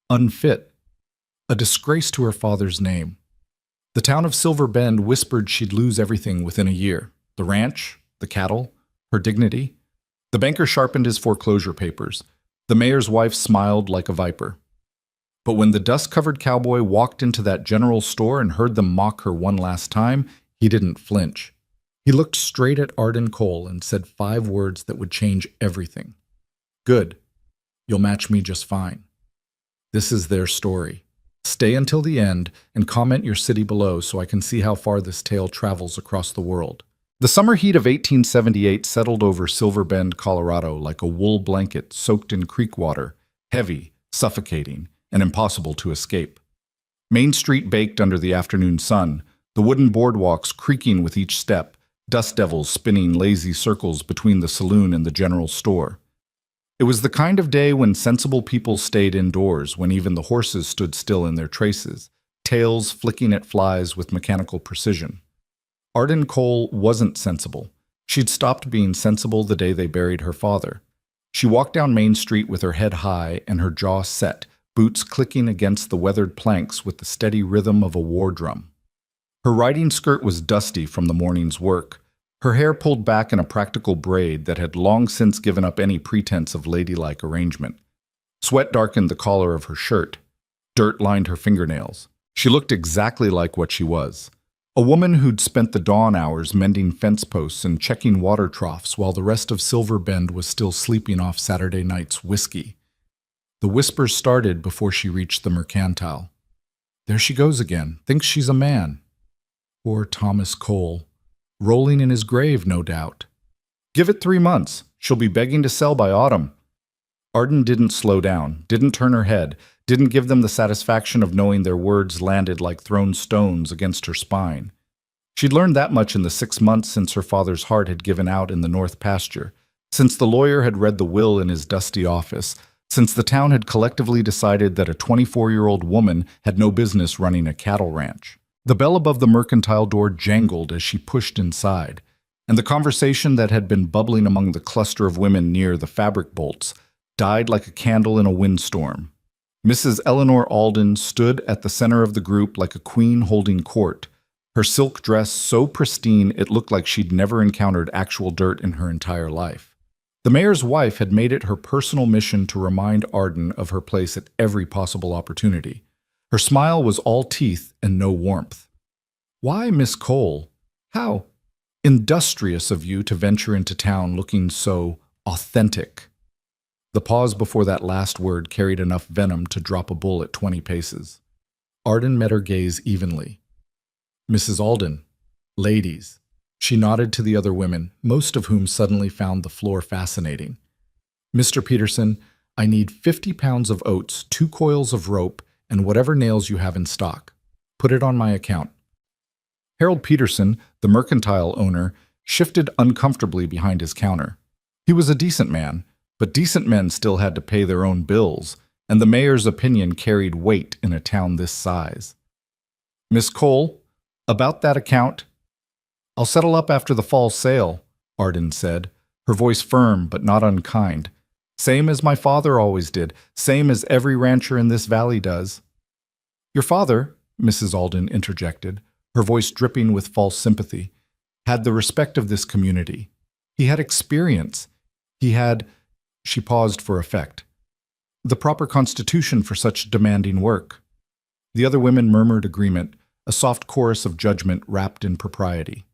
unfit, a disgrace to her father's name. The town of Silver Bend whispered she'd lose everything within a year: the ranch, the cattle, her dignity. The banker sharpened his foreclosure papers. The mayor's wife smiled like a viper. But when the dust-covered cowboy walked into that general store and heard them mock her one last time, he didn't flinch. He looked straight at Arden Cole and said 5 words that would change everything. "Good. You'll match me just fine." This is their story. Stay until the end and comment your city below so I can see how far this tale travels across the world. The summer heat of 1878 settled over Silver Bend, Colorado like a wool blanket soaked in creek water, heavy, suffocating, and impossible to escape. Main Street baked under the afternoon sun, the wooden boardwalks creaking with each step, dust devils spinning lazy circles between the saloon and the general store. It was the kind of day when sensible people stayed indoors, when even the horses stood still in their traces, tails flicking at flies with mechanical precision. Arden Cole wasn't sensible. She'd stopped being sensible the day they buried her father. She walked down Main Street with her head high and her jaw set, boots clicking against the weathered planks with the steady rhythm of a war drum. Her riding skirt was dusty from the morning's work, her hair pulled back in a practical braid that had long since given up any pretense of ladylike arrangement. Sweat darkened the collar of her shirt. Dirt lined her fingernails. She looked exactly like what she was. A woman who'd spent the dawn hours mending fence posts and checking water troughs while the rest of Silver Bend was still sleeping off Saturday night's whiskey. The whispers started before she reached the Mercantile. There she goes again, thinks she's a man. Poor Thomas Cole. Rolling in his grave, no doubt. Give it 3 months. She'll be begging to sell by autumn. Arden didn't slow down, didn't turn her head, didn't give them the satisfaction of knowing their words landed like thrown stones against her spine. She'd learned that much in the 6 months since her father's heart had given out in the north pasture, since the lawyer had read the will in his dusty office, since the town had collectively decided that a 24-year-old woman had no business running a cattle ranch. The bell above the mercantile door jangled as she pushed inside, and the conversation that had been bubbling among the cluster of women near the fabric bolts died like a candle in a windstorm. Mrs. Eleanor Alden stood at the center of the group like a queen holding court, her silk dress so pristine it looked like she'd never encountered actual dirt in her entire life. The mayor's wife had made it her personal mission to remind Arden of her place at every possible opportunity. Her smile was all teeth and no warmth. "Why, Miss Cole? How industrious of you to venture into town looking so authentic." The pause before that last word carried enough venom to drop a bull at 20 paces. Arden met her gaze evenly. "Mrs. Alden, ladies." She nodded to the other women, most of whom suddenly found the floor fascinating. "Mr. Peterson, I need 50 pounds of oats, 2 coils of rope, and whatever nails you have in stock. Put it on my account." Harold Peterson, the mercantile owner, shifted uncomfortably behind his counter. He was a decent man, but decent men still had to pay their own bills, and the mayor's opinion carried weight in a town this size. "Miss Cole, about that account." "I'll settle up after the fall sale," Arden said, her voice firm but not unkind. "Same as my father always did, same as every rancher in this valley does." "Your father," Mrs. Alden interjected, her voice dripping with false sympathy, "had the respect of this community. He had experience. He had—" She paused for effect. "The proper constitution for such demanding work." The other women murmured agreement, a soft chorus of judgment wrapped in propriety.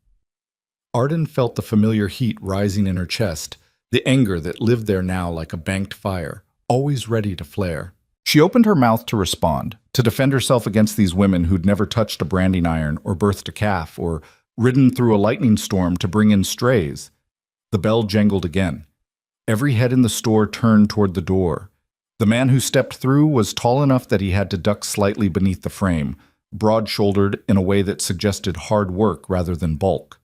Arden felt the familiar heat rising in her chest, the anger that lived there now like a banked fire, always ready to flare. She opened her mouth to respond, to defend herself against these women who'd never touched a branding iron or birthed a calf or ridden through a lightning storm to bring in strays. The bell jangled again. Every head in the store turned toward the door. The man who stepped through was tall enough that he had to duck slightly beneath the frame, broad-shouldered in a way that suggested hard work rather than bulk.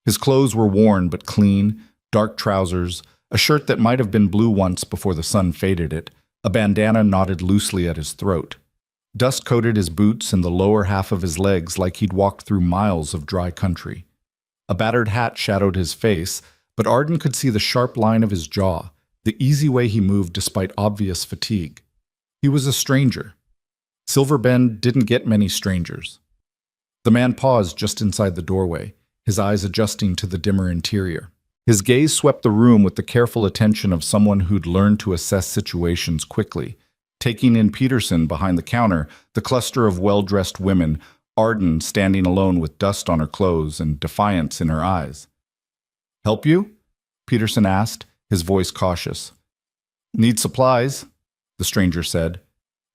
His clothes were worn but clean, dark trousers, a shirt that might have been blue once before the sun faded it, a bandana knotted loosely at his throat. Dust coated his boots and the lower half of his legs like he'd walked through miles of dry country. A battered hat shadowed his face, but Arden could see the sharp line of his jaw, the easy way he moved despite obvious fatigue. He was a stranger. Silver Bend didn't get many strangers. The man paused just inside the doorway, his eyes adjusting to the dimmer interior. His gaze swept the room with the careful attention of someone who'd learned to assess situations quickly, taking in Peterson behind the counter, the cluster of well-dressed women, Arden standing alone with dust on her clothes and defiance in her eyes. "Help you?" Peterson asked, his voice cautious. "Need supplies," the stranger said.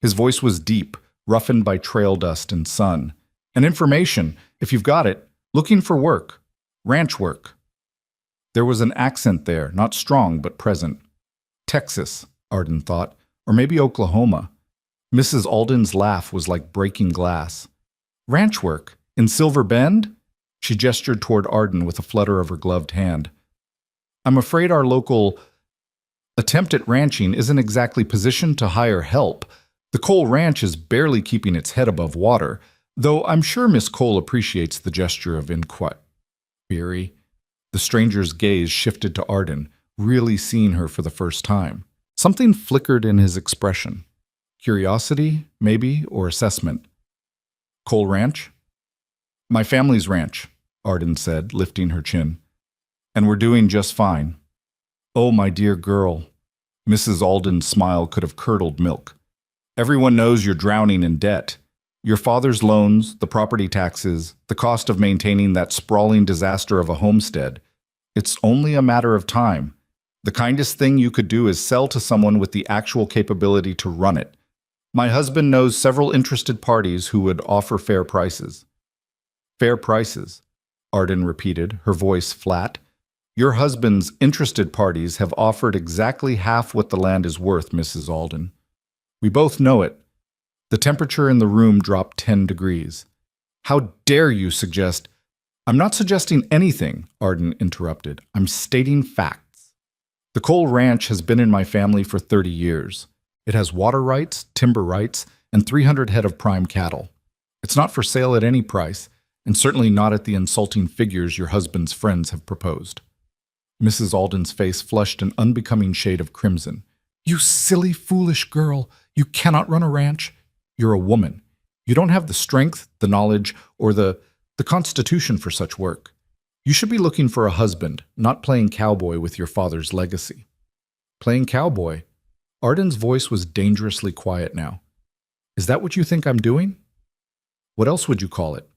His voice was deep, roughened by trail dust and sun. "And information, if you've got it. Looking for work. Ranch work." There was an accent there, not strong but present. Texas, Arden thought, or maybe Oklahoma. Mrs. Alden's laugh was like breaking glass. "Ranch work? In Silver Bend?" She gestured toward Arden with a flutter of her gloved hand. "I'm afraid our local attempt at ranching isn't exactly positioned to hire help. The Cole Ranch is barely keeping its head above water, though I'm sure Miss Cole appreciates the gesture of inquiry." The stranger's gaze shifted to Arden, really seeing her for the first time. Something flickered in his expression. Curiosity, maybe, or assessment. "Cole Ranch?" "My family's ranch," Arden said, lifting her chin. "And we're doing just fine." "Oh, my dear girl." Mrs. Alden's smile could have curdled milk. "Everyone knows you're drowning in debt. Your father's loans, the property taxes, the cost of maintaining that sprawling disaster of a homestead. It's only a matter of time. The kindest thing you could do is sell to someone with the actual capability to run it. My husband knows several interested parties who would offer fair prices." "Fair prices," Arden repeated, her voice flat. "Your husband's interested parties have offered exactly half what the land is worth, Mrs. Alden. We both know it." The temperature in the room dropped 10 degrees. "How dare you suggest—" "I'm not suggesting anything," Arden interrupted. "I'm stating facts. The Cole Ranch has been in my family for 30 years. It has water rights, timber rights, and 300 head of prime cattle. It's not for sale at any price, and certainly not at the insulting figures your husband's friends have proposed." Mrs. Alden's face flushed an unbecoming shade of crimson. "You silly, foolish girl! You cannot run a ranch. You're a woman. You don't have the strength, the knowledge, or the constitution for such work. You should be looking for a husband, not playing cowboy with your father's legacy." "Playing cowboy?" Arden's voice was dangerously quiet now. "Is that what you think I'm doing?" "What else would you call it?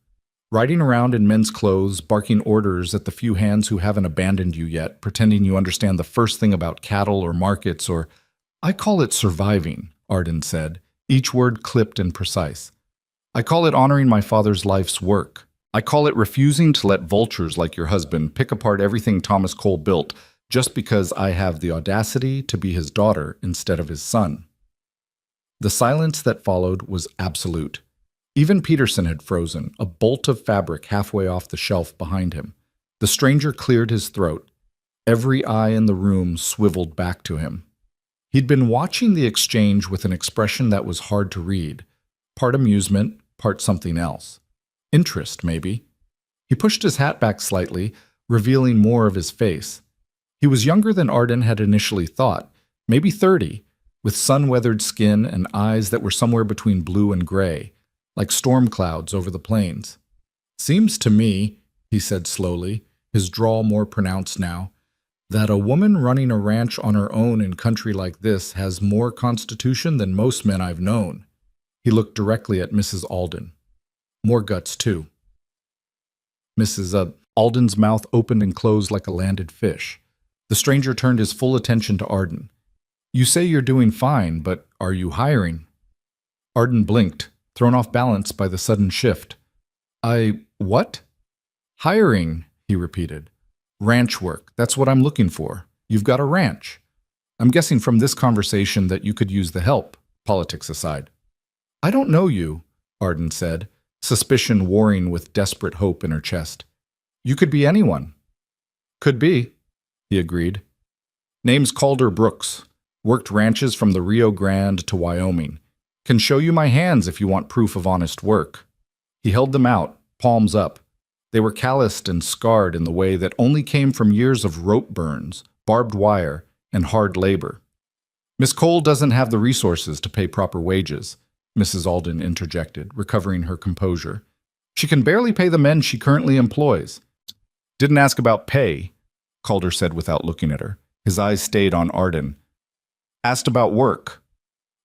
Riding around in men's clothes, barking orders at the few hands who haven't abandoned you yet, pretending you understand the first thing about cattle or markets or—" "I call it surviving," Arden said, each word clipped and precise. "I call it honoring my father's life's work. I call it refusing to let vultures like your husband pick apart everything Thomas Cole built just because I have the audacity to be his daughter instead of his son." The silence that followed was absolute. Even Peterson had frozen, a bolt of fabric halfway off the shelf behind him. The stranger cleared his throat. Every eye in the room swiveled back to him. He'd been watching the exchange with an expression that was hard to read, part amusement, part something else. Interest, maybe. He pushed his hat back slightly, revealing more of his face. He was younger than Arden had initially thought, maybe 30, with sun-weathered skin and eyes that were somewhere between blue and gray, like storm clouds over the plains. "Seems to me," he said slowly, his drawl more pronounced now, "that a woman running a ranch on her own in country like this has more constitution than most men I've known." He looked directly at Mrs. Alden. "More guts, too." Mrs. Alden's mouth opened and closed like a landed fish. The stranger turned his full attention to Arden. "You say you're doing fine, but are you hiring?" Arden blinked, thrown off balance by the sudden shift. What?" "Hiring," he repeated. "Ranch work, that's what I'm looking for. You've got a ranch. I'm guessing from this conversation that you could use the help, politics aside." "I don't know you," Arden said, suspicion warring with desperate hope in her chest. "You could be anyone." "Could be," he agreed. "Name's Calder Brooks. Worked ranches from the Rio Grande to Wyoming. Can show you my hands if you want proof of honest work." He held them out, palms up. They were calloused and scarred in the way that only came from years of rope burns, barbed wire, and hard labor. Miss Cole doesn't have the resources to pay proper wages, Mrs. Alden interjected, recovering her composure. She can barely pay the men she currently employs. Didn't ask about pay, Calder said without looking at her. His eyes stayed on Arden. Asked about work.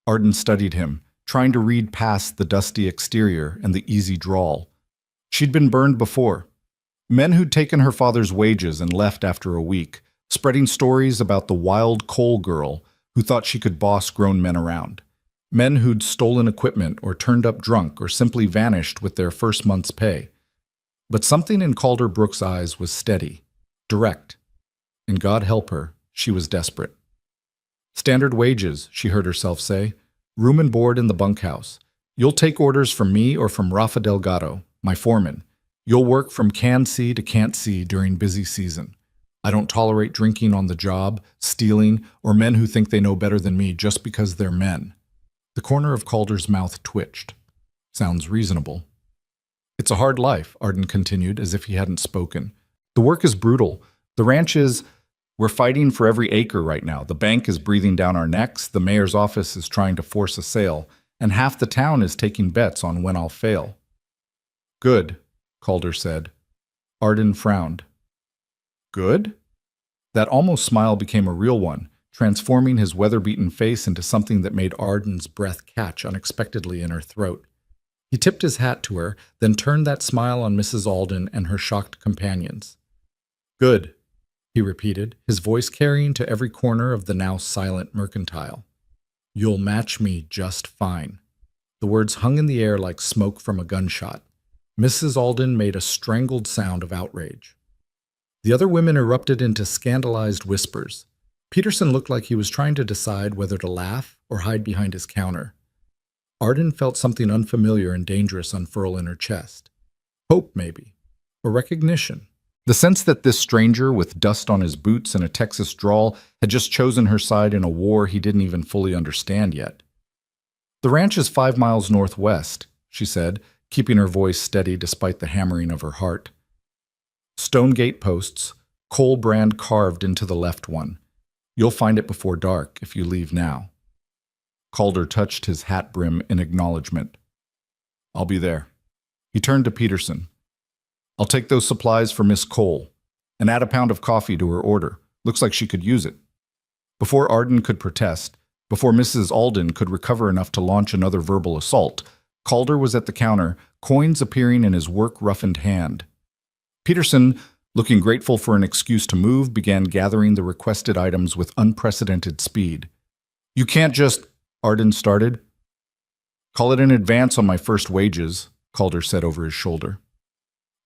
Arden studied him, trying to read past the dusty exterior and the easy drawl. She'd been burned before. Men who'd taken her father's wages and left after a week, spreading stories about the wild coal girl who thought she could boss grown men around. Men who'd stolen equipment or turned up drunk or simply vanished with their first month's pay. But something in Calder Brooks' eyes was steady, direct. And God help her, she was desperate. Standard wages, she heard herself say. Room and board in the bunkhouse. You'll take orders from me or from Rafa Delgado, my foreman. You'll work from can see to can't see during busy season. I don't tolerate drinking on the job, stealing, or men who think they know better than me just because they're men. The corner of Calder's mouth twitched. Sounds reasonable. It's a hard life, Arden continued, as if he hadn't spoken. The work is brutal. The ranch is... We're fighting for every acre right now. The bank is breathing down our necks, the mayor's office is trying to force a sale, and half the town is taking bets on when I'll fail. Good, Calder said. Arden frowned. Good? That almost smile became a real one, transforming his weather-beaten face into something that made Arden's breath catch unexpectedly in her throat. He tipped his hat to her, then turned that smile on Mrs. Alden and her shocked companions. Good, he repeated, his voice carrying to every corner of the now silent mercantile. You'll match me just fine. The words hung in the air like smoke from a gunshot. Mrs. Alden made a strangled sound of outrage. The other women erupted into scandalized whispers. Peterson looked like he was trying to decide whether to laugh or hide behind his counter. Arden felt something unfamiliar and dangerous unfurl in her chest. Hope, maybe. Or recognition. The sense that this stranger with dust on his boots and a Texas drawl had just chosen her side in a war he didn't even fully understand yet. The ranch is 5 miles northwest, she said, keeping her voice steady despite the hammering of her heart. Stone gate posts, coal brand carved into the left one. You'll find it before dark if you leave now. Calder touched his hat brim in acknowledgement. I'll be there. He turned to Peterson. I'll take those supplies for Miss Cole, and add a pound of coffee to her order. Looks like she could use it. Before Arden could protest, before Mrs. Alden could recover enough to launch another verbal assault, Calder was at the counter, coins appearing in his work-roughened hand. Peterson, looking grateful for an excuse to move, began gathering the requested items with unprecedented speed. You can't just... Arden started. Call it an advance on my first wages, Calder said over his shoulder.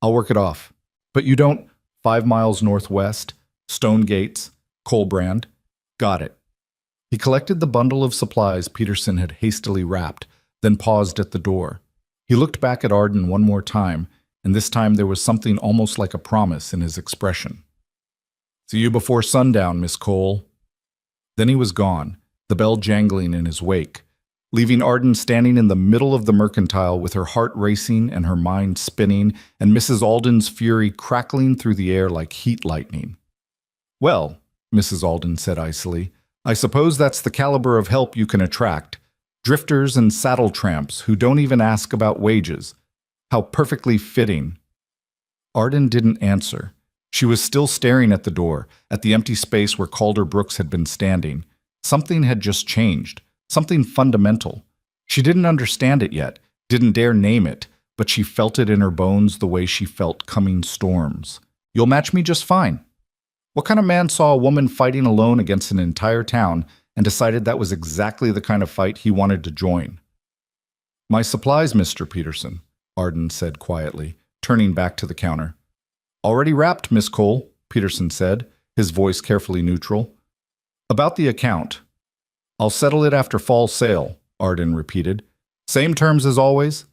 I'll work it off. But you don't... 5 miles northwest, stone gates, coal brand. Got it. He collected the bundle of supplies Peterson had hastily wrapped, then paused at the door. He looked back at Arden one more time, and this time there was something almost like a promise in his expression. See you before sundown, Miss Cole. Then he was gone, the bell jangling in his wake, leaving Arden standing in the middle of the mercantile with her heart racing and her mind spinning, and Mrs. Alden's fury crackling through the air like heat lightning. Well, Mrs. Alden said icily, I suppose that's the caliber of help you can attract. Drifters and saddle tramps who don't even ask about wages. How perfectly fitting. Arden didn't answer. She was still staring at the door, at the empty space where Calder Brooks had been standing. Something had just changed. Something fundamental. She didn't understand it yet, didn't dare name it, but she felt it in her bones the way she felt coming storms. You'll match me just fine. What kind of man saw a woman fighting alone against an entire town and decided that was exactly the kind of fight he wanted to join? My supplies, Mr. Peterson, Arden said quietly, turning back to the counter. Already wrapped, Miss Cole, Peterson said, his voice carefully neutral. About the account. I'll settle it after fall sale, Arden repeated. Same terms as always?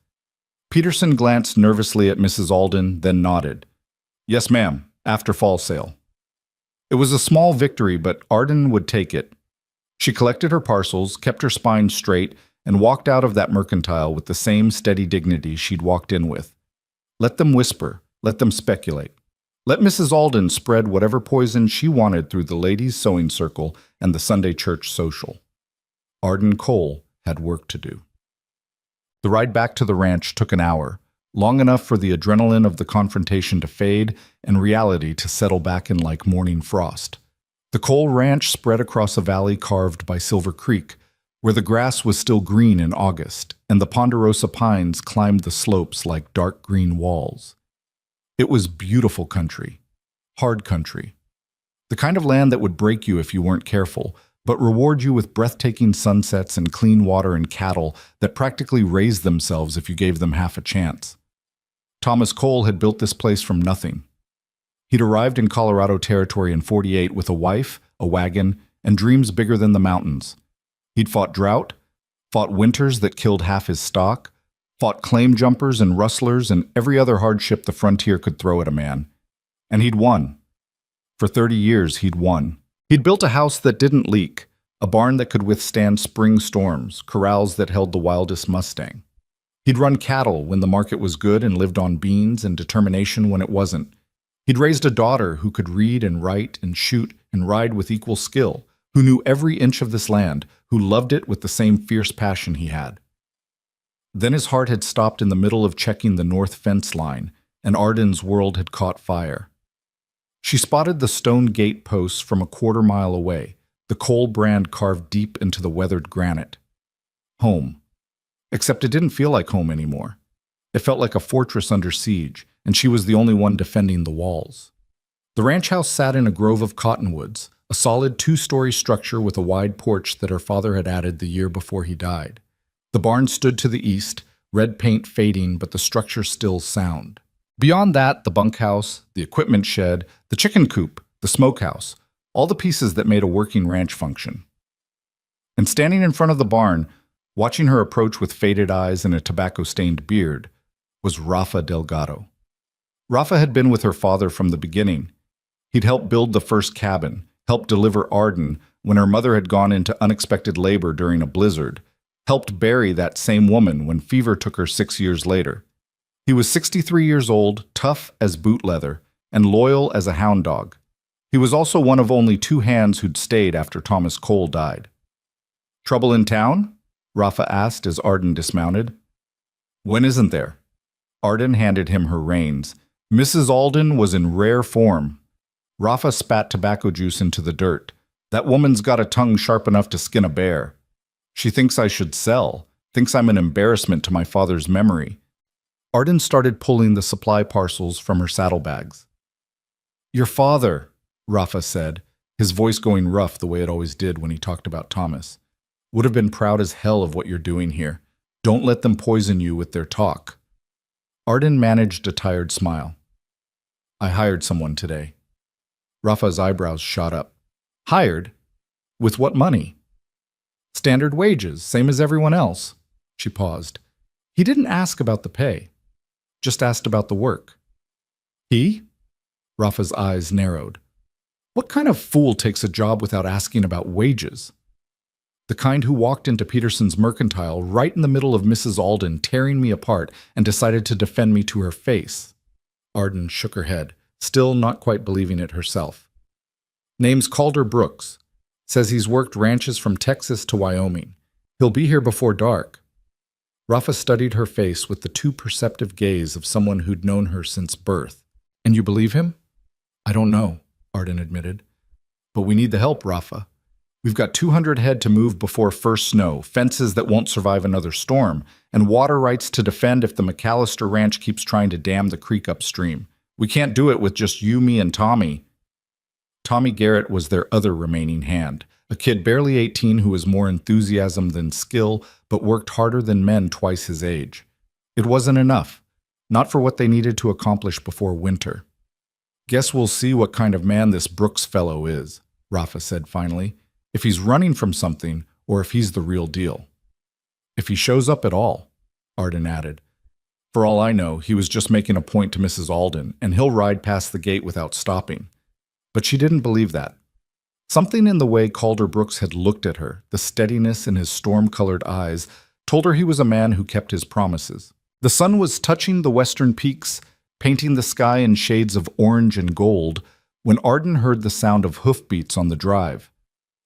Peterson glanced nervously at Mrs. Alden, then nodded. Yes, ma'am, after fall sale. It was a small victory, but Arden would take it. She collected her parcels, kept her spine straight, and walked out of that mercantile with the same steady dignity she'd walked in with. Let them whisper, let them speculate. Let Mrs. Alden spread whatever poison she wanted through the ladies' sewing circle and the Sunday church social. Arden Cole had work to do. The ride back to the ranch took an hour, long enough for the adrenaline of the confrontation to fade and reality to settle back in like morning frost. The Cole Ranch spread across a valley carved by Silver Creek, where the grass was still green in August, and the ponderosa pines climbed the slopes like dark green walls. It was beautiful country, hard country, the kind of land that would break you if you weren't careful, but reward you with breathtaking sunsets and clean water and cattle that practically raised themselves if you gave them half a chance. Thomas Cole had built this place from nothing. He'd arrived in Colorado Territory in '48 with a wife, a wagon, and dreams bigger than the mountains. He'd fought drought, fought winters that killed half his stock, fought claim jumpers and rustlers and every other hardship the frontier could throw at a man. And he'd won. For 30 years, he'd won. He'd built a house that didn't leak, a barn that could withstand spring storms, corrals that held the wildest Mustang. He'd run cattle when the market was good and lived on beans and determination when it wasn't. He'd raised a daughter who could read and write and shoot and ride with equal skill, who knew every inch of this land, who loved it with the same fierce passion he had. Then his heart had stopped in the middle of checking the north fence line, and Arden's world had caught fire. She spotted the stone gate posts from a quarter-mile away, the Cole brand carved deep into the weathered granite. Home. Except it didn't feel like home anymore. It felt like a fortress under siege, and she was the only one defending the walls. The ranch house sat in a grove of cottonwoods, a solid 2-story structure with a wide porch that her father had added the year before he died. The barn stood to the east, red paint fading, but the structure still sound. Beyond that, the bunkhouse, the equipment shed, the chicken coop, the smokehouse, all the pieces that made a working ranch function. And standing in front of the barn, watching her approach with faded eyes and a tobacco-stained beard, was Rafa Delgado. Rafa had been with her father from the beginning. He'd helped build the first cabin, helped deliver Arden when her mother had gone into unexpected labor during a blizzard, helped bury that same woman when fever took her 6 years later. He was 63 years old, tough as boot leather, and loyal as a hound dog. He was also one of only 2 hands who'd stayed after Thomas Cole died. "Trouble in town?" Rafa asked as Arden dismounted. "When isn't there?" Arden handed him her reins. Mrs. Alden was in rare form. Rafa spat tobacco juice into the dirt. "That woman's got a tongue sharp enough to skin a bear. She thinks I should sell, thinks I'm an embarrassment to my father's memory." Arden started pulling the supply parcels from her saddlebags. "Your father," Rafa said, his voice going rough the way it always did when he talked about Thomas, "would have been proud as hell of what you're doing here. Don't let them poison you with their talk." Arden managed a tired smile. "I hired someone today." Rafa's eyebrows shot up. "Hired? With what money?" "Standard wages, same as everyone else." She paused. "He didn't ask about the pay, just asked about the work." "He?" Rafa's eyes narrowed. "What kind of fool takes a job without asking about wages?" "The kind who walked into Peterson's Mercantile right in the middle of Mrs. Alden tearing me apart and decided to defend me to her face." Arden shook her head, still not quite believing it herself. "Name's Calder Brooks. Says he's worked ranches from Texas to Wyoming. He'll be here before dark." Rafa studied her face with the too perceptive gaze of someone who'd known her since birth. "And you believe him?" "I don't know," Arden admitted. "But we need the help, Rafa. We've got 200 head to move before first snow, fences that won't survive another storm, and water rights to defend if the McAllister Ranch keeps trying to dam the creek upstream. We can't do it with just you, me, and Tommy." Tommy Garrett was their other remaining hand, a kid barely 18 who was more enthusiasm than skill, but worked harder than men twice his age. It wasn't enough, not for what they needed to accomplish before winter. "Guess we'll see what kind of man this Brooks fellow is," Rafa said finally, "if he's running from something or if he's the real deal." "If he shows up at all," Arden added. "For all I know, he was just making a point to Mrs. Alden, and he'll ride past the gate without stopping." But she didn't believe that. Something in the way Calder Brooks had looked at her, the steadiness in his storm-colored eyes, told her he was a man who kept his promises. The sun was touching the western peaks, painting the sky in shades of orange and gold, when Arden heard the sound of hoofbeats on the drive.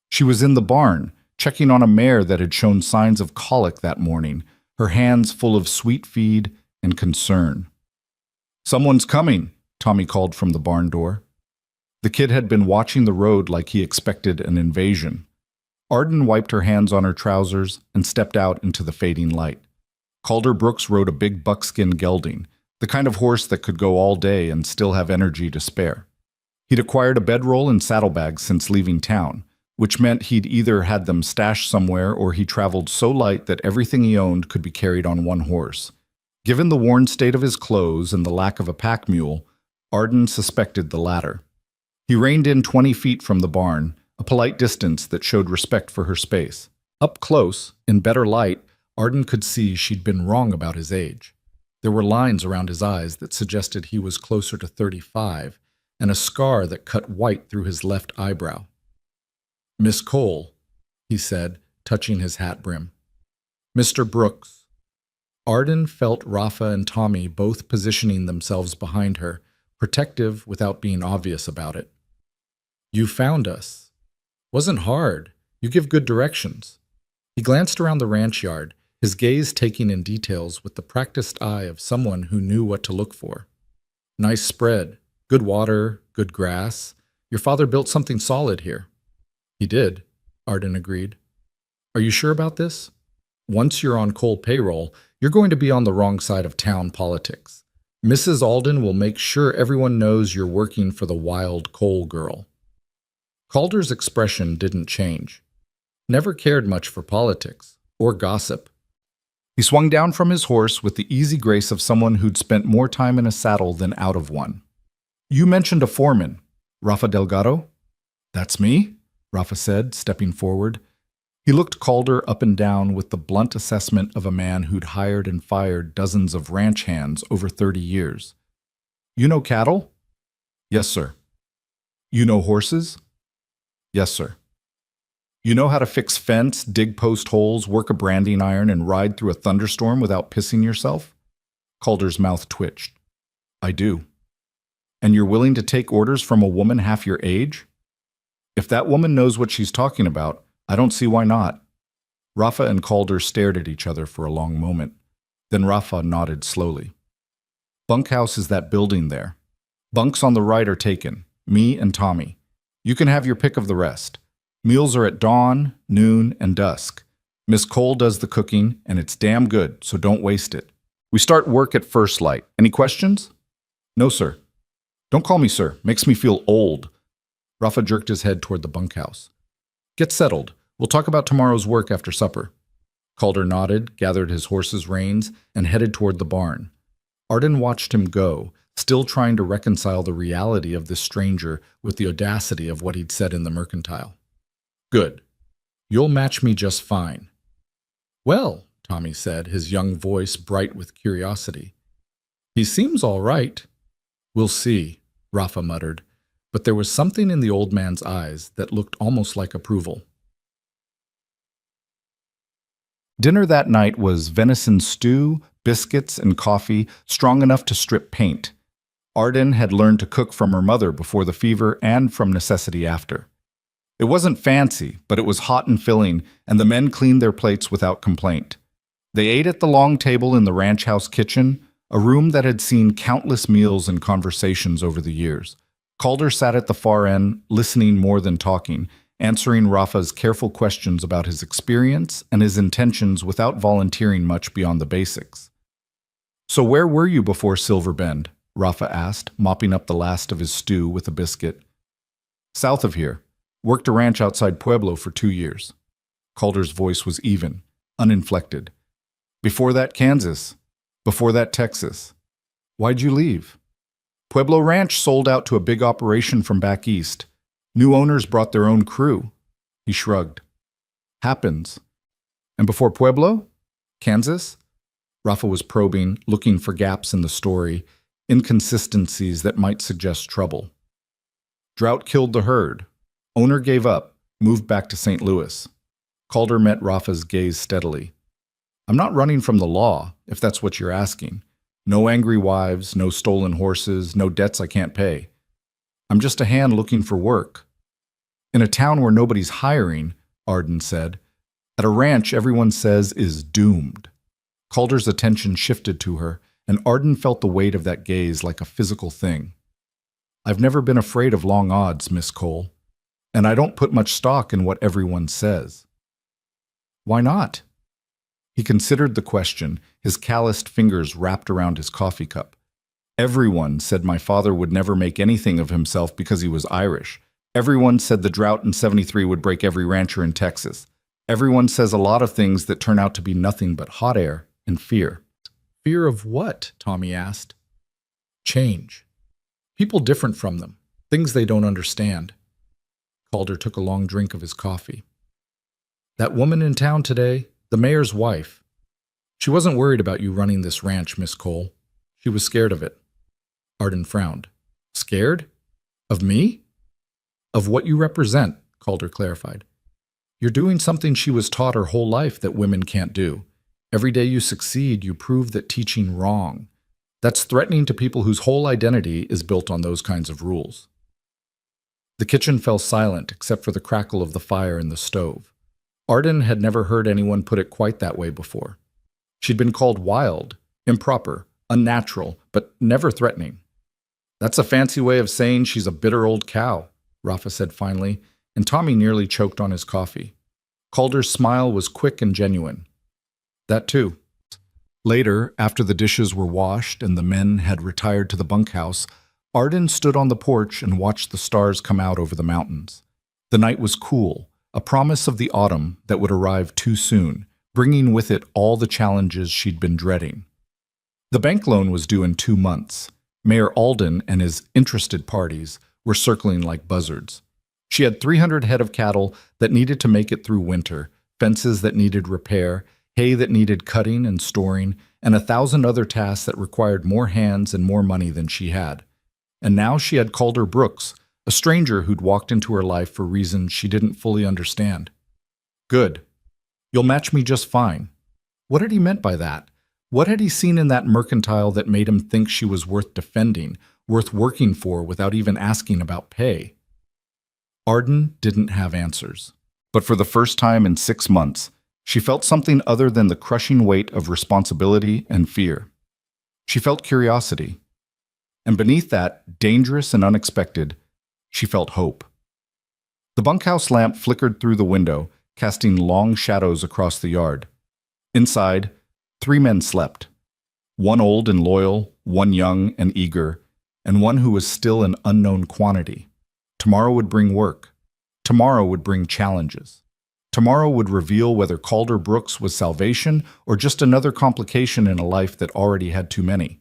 She was in the barn, checking on a mare that had shown signs of colic that morning, her hands full of sweet feed and concern. "Someone's coming," Tommy called from the barn door. The kid had been watching the road like he expected an invasion. Arden wiped her hands on her trousers and stepped out into the fading light. Calder Brooks rode a big buckskin gelding, the kind of horse that could go all day and still have energy to spare. He'd acquired a bedroll and saddlebags since leaving town, which meant he'd either had them stashed somewhere or he traveled so light that everything he owned could be carried on one horse. Given the worn state of his clothes and the lack of a pack mule, Arden suspected the latter. He reined in 20 feet from the barn, a polite distance that showed respect for her space. Up close, in better light, Arden could see she'd been wrong about his age. There were lines around his eyes that suggested he was closer to 35, and a scar that cut white through his left eyebrow. "Miss Cole," he said, touching his hat brim. "Mr. Brooks." Arden felt Rafa and Tommy both positioning themselves behind her, protective without being obvious about it. "You found us. Wasn't hard. You give good directions." He glanced around the ranch yard, his gaze taking in details with the practiced eye of someone who knew what to look for. "Nice spread. Good water, good grass. Your father built something solid here." "He did," Arden agreed. "Are you sure about this? Once you're on Cole payroll, you're going to be on the wrong side of town politics. Mrs. Alden will make sure everyone knows you're working for the wild Cole girl." Calder's expression didn't change. Never cared much for politics or gossip. He swung down from his horse with the easy grace of someone who'd spent more time in a saddle than out of one. "You mentioned a foreman, Rafa Delgado?" "That's me," Rafa said, stepping forward. He looked Calder up and down with the blunt assessment of a man who'd hired and fired dozens of ranch hands over 30 years. "You know cattle?" "Yes, sir." "You know horses?" "Yes, sir." "You know how to fix fence, dig post holes, work a branding iron, and ride through a thunderstorm without pissing yourself?" Calder's mouth twitched. "I do." "And you're willing to take orders from a woman half your age?" "If that woman knows what she's talking about, I don't see why not." Rafa and Calder stared at each other for a long moment. Then Rafa nodded slowly. "Bunkhouse is that building there. Bunks on the right are taken, me and Tommy. You can have your pick of the rest. Meals are at dawn, noon, and dusk. Miss Cole does the cooking, and it's damn good, so don't waste it. We start work at first light. Any questions?" "No, sir." "Don't call me sir. Makes me feel old." Rafa jerked his head toward the bunkhouse. "Get settled. We'll talk about tomorrow's work after supper." Calder nodded, gathered his horse's reins, and headed toward the barn. Arden watched him go, still trying to reconcile the reality of this stranger with the audacity of what he'd said in the mercantile. "Good. You'll match me just fine." "Well," Tommy said, his young voice bright with curiosity. "He seems all right." "We'll see," Rafa muttered, but there was something in the old man's eyes that looked almost like approval. Dinner that night was venison stew, biscuits, and coffee strong enough to strip paint. Arden had learned to cook from her mother before the fever and from necessity after. It wasn't fancy, but it was hot and filling, and the men cleaned their plates without complaint. They ate at the long table in the ranch house kitchen, a room that had seen countless meals and conversations over the years. Calder sat at the far end, listening more than talking, answering Rafa's careful questions about his experience and his intentions without volunteering much beyond the basics. "So where were you before Silver Bend?" Rafa asked, mopping up the last of his stew with a biscuit. "South of here. Worked a ranch outside Pueblo for 2 years." Calder's voice was even, uninflected. "Before that, Kansas. Before that, Texas. Why'd you leave?" "Pueblo Ranch sold out to a big operation from back east. New owners brought their own crew." He shrugged. "Happens." "And before Pueblo? Kansas?" Rafa was probing, looking for gaps in the story, inconsistencies that might suggest trouble. "Drought killed the herd. Owner gave up, moved back to St. Louis." Calder met Rafa's gaze steadily. "I'm not running from the law, if that's what you're asking. No angry wives, no stolen horses, no debts I can't pay. I'm just a hand looking for work." "In a town where nobody's hiring," Arden said, At a ranch, everyone says is doomed. Calder's attention shifted to her, and Arden felt the weight of that gaze like a physical thing. I've never been afraid of long odds, Miss Cole, and I don't put much stock in what everyone says. Why not? He considered the question, his calloused fingers wrapped around his coffee cup. Everyone said my father would never make anything of himself because he was Irish. Everyone said the drought in '73 would break every rancher in Texas. Everyone says a lot of things that turn out to be nothing but hot air and fear. Fear of what? Tommy asked. Change. People different from them. Things they don't understand. Calder took a long drink of his coffee. That woman in town today, the mayor's wife. She wasn't worried about you running this ranch, Miss Cole. She was scared of it. Arden frowned. Scared? Of me? Of what you represent, Calder clarified. You're doing something she was taught her whole life that women can't do. Every day you succeed, you prove that teaching wrong. That's threatening to people whose whole identity is built on those kinds of rules. The kitchen fell silent except for the crackle of the fire in the stove. Arden had never heard anyone put it quite that way before. She'd been called wild, improper, unnatural, but never threatening. That's a fancy way of saying she's a bitter old cow, Rafa said finally, and Tommy nearly choked on his coffee. Calder's smile was quick and genuine. That too. Later, after the dishes were washed and the men had retired to the bunkhouse, Arden stood on the porch and watched the stars come out over the mountains. The night was cool, a promise of the autumn that would arrive too soon, bringing with it all the challenges she'd been dreading. The bank loan was due in 2 months. Mayor Alden and his interested parties were circling like buzzards. She had 300 head of cattle that needed to make it through winter, fences that needed repair, hay that needed cutting and storing, and 1,000 other tasks that required more hands and more money than she had. And now she had Calder Brooks, a stranger who'd walked into her life for reasons she didn't fully understand. Good. You'll match me just fine. What had he meant by that? What had he seen in that mercantile that made him think she was worth defending, worth working for without even asking about pay? Arden didn't have answers. But for the first time in 6 months, she felt something other than the crushing weight of responsibility and fear. She felt curiosity. And beneath that, dangerous and unexpected, she felt hope. The bunkhouse lamp flickered through the window, casting long shadows across the yard. Inside, 3 men slept. One old and loyal, one young and eager, and one who was still an unknown quantity. Tomorrow would bring work. Tomorrow would bring challenges. Tomorrow would reveal whether Calder Brooks was salvation or just another complication in a life that already had too many.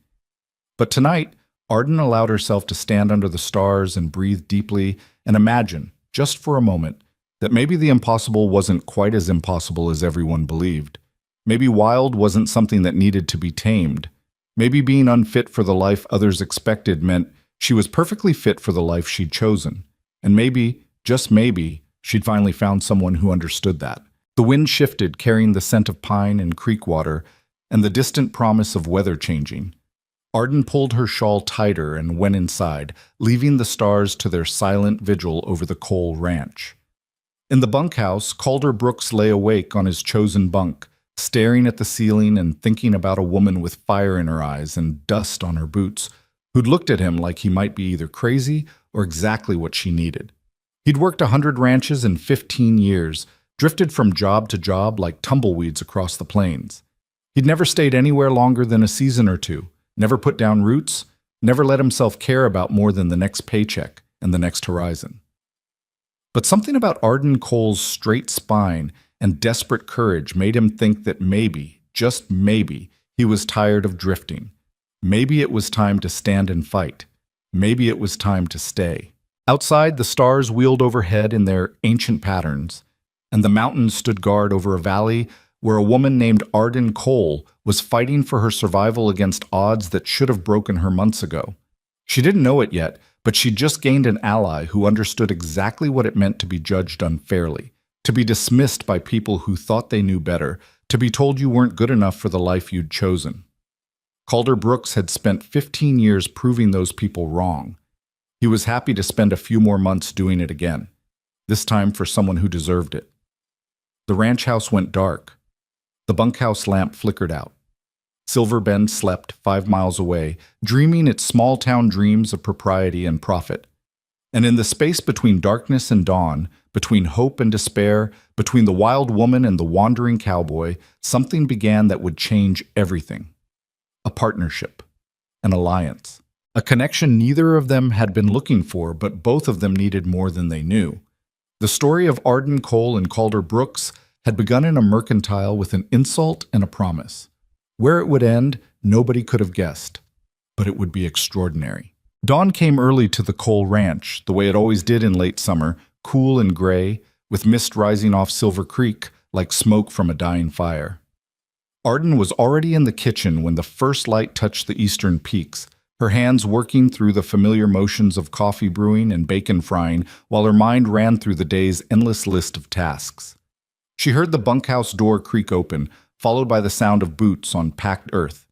But tonight, Arden allowed herself to stand under the stars and breathe deeply and imagine, just for a moment, that maybe the impossible wasn't quite as impossible as everyone believed. Maybe wild wasn't something that needed to be tamed. Maybe being unfit for the life others expected meant she was perfectly fit for the life she'd chosen. And maybe, just maybe, she'd finally found someone who understood that. The wind shifted, carrying the scent of pine and creek water and the distant promise of weather changing. Arden pulled her shawl tighter and went inside, leaving the stars to their silent vigil over the Cole ranch. In the bunkhouse, Calder Brooks lay awake on his chosen bunk, staring at the ceiling and thinking about a woman with fire in her eyes and dust on her boots, who'd looked at him like he might be either crazy or exactly what she needed. He'd worked 100 ranches in 15 years, drifted from job to job like tumbleweeds across the plains. He'd never stayed anywhere longer than a season or two, never put down roots, never let himself care about more than the next paycheck and the next horizon. But something about Arden Cole's straight spine and desperate courage made him think that maybe, just maybe, he was tired of drifting. Maybe it was time to stand and fight. Maybe it was time to stay. Outside, the stars wheeled overhead in their ancient patterns, and the mountains stood guard over a valley where a woman named Arden Cole was fighting for her survival against odds that should have broken her months ago. She didn't know it yet, but she'd just gained an ally who understood exactly what it meant to be judged unfairly, to be dismissed by people who thought they knew better, to be told you weren't good enough for the life you'd chosen. Calder Brooks had spent 15 years proving those people wrong. He was happy to spend a few more months doing it again, this time for someone who deserved it. The ranch house went dark. The bunkhouse lamp flickered out. Silver Bend slept 5 miles away, dreaming its small-town dreams of propriety and profit. And in the space between darkness and dawn, between hope and despair, between the wild woman and the wandering cowboy, something began that would change everything. A partnership. An alliance. A connection neither of them had been looking for, but both of them needed more than they knew. The story of Arden Cole and Calder Brooks had begun in a mercantile with an insult and a promise. Where it would end, nobody could have guessed, but it would be extraordinary. Dawn came early to the Cole Ranch, the way it always did in late summer, cool and gray, with mist rising off Silver Creek like smoke from a dying fire. Arden was already in the kitchen when the first light touched the eastern peaks, her hands working through the familiar motions of coffee brewing and bacon frying while her mind ran through the day's endless list of tasks. She heard the bunkhouse door creak open, followed by the sound of boots on packed earth.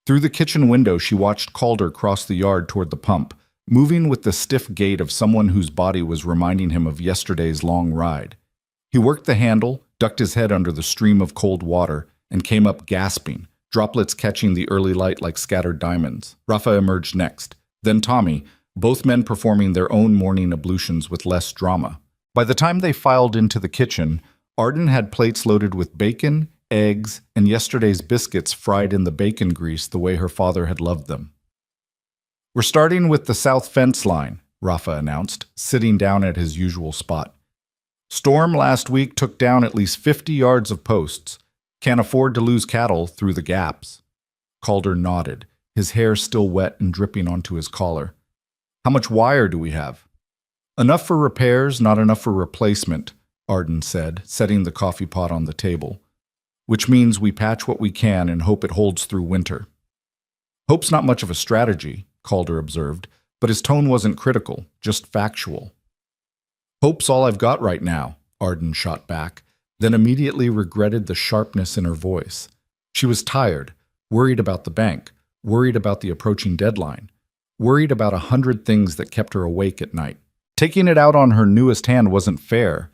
Through the kitchen window, she watched Calder cross the yard toward the pump, moving with the stiff gait of someone whose body was reminding him of yesterday's long ride. He worked the handle, ducked his head under the stream of cold water, and came up gasping, droplets catching the early light like scattered diamonds. Rafa emerged next, then Tommy, both men performing their own morning ablutions with less drama. By the time they filed into the kitchen, Arden had plates loaded with bacon, eggs, and yesterday's biscuits fried in the bacon grease the way her father had loved them. "We're starting with the south fence line," Rafa announced, sitting down at his usual spot. "Storm last week took down at least 50 yards of posts. Can't afford to lose cattle through the gaps." Calder nodded, his hair still wet and dripping onto his collar. "How much wire do we have?" "Enough for repairs, not enough for replacement," Arden said, setting the coffee pot on the table. "Which means we patch what we can and hope it holds through winter." "Hope's not much of a strategy," Calder observed, but his tone wasn't critical, just factual. "Hope's all I've got right now," Arden shot back, then immediately regretted the sharpness in her voice. She was tired, worried about the bank, worried about the approaching deadline, worried about 100 things that kept her awake at night. Taking it out on her newest hand wasn't fair,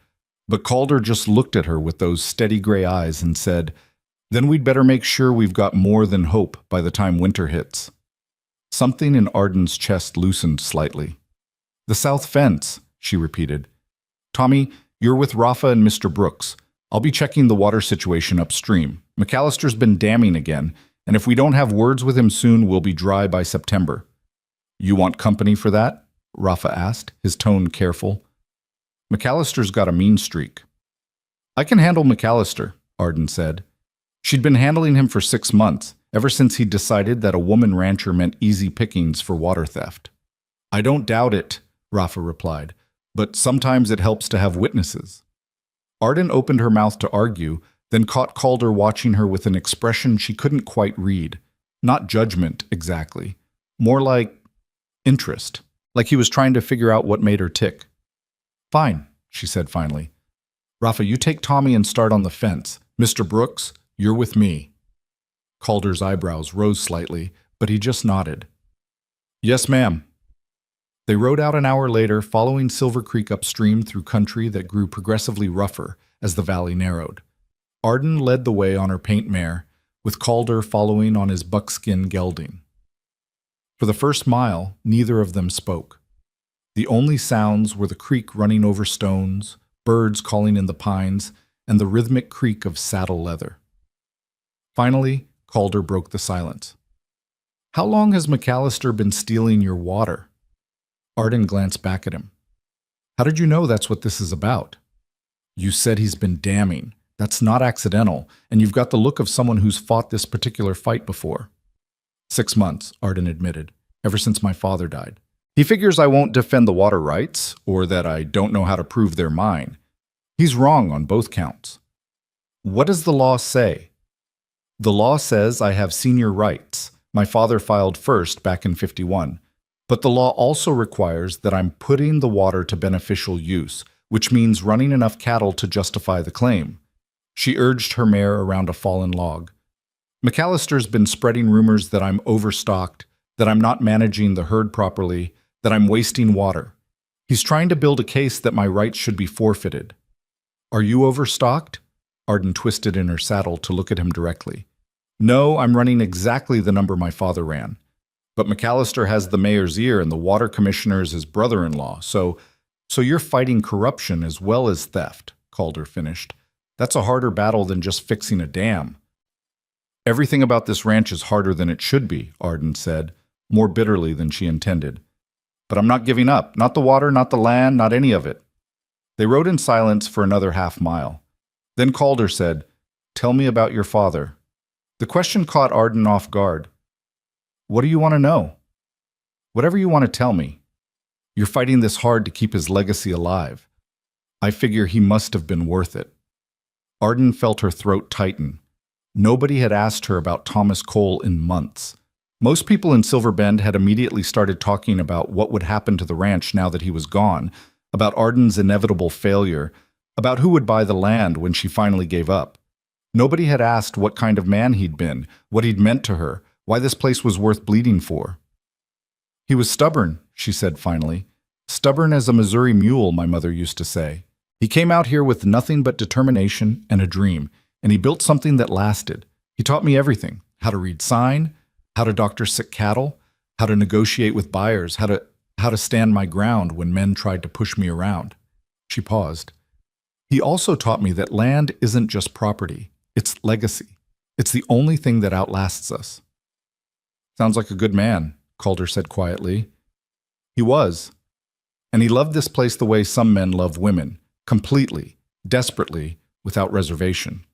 but Calder just looked at her with those steady gray eyes and said, "Then we'd better make sure we've got more than hope by the time winter hits." Something in Arden's chest loosened slightly. "The south fence," she repeated. "Tommy, you're with Rafa and Mr. Brooks. I'll be checking the water situation upstream. McAllister's been damming again, and if we don't have words with him soon, we'll be dry by September." "You want company for that?" Rafa asked, his tone careful. "McAllister's got a mean streak." "I can handle McAllister," Arden said. She'd been handling him for 6 months, ever since he'd decided that a woman rancher meant easy pickings for water theft. "I don't doubt it," Rafa replied, "but sometimes it helps to have witnesses." Arden opened her mouth to argue, then caught Calder watching her with an expression she couldn't quite read. Not judgment, exactly. More like interest, like he was trying to figure out what made her tick. "Fine," she said finally. "Rafa, you take Tommy and start on the fence. Mr. Brooks, you're with me." Calder's eyebrows rose slightly, but he just nodded. "Yes, ma'am." They rode out an hour later, following Silver Creek upstream through country that grew progressively rougher as the valley narrowed. Arden led the way on her paint mare, with Calder following on his buckskin gelding. For the first mile, neither of them spoke. The only sounds were the creek running over stones, birds calling in the pines, and the rhythmic creak of saddle leather. Finally, Calder broke the silence. "How long has McAllister been stealing your water?" Arden glanced back at him. "How did you know that's what this is about?" "You said he's been damming. That's not accidental, and you've got the look of someone who's fought this particular fight before." 6 months, Arden admitted, "ever since my father died. He figures I won't defend the water rights, or that I don't know how to prove they're mine. He's wrong on both counts." "What does the law say?" "The law says I have senior rights. My father filed first back in '51. But the law also requires that I'm putting the water to beneficial use, which means running enough cattle to justify the claim." She urged her mare around a fallen log. "McAllister's been spreading rumors that I'm overstocked, that I'm not managing the herd properly, that I'm wasting water. He's trying to build a case that my rights should be forfeited." "Are you overstocked?" Arden twisted in her saddle to look at him directly. No, I'm running exactly the number my father ran. But McAllister has the mayor's ear and the water commissioner is his brother-in-law, so you're fighting corruption as well as theft, Calder finished. That's a harder battle than just fixing a dam. Everything about this ranch is harder than it should be, Arden said, more bitterly than she intended. But I'm not giving up. Not the water, not the land, not any of it. They rode in silence for another half-mile. Then Calder said, "Tell me about your father." The question caught Arden off guard. "What do you want to know?" "Whatever you want to tell me. You're fighting this hard to keep his legacy alive. I figure he must have been worth it." Arden felt her throat tighten. Nobody had asked her about Thomas Cole in months. Most people in Silver Bend had immediately started talking about what would happen to the ranch now that he was gone, about Arden's inevitable failure, about who would buy the land when she finally gave up. Nobody had asked what kind of man he'd been, what he'd meant to her, why this place was worth bleeding for. "He was stubborn," she said finally. "Stubborn as a Missouri mule, my mother used to say. He came out here with nothing but determination and a dream, and he built something that lasted. He taught me everything, how to read sign, how to doctor sick cattle, how to negotiate with buyers, how to stand my ground when men tried to push me around." She paused. "He also taught me that land isn't just property, it's legacy. It's the only thing that outlasts us." "Sounds like a good man," Calder said quietly. "He was. And he loved this place the way some men love women, completely, desperately, without reservation."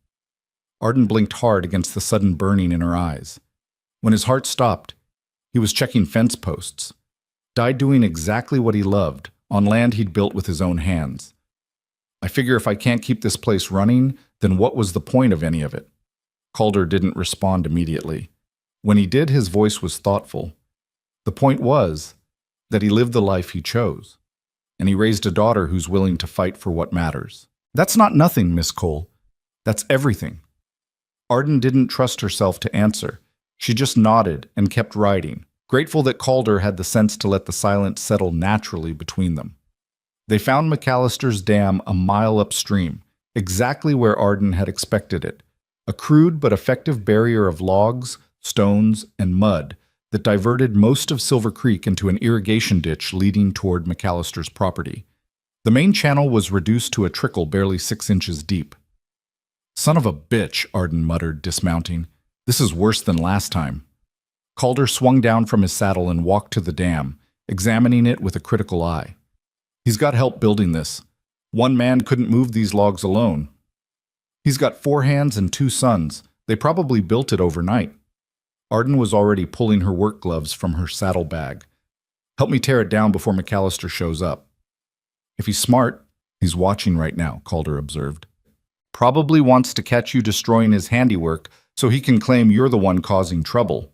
Arden blinked hard against the sudden burning in her eyes. When his heart stopped, he was checking fence posts. Died doing exactly what he loved, on land he'd built with his own hands. "I figure if I can't keep this place running, then what was the point of any of it?" Calder didn't respond immediately. When he did, his voice was thoughtful. "The point was that he lived the life he chose, and he raised a daughter who's willing to fight for what matters. That's not nothing, Miss Cole. That's everything." Arden didn't trust herself to answer. She just nodded and kept riding, grateful that Calder had the sense to let the silence settle naturally between them. They found McAllister's dam a mile upstream, exactly where Arden had expected it, a crude but effective barrier of logs, stones, and mud that diverted most of Silver Creek into an irrigation ditch leading toward McAllister's property. The main channel was reduced to a trickle barely 6 inches deep. "Son of a bitch," Arden muttered, dismounting. "This is worse than last time." Calder swung down from his saddle and walked to the dam, examining it with a critical eye. "He's got help building this. One man couldn't move these logs alone. He's got 4 hands and 2 sons. They probably built it overnight." Arden was already pulling her work gloves from her saddle bag. "Help me tear it down before McAllister shows up." "If he's smart, he's watching right now," Calder observed. "Probably wants to catch you destroying his handiwork so he can claim you're the one causing trouble.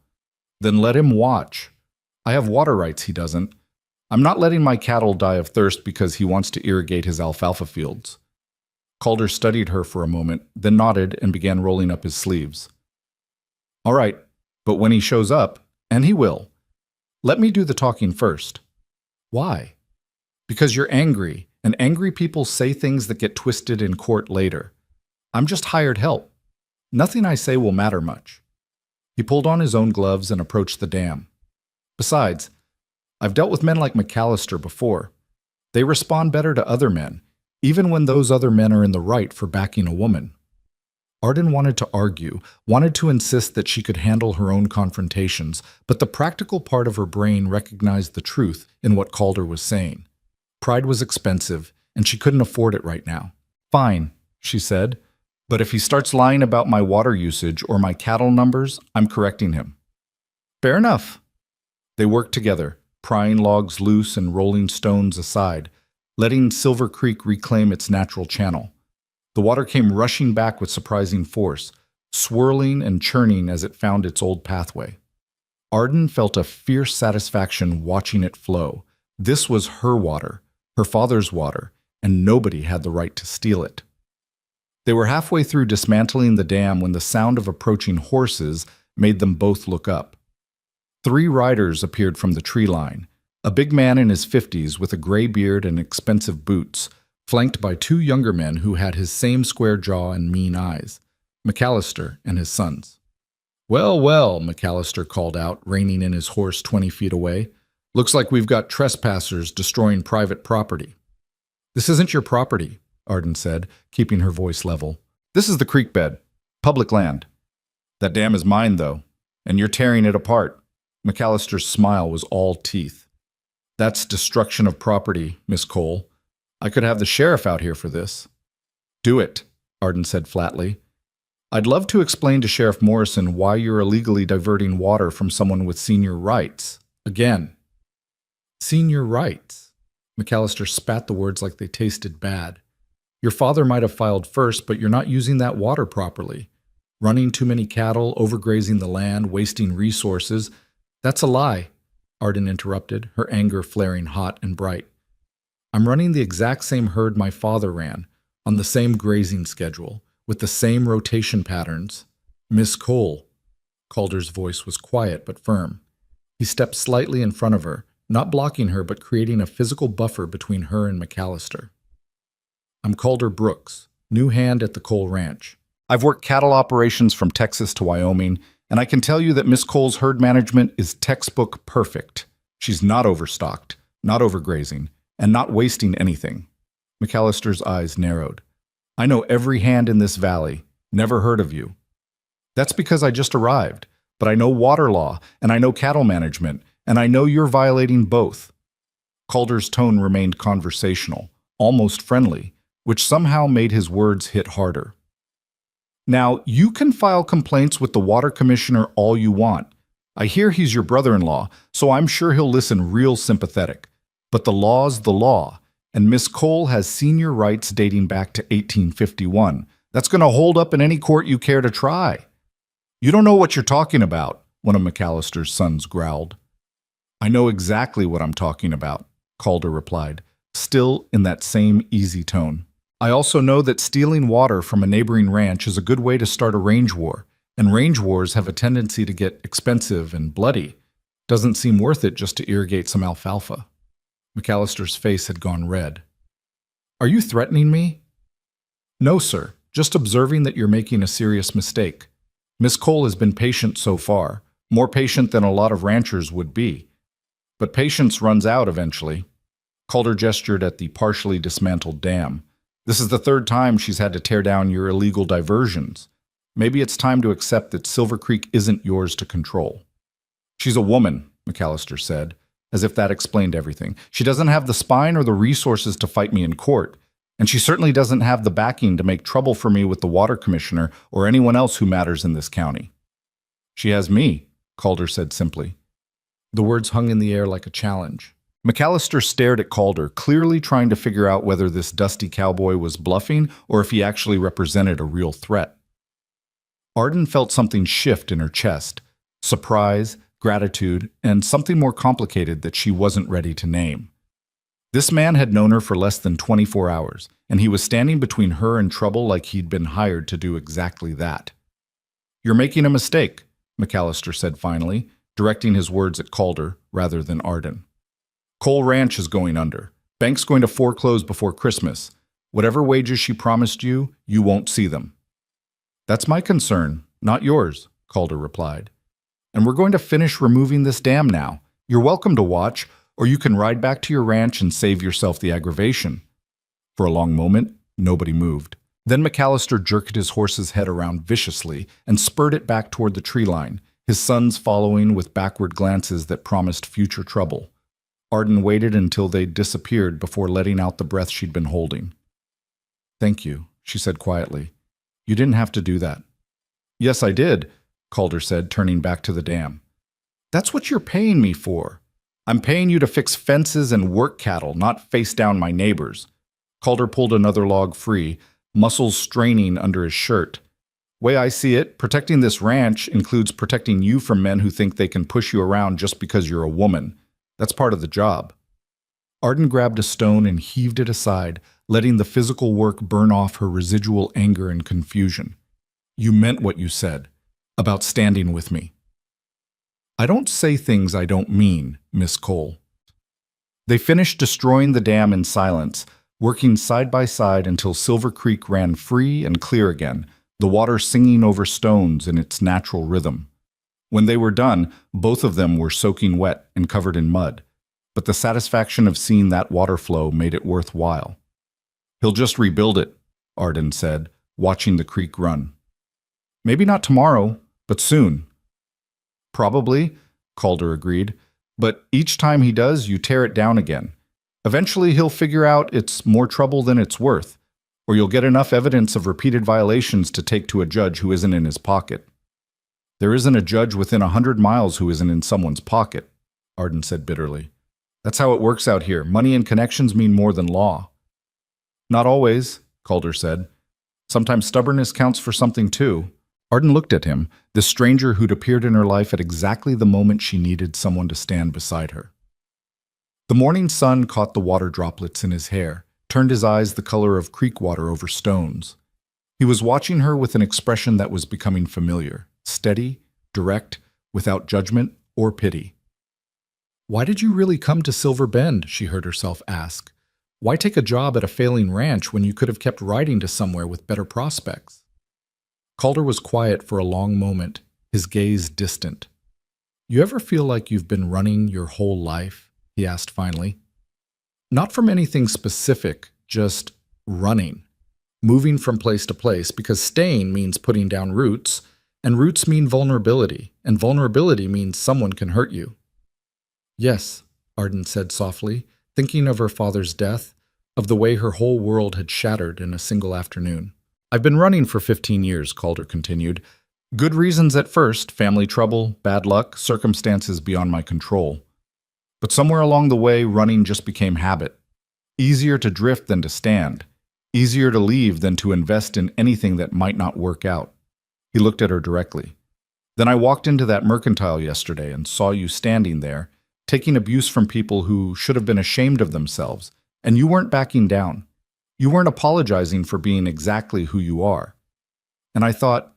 Then let him watch. I have water rights, he doesn't. I'm not letting my cattle die of thirst because he wants to irrigate his alfalfa fields." Calder studied her for a moment, then nodded and began rolling up his sleeves. "All right, but when he shows up, and he will, let me do the talking first." "Why?" "Because you're angry, and angry people say things that get twisted in court later. I'm just hired help. Nothing I say will matter much." He pulled on his own gloves and approached the dam. "Besides, I've dealt with men like McAllister before. They respond better to other men, even when those other men are in the right for backing a woman." Arden wanted to argue, wanted to insist that she could handle her own confrontations, but the practical part of her brain recognized the truth in what Calder was saying. Pride was expensive, and she couldn't afford it right now. "Fine," she said, "but if he starts lying about my water usage or my cattle numbers, I'm correcting him." "Fair enough." They worked together, prying logs loose and rolling stones aside, letting Silver Creek reclaim its natural channel. The water came rushing back with surprising force, swirling and churning as it found its old pathway. Arden felt a fierce satisfaction watching it flow. This was her water, her father's water, and nobody had the right to steal it. They were halfway through dismantling the dam when the sound of approaching horses made them both look up. 3 riders appeared from the tree line. A big man in his 50s with a gray beard and expensive boots, flanked by two younger men who had his same square jaw and mean eyes, McAllister and his sons. "Well, well," McAllister called out, reining in his horse 20 feet away. "Looks like we've got trespassers destroying private property." "This isn't your property," Arden said, keeping her voice level. "This is the creek bed. Public land." "That dam is mine, though, and you're tearing it apart." McAllister's smile was all teeth. "That's destruction of property, Miss Cole. I could have the sheriff out here for this." "Do it," Arden said flatly. "I'd love to explain to Sheriff Morrison why you're illegally diverting water from someone with senior rights. Again." "Senior rights?" McAllister spat the words like they tasted bad. "Your father might have filed first, but you're not using that water properly. Running too many cattle, overgrazing the land, wasting resources. That's a lie," Arden interrupted, her anger flaring hot and bright. "I'm running the exact same herd my father ran, on the same grazing schedule, with the same rotation patterns." "Miss Cole." Calder's voice was quiet but firm. He stepped slightly in front of her, not blocking her but creating a physical buffer between her and McAllister. "I'm Calder Brooks, new hand at the Cole Ranch. I've worked cattle operations from Texas to Wyoming, and I can tell you that Miss Cole's herd management is textbook perfect. She's not overstocked, not overgrazing, and not wasting anything." McAllister's eyes narrowed. "I know every hand in this valley. Never heard of you." "That's because I just arrived, but I know water law, and I know cattle management, and I know you're violating both." Calder's tone remained conversational, almost friendly, which somehow made his words hit harder. "Now, you can file complaints with the water commissioner all you want. I hear he's your brother-in-law, so I'm sure he'll listen real sympathetic. But the law's the law, and Miss Cole has senior rights dating back to 1851. That's going to hold up in any court you care to try." "You don't know what you're talking about," one of McAllister's sons growled. "I know exactly what I'm talking about," Calder replied, still in that same easy tone. "I also know that stealing water from a neighboring ranch is a good way to start a range war, and range wars have a tendency to get expensive and bloody. Doesn't seem worth it just to irrigate some alfalfa." McAllister's face had gone red. "Are you threatening me?" "No, sir. Just observing that you're making a serious mistake. Miss Cole has been patient so far, more patient than a lot of ranchers would be. But patience runs out eventually." Calder gestured at the partially dismantled dam. "This is the third time she's had to tear down your illegal diversions. Maybe it's time to accept that Silver Creek isn't yours to control." "She's a woman," McAllister said, as if that explained everything. "She doesn't have the spine or the resources to fight me in court, and she certainly doesn't have the backing to make trouble for me with the water commissioner or anyone else who matters in this county." "She has me," Calder said simply. The words hung in the air like a challenge. McAllister stared at Calder, clearly trying to figure out whether this dusty cowboy was bluffing or if he actually represented a real threat. Arden felt something shift in her chest, surprise, gratitude, and something more complicated that she wasn't ready to name. This man had known her for less than 24 hours, and he was standing between her and trouble like he'd been hired to do exactly that. "You're making a mistake," McAllister said finally, directing his words at Calder rather than Arden. "Cole Ranch is going under. Bank's going to foreclose before Christmas. Whatever wages she promised you, you won't see them." "That's my concern, not yours," Calder replied. "And we're going to finish removing this dam now. You're welcome to watch, or you can ride back to your ranch and save yourself the aggravation." For a long moment, nobody moved. Then McAllister jerked his horse's head around viciously and spurred it back toward the tree line, his sons following with backward glances that promised future trouble. Arden waited until they'd disappeared before letting out the breath she'd been holding. "Thank you," she said quietly. "You didn't have to do that." "Yes, I did," Calder said, turning back to the dam. "That's what you're paying me for. I'm paying you to fix fences and work cattle, not face down my neighbors." Calder pulled another log free, muscles straining under his shirt. "Way I see it, protecting this ranch includes protecting you from men who think they can push you around just because you're a woman. That's part of the job." Arden grabbed a stone and heaved it aside, letting the physical work burn off her residual anger and confusion. "You meant what you said, about standing with me." "I don't say things I don't mean, Miss Cole." They finished destroying the dam in silence, working side by side until Silver Creek ran free and clear again, the water singing over stones in its natural rhythm. When they were done, both of them were soaking wet and covered in mud, but the satisfaction of seeing that water flow made it worthwhile. "He'll just rebuild it," Arden said, watching the creek run. "Maybe not tomorrow, but soon." "Probably," Calder agreed, "but each time he does, you tear it down again. Eventually he'll figure out it's more trouble than it's worth, or you'll get enough evidence of repeated violations to take to a judge who isn't in his pocket." "There isn't a judge within 100 miles who isn't in someone's pocket," Arden said bitterly. "That's how it works out here. Money and connections mean more than law." "Not always," Calder said. "Sometimes stubbornness counts for something too." Arden looked at him, this stranger who'd appeared in her life at exactly the moment she needed someone to stand beside her. The morning sun caught the water droplets in his hair, turned his eyes the color of creek water over stones. He was watching her with an expression that was becoming familiar, steady, direct, without judgment or pity. "Why did you really come to Silver Bend?" she heard herself ask. "Why take a job at a failing ranch when you could have kept riding to somewhere with better prospects?" Calder was quiet for a long moment, his gaze distant. "You ever feel like you've been running your whole life?" he asked finally. "Not from anything specific, just running. Moving from place to place, because staying means putting down roots, and roots mean vulnerability, and vulnerability means someone can hurt you." "Yes," Arden said softly, thinking of her father's death, of the way her whole world had shattered in a single afternoon. "I've been running for 15 years, Calder continued. "Good reasons at first, family trouble, bad luck, circumstances beyond my control. But somewhere along the way, running just became habit. Easier to drift than to stand. Easier to leave than to invest in anything that might not work out." He looked at her directly. "Then I walked into that mercantile yesterday and saw you standing there, taking abuse from people who should have been ashamed of themselves, and you weren't backing down. You weren't apologizing for being exactly who you are. And I thought,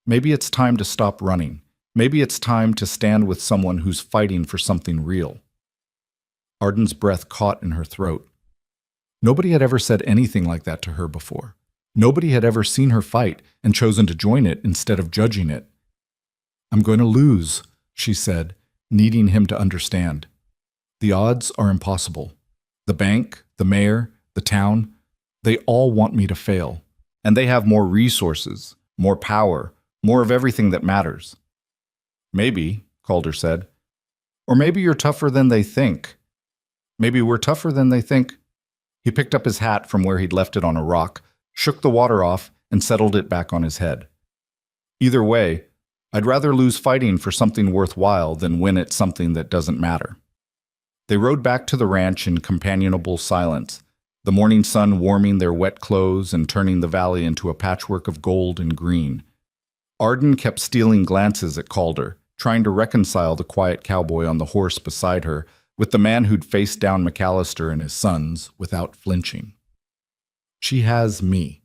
maybe it's time to stop running. Maybe it's time to stand with someone who's fighting for something real." Arden's breath caught in her throat. Nobody had ever said anything like that to her before. Nobody had ever seen her fight and chosen to join it instead of judging it. "I'm going to lose," she said, needing him to understand. "The odds are impossible. The bank, the mayor, the town, they all want me to fail. And they have more resources, more power, more of everything that matters." "Maybe," Calder said. "Or maybe you're tougher than they think. Maybe we're tougher than they think." He picked up his hat from where he'd left it on a rock, shook the water off, and settled it back on his head. "Either way, I'd rather lose fighting for something worthwhile than win at something that doesn't matter." They rode back to the ranch in companionable silence, the morning sun warming their wet clothes and turning the valley into a patchwork of gold and green. Arden kept stealing glances at Calder, trying to reconcile the quiet cowboy on the horse beside her with the man who'd faced down McAllister and his sons without flinching. "She has me."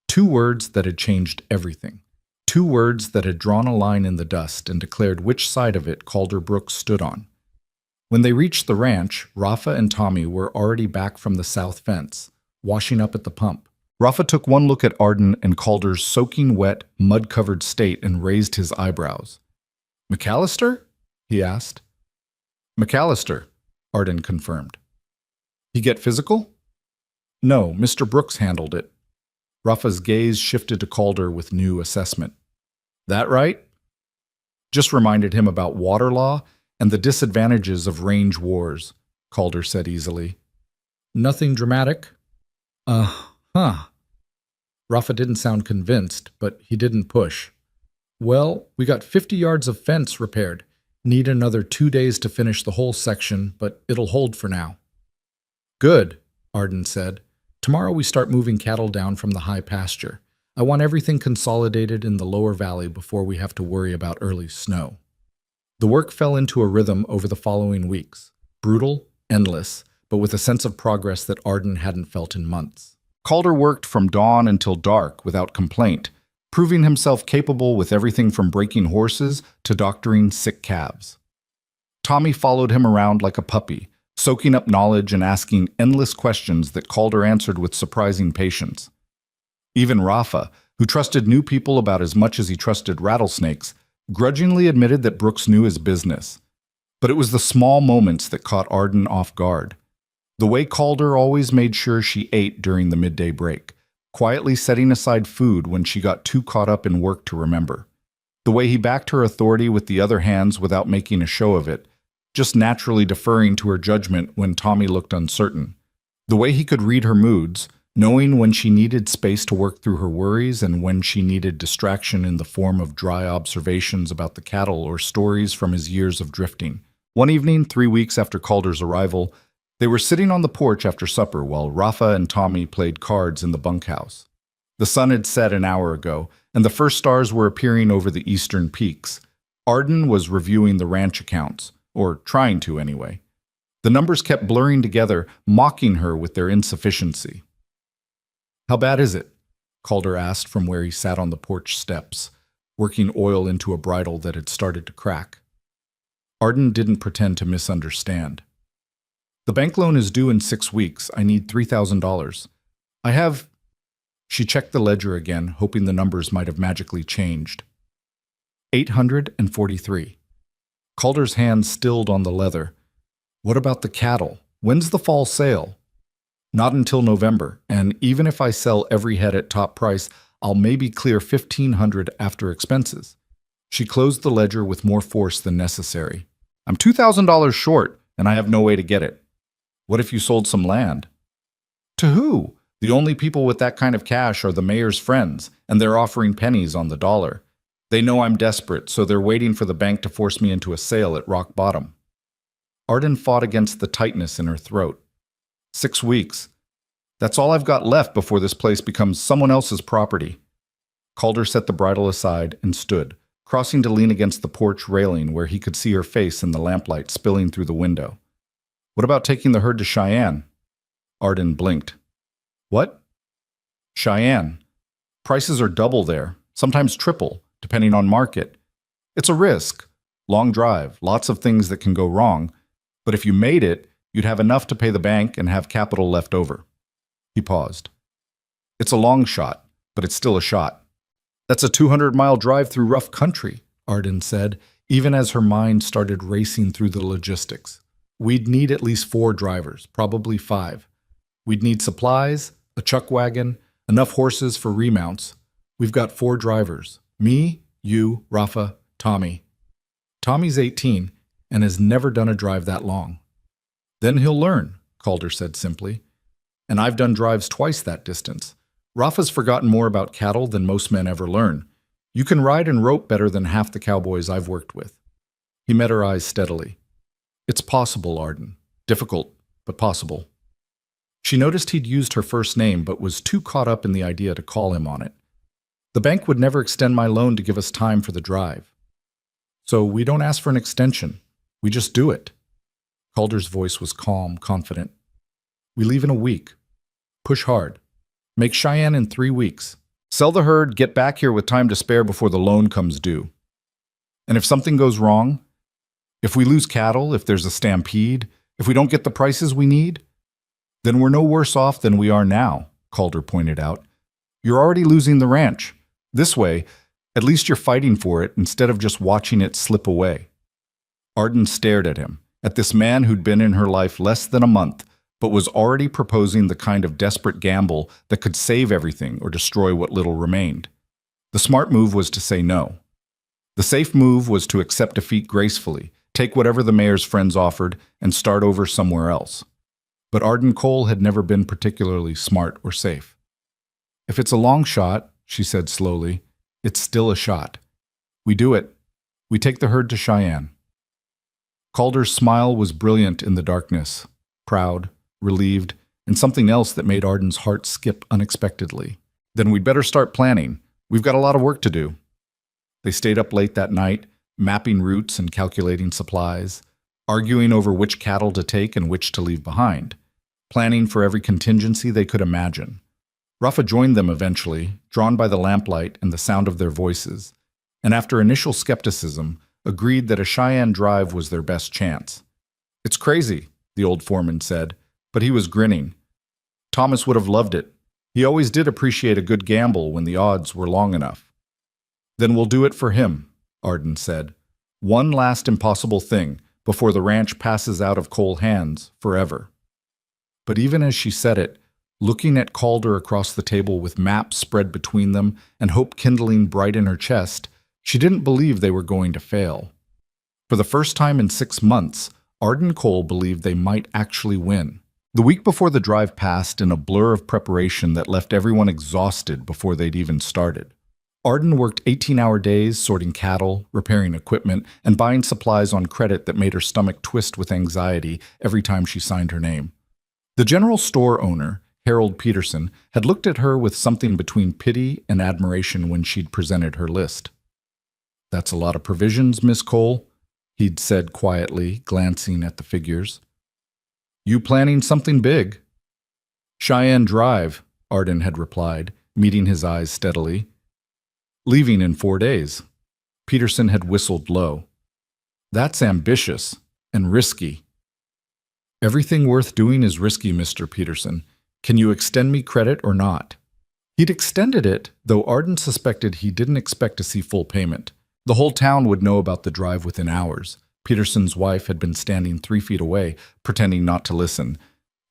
2 words that had changed everything. 2 words that had drawn a line in the dust and declared which side of it Calder Brooks stood on. When they reached the ranch, Rafa and Tommy were already back from the south fence, washing up at the pump. Rafa took one look at Arden and Calder's soaking wet, mud-covered state and raised his eyebrows. "McAllister?" he asked. "McAllister," Arden confirmed. "He get physical?" "No, Mr. Brooks handled it." Rafa's gaze shifted to Calder with new assessment. "That right?" "Just reminded him about water law and the disadvantages of range wars," Calder said easily. "Nothing dramatic?" Huh. Rafa didn't sound convinced, but he didn't push. "Well, we got 50 yards of fence repaired. Need another 2 days to finish the whole section, but it'll hold for now." "Good," Arden said. "Tomorrow we start moving cattle down from the high pasture. I want everything consolidated in the lower valley before we have to worry about early snow." The work fell into a rhythm over the following weeks, brutal, endless, but with a sense of progress that Arden hadn't felt in months. Calder worked from dawn until dark without complaint, proving himself capable with everything from breaking horses to doctoring sick calves. Tommy followed him around like a puppy, soaking up knowledge and asking endless questions that Calder answered with surprising patience. Even Rafa, who trusted new people about as much as he trusted rattlesnakes, grudgingly admitted that Brooks knew his business. But it was the small moments that caught Arden off guard. The way Calder always made sure she ate during the midday break, quietly setting aside food when she got too caught up in work to remember. The way he backed her authority with the other hands without making a show of it, just naturally deferring to her judgment when Tommy looked uncertain. The way he could read her moods, knowing when she needed space to work through her worries and when she needed distraction in the form of dry observations about the cattle or stories from his years of drifting. One evening, 3 weeks after Calder's arrival, they were sitting on the porch after supper while Rafa and Tommy played cards in the bunkhouse. The sun had set an hour ago, and the first stars were appearing over the eastern peaks. Arden was reviewing the ranch accounts, or trying to anyway. The numbers kept blurring together, mocking her with their insufficiency. "How bad is it?" Calder asked from where he sat on the porch steps, working oil into a bridle that had started to crack. Arden didn't pretend to misunderstand. "The bank loan is due in 6 weeks. I need $3,000. I have—" She checked the ledger again, hoping the numbers might have magically changed. 843. Calder's hand stilled on the leather. "What about the cattle? When's the fall sale?" "Not until November, and even if I sell every head at top price, I'll maybe clear $1,500 after expenses." She closed the ledger with more force than necessary. "I'm $2,000 short, and I have no way to get it." "What if you sold some land?" "To who? The only people with that kind of cash are the mayor's friends, and they're offering pennies on the dollar. They know I'm desperate, so they're waiting for the bank to force me into a sale at rock bottom." Arden fought against the tightness in her throat. 6 weeks. That's all I've got left before this place becomes someone else's property. Calder set the bridle aside and stood, crossing to lean against the porch railing where he could see her face in the lamplight spilling through the window. "What about taking the herd to Cheyenne?" Arden blinked. "What?" "Cheyenne. Prices are double there, sometimes triple, depending on market. It's a risk. Long drive, lots of things that can go wrong. But if you made it, you'd have enough to pay the bank and have capital left over." He paused. "It's a long shot, but it's still a shot." "That's a 200-mile drive through rough country," Arden said, even as her mind started racing through the logistics. "We'd need at least 4 drivers, probably 5. We'd need supplies, a chuck wagon, enough horses for remounts. We've got 4 drivers. Me, you, Rafa, Tommy. Tommy's 18 and has never done a drive that long." "Then he'll learn," Calder said simply. "And I've done drives twice that distance. Rafa's forgotten more about cattle than most men ever learn. You can ride and rope better than half the cowboys I've worked with." He met her eyes steadily. "It's possible, Arden. Difficult, but possible." She noticed he'd used her first name but was too caught up in the idea to call him on it. "The bank would never extend my loan to give us time for the drive. So we don't ask for an extension. We just do it." Calder's voice was calm, confident. "We leave in a week. Push hard. Make Cheyenne in 3 weeks. Sell the herd, get back here with time to spare before the loan comes due. And if something goes wrong, if we lose cattle, if there's a stampede, if we don't get the prices we need, then we're no worse off than we are now," Calder pointed out. "You're already losing the ranch. This way, at least you're fighting for it instead of just watching it slip away." Arden stared at him, at this man who'd been in her life less than a month, but was already proposing the kind of desperate gamble that could save everything or destroy what little remained. The smart move was to say no. The safe move was to accept defeat gracefully, take whatever the mayor's friends offered, and start over somewhere else. But Arden Cole had never been particularly smart or safe. "If it's a long shot," she said slowly, "it's still a shot. We do it. We take the herd to Cheyenne." Calder's smile was brilliant in the darkness, proud, relieved, and something else that made Arden's heart skip unexpectedly. "Then we'd better start planning. We've got a lot of work to do." They stayed up late that night, mapping routes and calculating supplies, arguing over which cattle to take and which to leave behind, planning for every contingency they could imagine. Rafa joined them eventually, drawn by the lamplight and the sound of their voices, and after initial skepticism, agreed that a Cheyenne drive was their best chance. "It's crazy," the old foreman said, but he was grinning. Thomas would have loved it. He always did appreciate a good gamble when the odds were long enough. Then we'll do it for him, Arden said. One last impossible thing before the ranch passes out of Cole hands forever. But even as she said it, looking at Calder across the table with maps spread between them and hope kindling bright in her chest, she didn't believe they were going to fail. For the first time in 6 months, Arden Cole believed they might actually win. The week before the drive passed in a blur of preparation that left everyone exhausted before they'd even started. Arden worked 18-hour days sorting cattle, repairing equipment, and buying supplies on credit that made her stomach twist with anxiety every time she signed her name. The general store owner, Harold Peterson, had looked at her with something between pity and admiration when she'd presented her list. "That's a lot of provisions, Miss Cole," he'd said quietly, glancing at the figures. "You planning something big?" "Cheyenne Drive," Arden had replied, meeting his eyes steadily. "Leaving in 4 days." Peterson had whistled low. "That's ambitious and risky." "Everything worth doing is risky, Mr. Peterson. Can you extend me credit or not?" He'd extended it, though Arden suspected he didn't expect to see full payment. The whole town would know about the drive within hours. Peterson's wife had been standing 3 feet away, pretending not to listen,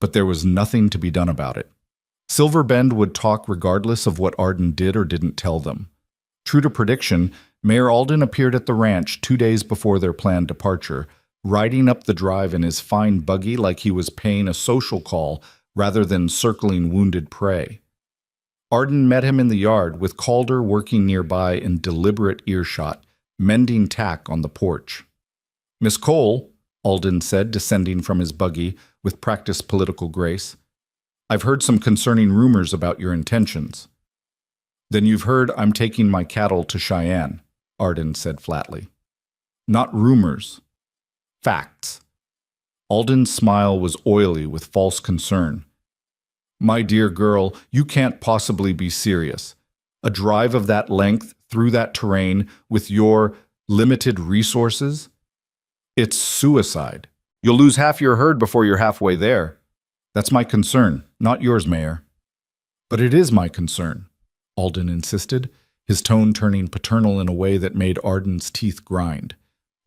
but there was nothing to be done about it. Silver Bend would talk regardless of what Arden did or didn't tell them. True to prediction, Mayor Alden appeared at the ranch 2 days before their planned departure, riding up the drive in his fine buggy like he was paying a social call rather than circling wounded prey. Arden met him in the yard, with Calder working nearby in deliberate earshot, mending tack on the porch. "Miss Cole," Alden said, descending from his buggy with practiced political grace, "I've heard some concerning rumors about your intentions." "Then you've heard I'm taking my cattle to Cheyenne," Arden said flatly. "Not rumors. Facts." Alden's smile was oily with false concern. "My dear girl, you can't possibly be serious. A drive of that length through that terrain with your limited resources? It's suicide. You'll lose half your herd before you're halfway there. That's my concern, not yours, Mayor." "But it is my concern," Alden insisted, his tone turning paternal in a way that made Arden's teeth grind.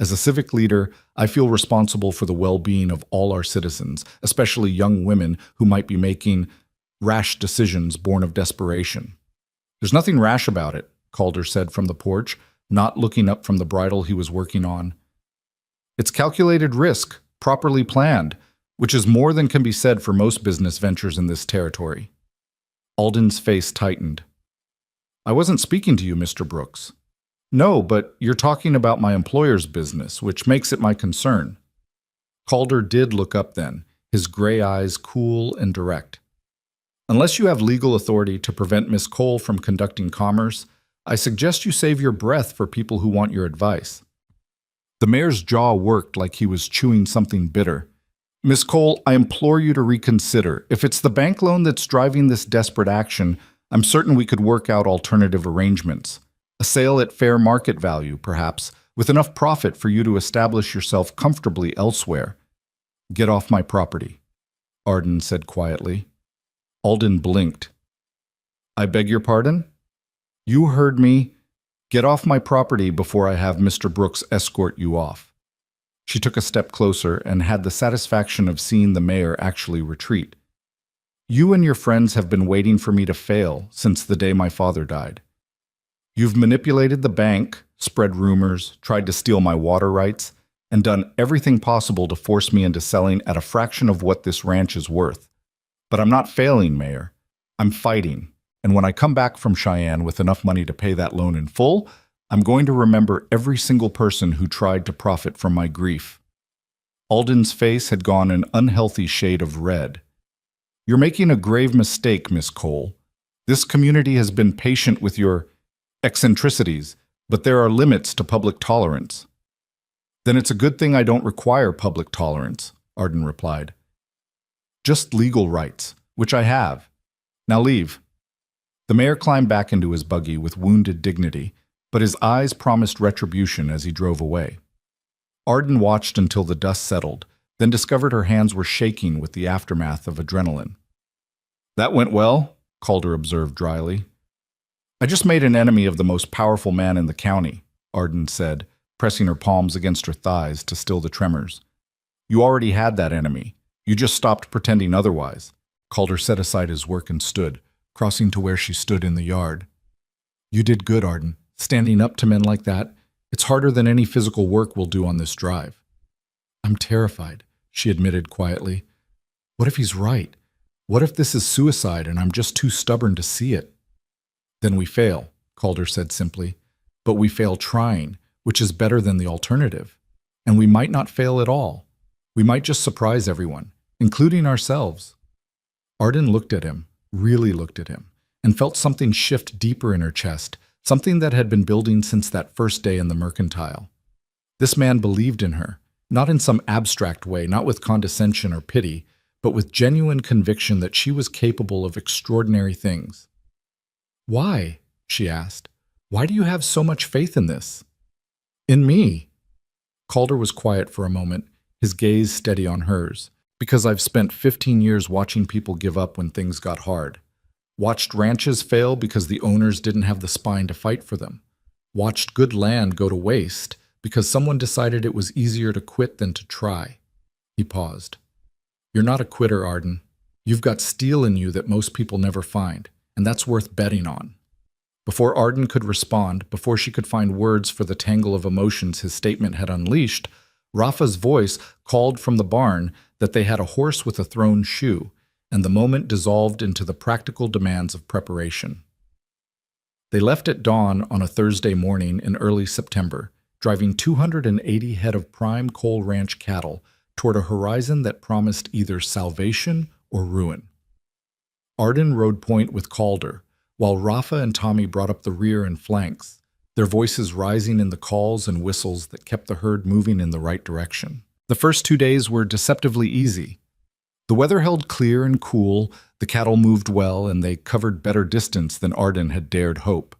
"As a civic leader, I feel responsible for the well-being of all our citizens, especially young women who might be making rash decisions born of desperation." "There's nothing rash about it," Calder said from the porch, not looking up from the bridle he was working on. "It's calculated risk, properly planned, which is more than can be said for most business ventures in this territory." Alden's face tightened. "I wasn't speaking to you, Mr. Brooks." "No, but you're talking about my employer's business, which makes it my concern." Calder did look up then, his gray eyes cool and direct. "Unless you have legal authority to prevent Miss Cole from conducting commerce, I suggest you save your breath for people who want your advice." The mayor's jaw worked like he was chewing something bitter. "Miss Cole, I implore you to reconsider. If it's the bank loan that's driving this desperate action, I'm certain we could work out alternative arrangements. A sale at fair market value, perhaps, with enough profit for you to establish yourself comfortably elsewhere." "Get off my property," Arden said quietly. Alden blinked. "I beg your pardon?" "You heard me. Get off my property before I have Mr. Brooks escort you off." She took a step closer and had the satisfaction of seeing the mayor actually retreat. "You and your friends have been waiting for me to fail since the day my father died. You've manipulated the bank, spread rumors, tried to steal my water rights, and done everything possible to force me into selling at a fraction of what this ranch is worth. But I'm not failing, Mayor. I'm fighting. And when I come back from Cheyenne with enough money to pay that loan in full, I'm going to remember every single person who tried to profit from my grief." Alden's face had gone an unhealthy shade of red. "You're making a grave mistake, Miss Cole. This community has been patient with your eccentricities, but there are limits to public tolerance." "Then it's a good thing I don't require public tolerance," Arden replied. "Just legal rights, which I have. Now leave." The mayor climbed back into his buggy with wounded dignity, but his eyes promised retribution as he drove away. Arden watched until the dust settled, then discovered her hands were shaking with the aftermath of adrenaline. "That went well," Calder observed dryly. "I just made an enemy of the most powerful man in the county," Arden said, pressing her palms against her thighs to still the tremors. "You already had that enemy. You just stopped pretending otherwise." Calder set aside his work and stood, crossing to where she stood in the yard. "You did good, Arden. Standing up to men like that, it's harder than any physical work we'll do on this drive." "I'm terrified," she admitted quietly. "What if he's right? What if this is suicide and I'm just too stubborn to see it?" "Then we fail," Calder said simply. "But we fail trying, which is better than the alternative. And we might not fail at all. We might just surprise everyone, including ourselves." Arden looked at him, really looked at him, and felt something shift deeper in her chest, something that had been building since that first day in the mercantile. This man believed in her, not in some abstract way, not with condescension or pity, but with genuine conviction that she was capable of extraordinary things. "Why?" she asked. "Why do you have so much faith in this?" "In me." Calder was quiet for a moment, his gaze steady on hers. "Because I've spent 15 years watching people give up when things got hard. Watched ranches fail because the owners didn't have the spine to fight for them. Watched good land go to waste because someone decided it was easier to quit than to try." He paused. "You're not a quitter, Arden. You've got steel in you that most people never find, and that's worth betting on." Before Arden could respond, before she could find words for the tangle of emotions his statement had unleashed, Rafa's voice called from the barn that they had a horse with a thrown shoe, and the moment dissolved into the practical demands of preparation. They left at dawn on a Thursday morning in early September, driving 280 head of prime coal ranch cattle toward a horizon that promised either salvation or ruin. Arden rode point with Calder, while Rafa and Tommy brought up the rear and flanks, their voices rising in the calls and whistles that kept the herd moving in the right direction. The first 2 days were deceptively easy. The weather held clear and cool, the cattle moved well, and they covered better distance than Arden had dared hope.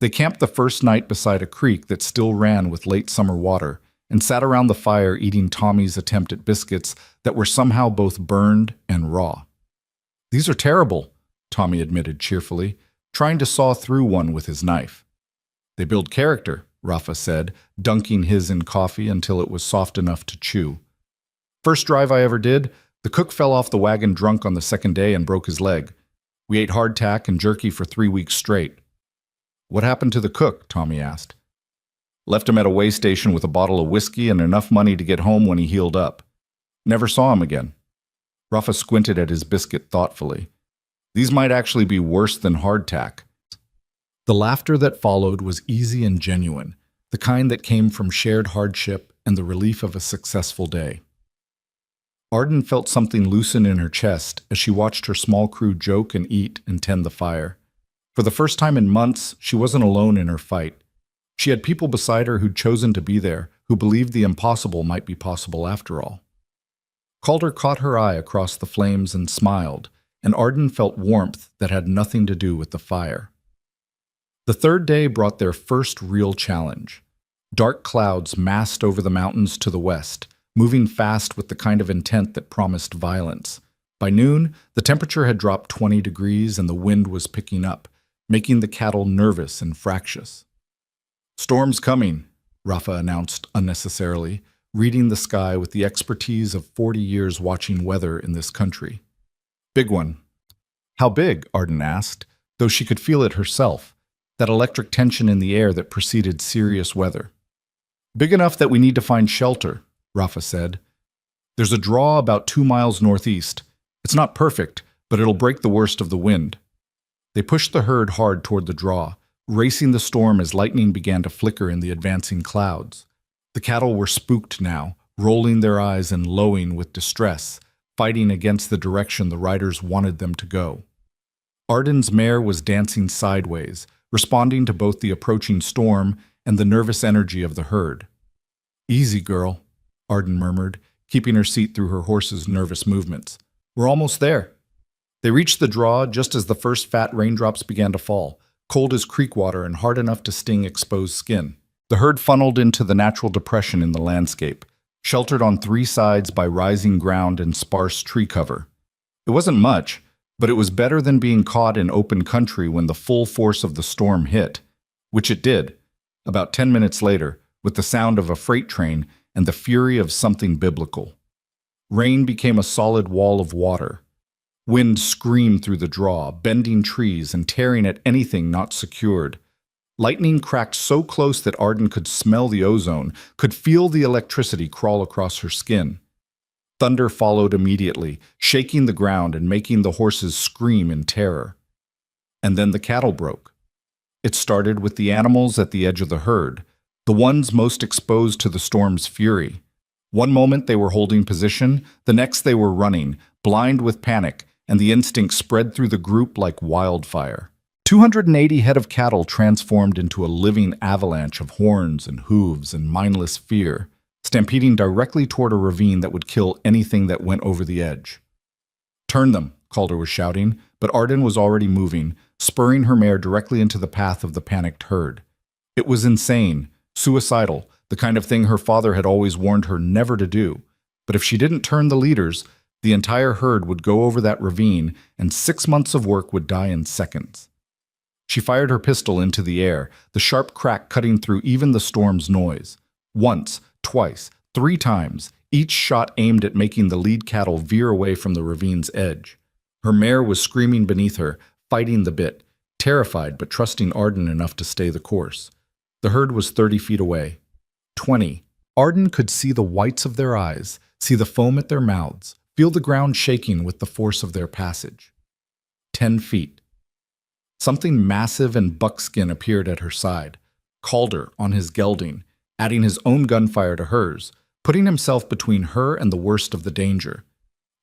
They camped the first night beside a creek that still ran with late summer water, and sat around the fire eating Tommy's attempt at biscuits that were somehow both burned and raw. "These are terrible," Tommy admitted cheerfully, trying to saw through one with his knife. "They build character," Rafa said, dunking his in coffee until it was soft enough to chew. "First drive I ever did, the cook fell off the wagon drunk on the second day and broke his leg. We ate hardtack and jerky for 3 weeks straight." "What happened to the cook?" Tommy asked. "Left him at a way station with a bottle of whiskey and enough money to get home when he healed up. Never saw him again." Rafa squinted at his biscuit thoughtfully. "These might actually be worse than hardtack." The laughter that followed was easy and genuine, the kind that came from shared hardship and the relief of a successful day. Arden felt something loosen in her chest as she watched her small crew joke and eat and tend the fire. For the first time in months, she wasn't alone in her fight. She had people beside her who'd chosen to be there, who believed the impossible might be possible after all. Calder caught her eye across the flames and smiled, and Arden felt warmth that had nothing to do with the fire. The third day brought their first real challenge. Dark clouds massed over the mountains to the west, moving fast with the kind of intent that promised violence. By noon, the temperature had dropped 20 degrees and the wind was picking up, making the cattle nervous and fractious. "Storm's coming," Rafa announced unnecessarily, reading the sky with the expertise of 40 years watching weather in this country. "Big one." "How big?" Arden asked, though she could feel it herself, that electric tension in the air that preceded serious weather. "Big enough that we need to find shelter," Rafa said. "There's a draw about 2 miles northeast. It's not perfect, but it'll break the worst of the wind." They pushed the herd hard toward the draw, racing the storm as lightning began to flicker in the advancing clouds. The cattle were spooked now, rolling their eyes and lowing with distress, fighting against the direction the riders wanted them to go. Arden's mare was dancing sideways, responding to both the approaching storm and the nervous energy of the herd. "Easy, girl," Arden murmured, keeping her seat through her horse's nervous movements. "We're almost there." They reached the draw just as the first fat raindrops began to fall, cold as creek water and hard enough to sting exposed skin. The herd funneled into the natural depression in the landscape, sheltered on three sides by rising ground and sparse tree cover. It wasn't much, but it was better than being caught in open country when the full force of the storm hit, which it did, about 10 minutes later, with the sound of a freight train and the fury of something biblical. Rain became a solid wall of water. Wind screamed through the draw, bending trees and tearing at anything not secured. Lightning cracked so close that Arden could smell the ozone, could feel the electricity crawl across her skin. Thunder followed immediately, shaking the ground and making the horses scream in terror. And then the cattle broke. It started with the animals at the edge of the herd, the ones most exposed to the storm's fury. One moment they were holding position, the next they were running, blind with panic, and the instinct spread through the group like wildfire. 280 head of cattle transformed into a living avalanche of horns and hooves and mindless fear, stampeding directly toward a ravine that would kill anything that went over the edge. "Turn them," Calder was shouting, but Arden was already moving, spurring her mare directly into the path of the panicked herd. It was insane, suicidal, the kind of thing her father had always warned her never to do. But if she didn't turn the leaders, the entire herd would go over that ravine and 6 months of work would die in seconds. She fired her pistol into the air, the sharp crack cutting through even the storm's noise. Once, twice, 3 times, each shot aimed at making the lead cattle veer away from the ravine's edge. Her mare was screaming beneath her, fighting the bit, terrified but trusting Arden enough to stay the course. The herd was 30 feet away. 20. Arden could see the whites of their eyes, see the foam at their mouths, feel the ground shaking with the force of their passage. 10 feet. Something massive and buckskin appeared at her side, Calder on his gelding, adding his own gunfire to hers, putting himself between her and the worst of the danger.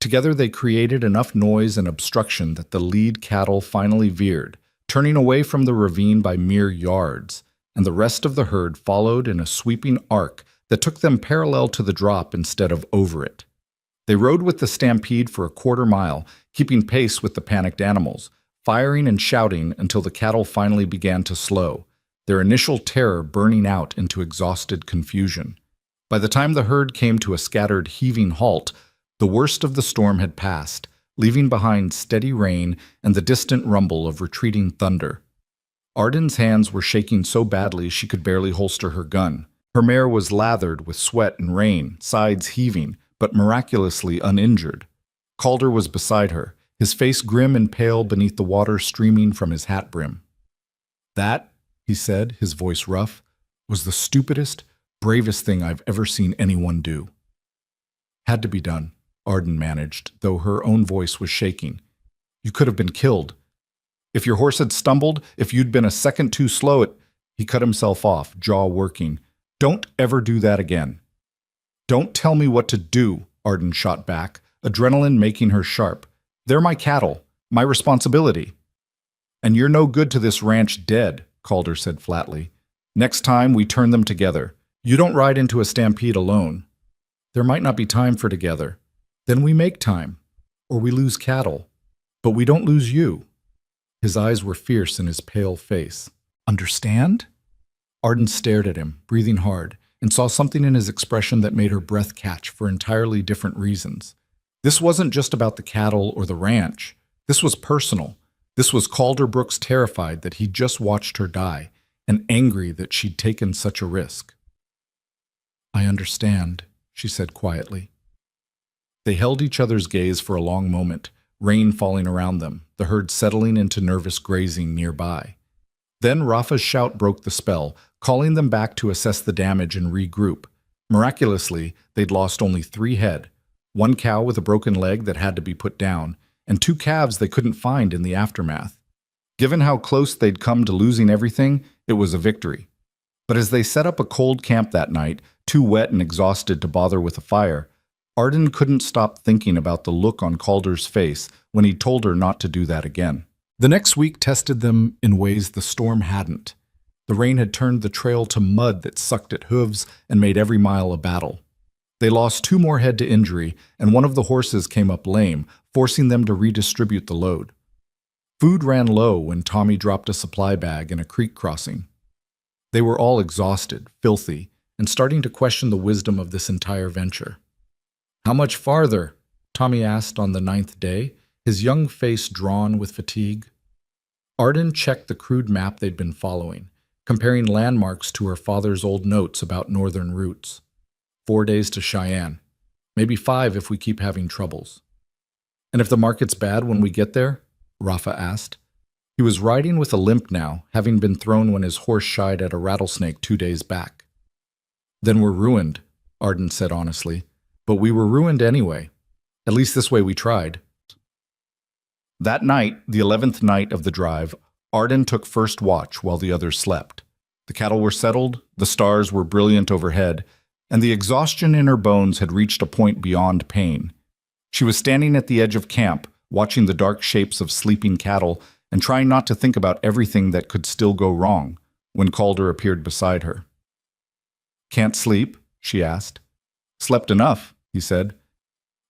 Together they created enough noise and obstruction that the lead cattle finally veered, turning away from the ravine by mere yards, and the rest of the herd followed in a sweeping arc that took them parallel to the drop instead of over it. They rode with the stampede for a quarter mile, keeping pace with the panicked animals, firing and shouting until the cattle finally began to slow, their initial terror burning out into exhausted confusion. By the time the herd came to a scattered, heaving halt, the worst of the storm had passed, leaving behind steady rain and the distant rumble of retreating thunder. Arden's hands were shaking so badly she could barely holster her gun. Her mare was lathered with sweat and rain, sides heaving, but miraculously uninjured. Calder was beside her, his face grim and pale beneath the water streaming from his hat brim. "That," he said, his voice rough, "was the stupidest, bravest thing I've ever seen anyone do." "Had to be done," Arden managed, though her own voice was shaking. "You could have been killed. If your horse had stumbled, if you'd been a second too slow at—" He cut himself off, jaw working. "Don't ever do that again." "Don't tell me what to do," Arden shot back, adrenaline making her sharp. "They're my cattle, my responsibility." "And you're no good to this ranch dead," Calder said flatly. "Next time we turn them together. You don't ride into a stampede alone." "There might not be time for together. Then we make time, or we lose cattle. But we don't lose you." His eyes were fierce in his pale face. "Understand?" Arden stared at him, breathing hard, and saw something in his expression that made her breath catch for entirely different reasons. This wasn't just about the cattle or the ranch. This was personal. This was Calder Brooks terrified that he'd just watched her die, and angry that she'd taken such a risk. "I understand," she said quietly. They held each other's gaze for a long moment, rain falling around them, the herd settling into nervous grazing nearby. Then Rafa's shout broke the spell, calling them back to assess the damage and regroup. Miraculously, they'd lost only 3 head, 1 cow with a broken leg that had to be put down, and 2 calves they couldn't find in the aftermath. Given how close they'd come to losing everything, it was a victory. But as they set up a cold camp that night, too wet and exhausted to bother with a fire, Arden couldn't stop thinking about the look on Calder's face when he told her not to do that again. The next week tested them in ways the storm hadn't. The rain had turned the trail to mud that sucked at hooves and made every mile a battle. They lost 2 more head to injury, and one of the horses came up lame, forcing them to redistribute the load. Food ran low when Tommy dropped a supply bag in a creek crossing. They were all exhausted, filthy, and starting to question the wisdom of this entire venture. "How much farther?" Tommy asked on the 9th day, his young face drawn with fatigue. Arden checked the crude map they'd been following, comparing landmarks to her father's old notes about northern routes. 4 days to Cheyenne. Maybe 5 if we keep having troubles. "And if the market's bad when we get there?" Rafa asked. He was riding with a limp now, having been thrown when his horse shied at a rattlesnake 2 days back. "Then we're ruined," Arden said honestly. "But we were ruined anyway. At least this way we tried." That night, the 11th night of the drive, Arden took first watch while the others slept. The cattle were settled, the stars were brilliant overhead, and the exhaustion in her bones had reached a point beyond pain. She was standing at the edge of camp, watching the dark shapes of sleeping cattle and trying not to think about everything that could still go wrong, when Calder appeared beside her. "Can't sleep?" she asked. "Slept enough," he said.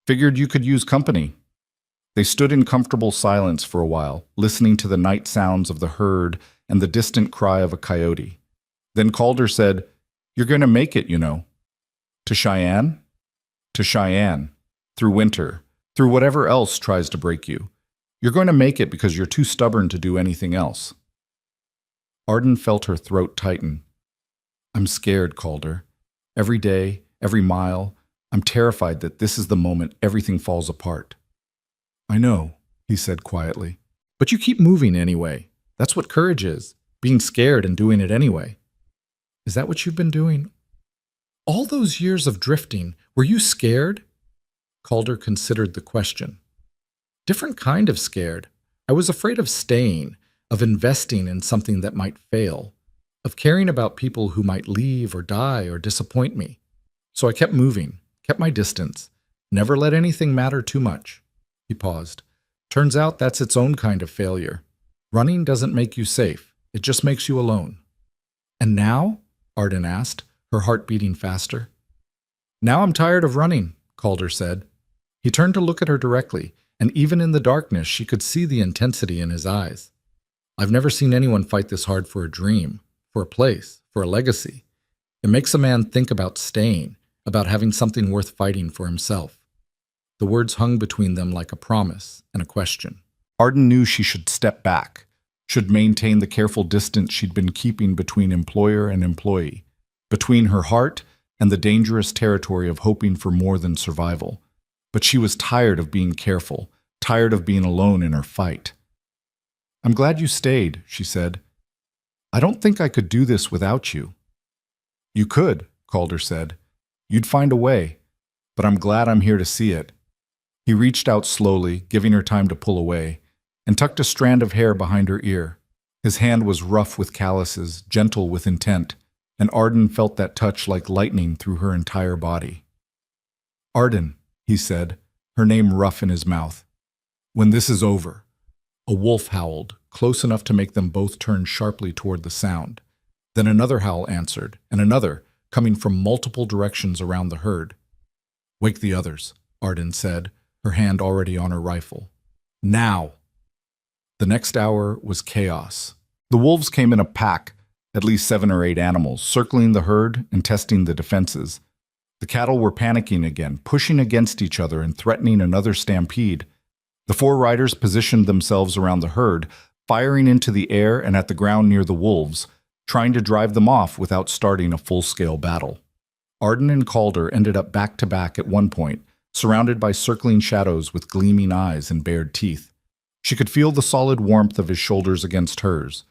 "Figured you could use company." They stood in comfortable silence for a while, listening to the night sounds of the herd and the distant cry of a coyote. Then Calder said, "You're going to make it, you know." "To Cheyenne?" "To Cheyenne. Through winter. Through whatever else tries to break you. You're going to make it because you're too stubborn to do anything else." Arden felt her throat tighten. "I'm scared, Calder. Every day, every mile, I'm terrified that this is the moment everything falls apart." "I know," he said quietly. "But you keep moving anyway. That's what courage is, being scared and doing it anyway." "Is that what you've been doing? All those years of drifting, were you scared?" Calder considered the question. "Different kind of scared. I was afraid of staying, of investing in something that might fail, of caring about people who might leave or die or disappoint me. So I kept moving, kept my distance, never let anything matter too much." He paused. "Turns out that's its own kind of failure. Running doesn't make you safe. It just makes you alone." "And now?" Arden asked, her heart beating faster. "Now I'm tired of running," Calder said. He turned to look at her directly, and even in the darkness she could see the intensity in his eyes. "I've never seen anyone fight this hard for a dream, for a place, for a legacy. It makes a man think about staying, about having something worth fighting for himself." The words hung between them like a promise and a question. Arden knew she should step back, should maintain the careful distance she'd been keeping between employer and employee, between her heart and the dangerous territory of hoping for more than survival. But she was tired of being careful, tired of being alone in her fight. "I'm glad you stayed," she said. "I don't think I could do this without you." "You could," Calder said. "You'd find a way, but I'm glad I'm here to see it." He reached out slowly, giving her time to pull away, and tucked a strand of hair behind her ear. His hand was rough with calluses, gentle with intent, and Arden felt that touch like lightning through her entire body. "Arden," he said, her name rough in his mouth. "When this is over." A wolf howled, close enough to make them both turn sharply toward the sound. Then another howl answered, and another, coming from multiple directions around the herd. "Wake the others," Arden said, her hand already on her rifle. "Now!" The next hour was chaos. The wolves came in a pack, at least 7 or 8 animals, circling the herd and testing the defenses. The cattle were panicking again, pushing against each other and threatening another stampede. The 4 riders positioned themselves around the herd, firing into the air and at the ground near the wolves, trying to drive them off without starting a full-scale battle. Arden and Calder ended up back-to-back at one point, surrounded by circling shadows with gleaming eyes and bared teeth. She could feel the solid warmth of his shoulders against hers,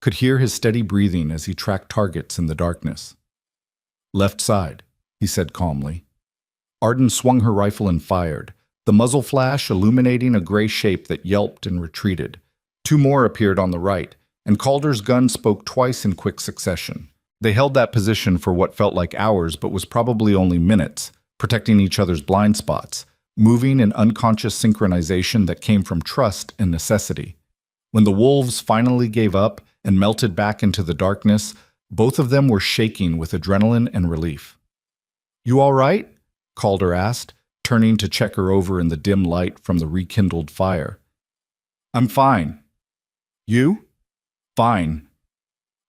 could hear his steady breathing as he tracked targets in the darkness. "Left side," he said calmly. Arden swung her rifle and fired, the muzzle flash illuminating a gray shape that yelped and retreated. 2 more appeared on the right, and Calder's gun spoke twice in quick succession. They held that position for what felt like hours but was probably only minutes, protecting each other's blind spots, moving in unconscious synchronization that came from trust and necessity. When the wolves finally gave up and melted back into the darkness, both of them were shaking with adrenaline and relief. "You all right?" Calder asked, turning to check her over in the dim light from the rekindled fire. "I'm fine." "You?" "Fine."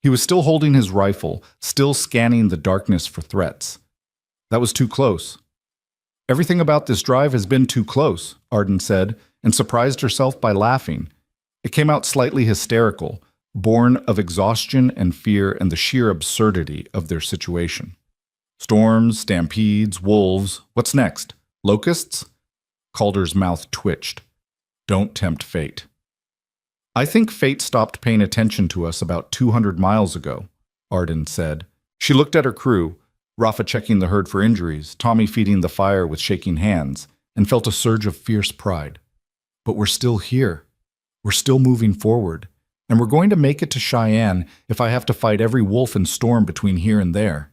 He was still holding his rifle, still scanning the darkness for threats. That was too close. Everything about this drive has been too close, Arden said, and surprised herself by laughing. It came out slightly hysterical, born of exhaustion and fear and the sheer absurdity of their situation. Storms, stampedes, wolves. What's next? Locusts? Calder's mouth twitched. Don't tempt fate. I think fate stopped paying attention to us about 200 miles ago, Arden said. She looked at her crew, Rafa checking the herd for injuries, Tommy feeding the fire with shaking hands, and felt a surge of fierce pride. But we're still here. We're still moving forward. And we're going to make it to Cheyenne if I have to fight every wolf and storm between here and there.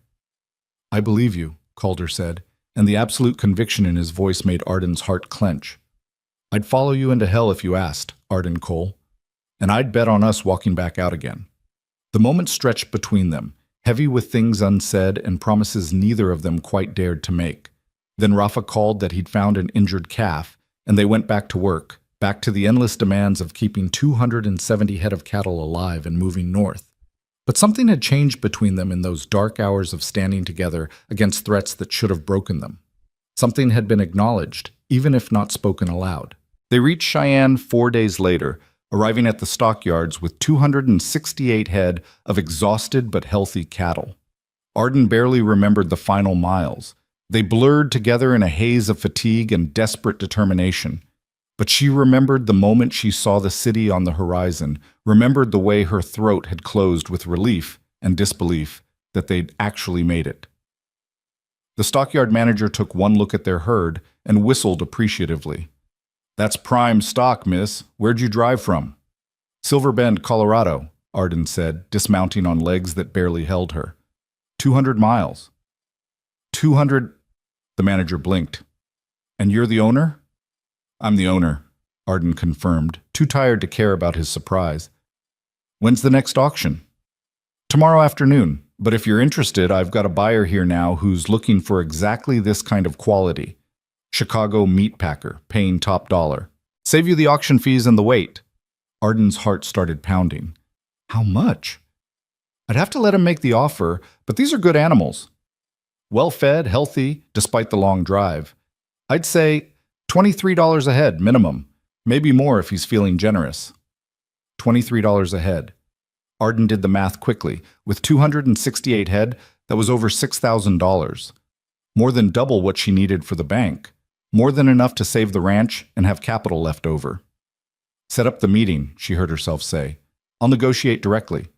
I believe you, Calder said, and the absolute conviction in his voice made Arden's heart clench. I'd follow you into hell if you asked, Arden Cole. And I'd bet on us walking back out again. The moment stretched between them, heavy with things unsaid and promises neither of them quite dared to make. Then Rafa called that he'd found an injured calf, and they went back to work, back to the endless demands of keeping 270 head of cattle alive and moving north. But something had changed between them in those dark hours of standing together against threats that should have broken them. Something had been acknowledged, even if not spoken aloud. They reached Cheyenne 4 days later, arriving at the stockyards with 268 head of exhausted but healthy cattle. Arden barely remembered the final miles. They blurred together in a haze of fatigue and desperate determination. But she remembered the moment she saw the city on the horizon, remembered the way her throat had closed with relief and disbelief that they'd actually made it. The stockyard manager took one look at their herd and whistled appreciatively. That's prime stock, miss. Where'd you drive from? Silver Bend, Colorado, Arden said, dismounting on legs that barely held her. 200 miles. 200? The manager blinked. And you're the owner? I'm the owner, Arden confirmed, too tired to care about his surprise. When's the next auction? Tomorrow afternoon, but if you're interested, I've got a buyer here now who's looking for exactly this kind of quality. Chicago meat packer, paying top dollar. Save you the auction fees and the wait. Arden's heart started pounding. How much? I'd have to let him make the offer, but these are good animals. Well-fed, healthy, despite the long drive. I'd say $23 a head, minimum. Maybe more if he's feeling generous. $23 a head. Arden did the math quickly. With 268 head, that was over $6,000. More than double what she needed for the bank. More than enough to save the ranch and have capital left over. Set up the meeting, she heard herself say. I'll negotiate directly.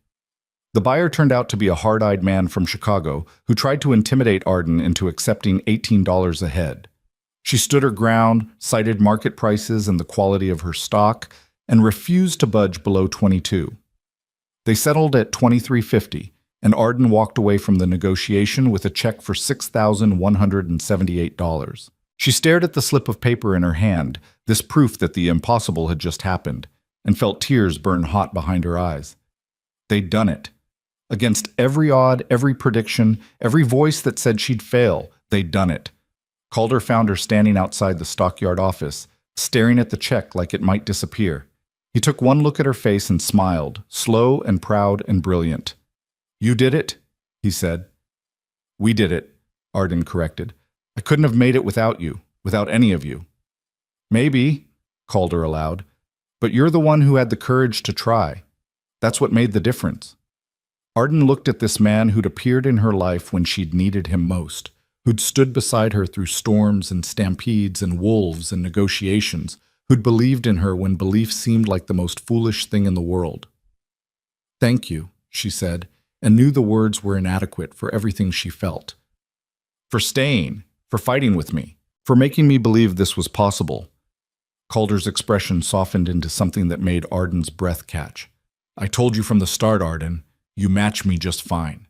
The buyer turned out to be a hard-eyed man from Chicago who tried to intimidate Arden into accepting $18 a head. She stood her ground, cited market prices and the quality of her stock, and refused to budge below 22. They settled at $23.50, and Arden walked away from the negotiation with a check for $6,178. She stared at the slip of paper in her hand, this proof that the impossible had just happened, and felt tears burn hot behind her eyes. They'd done it. Against every odd, every prediction, every voice that said she'd fail, they'd done it. Calder found her standing outside the stockyard office, staring at the check like it might disappear. He took one look at her face and smiled, slow and proud and brilliant. You did it, he said. We did it, Arden corrected. I couldn't have made it without you, without any of you. Maybe, Calder allowed, but you're the one who had the courage to try. That's what made the difference. Arden looked at this man who'd appeared in her life when she'd needed him most, who'd stood beside her through storms and stampedes and wolves and negotiations, who'd believed in her when belief seemed like the most foolish thing in the world. Thank you, she said, and knew the words were inadequate for everything she felt. For staying, for fighting with me, for making me believe this was possible. Calder's expression softened into something that made Arden's breath catch. I told you from the start, Arden, you match me just fine.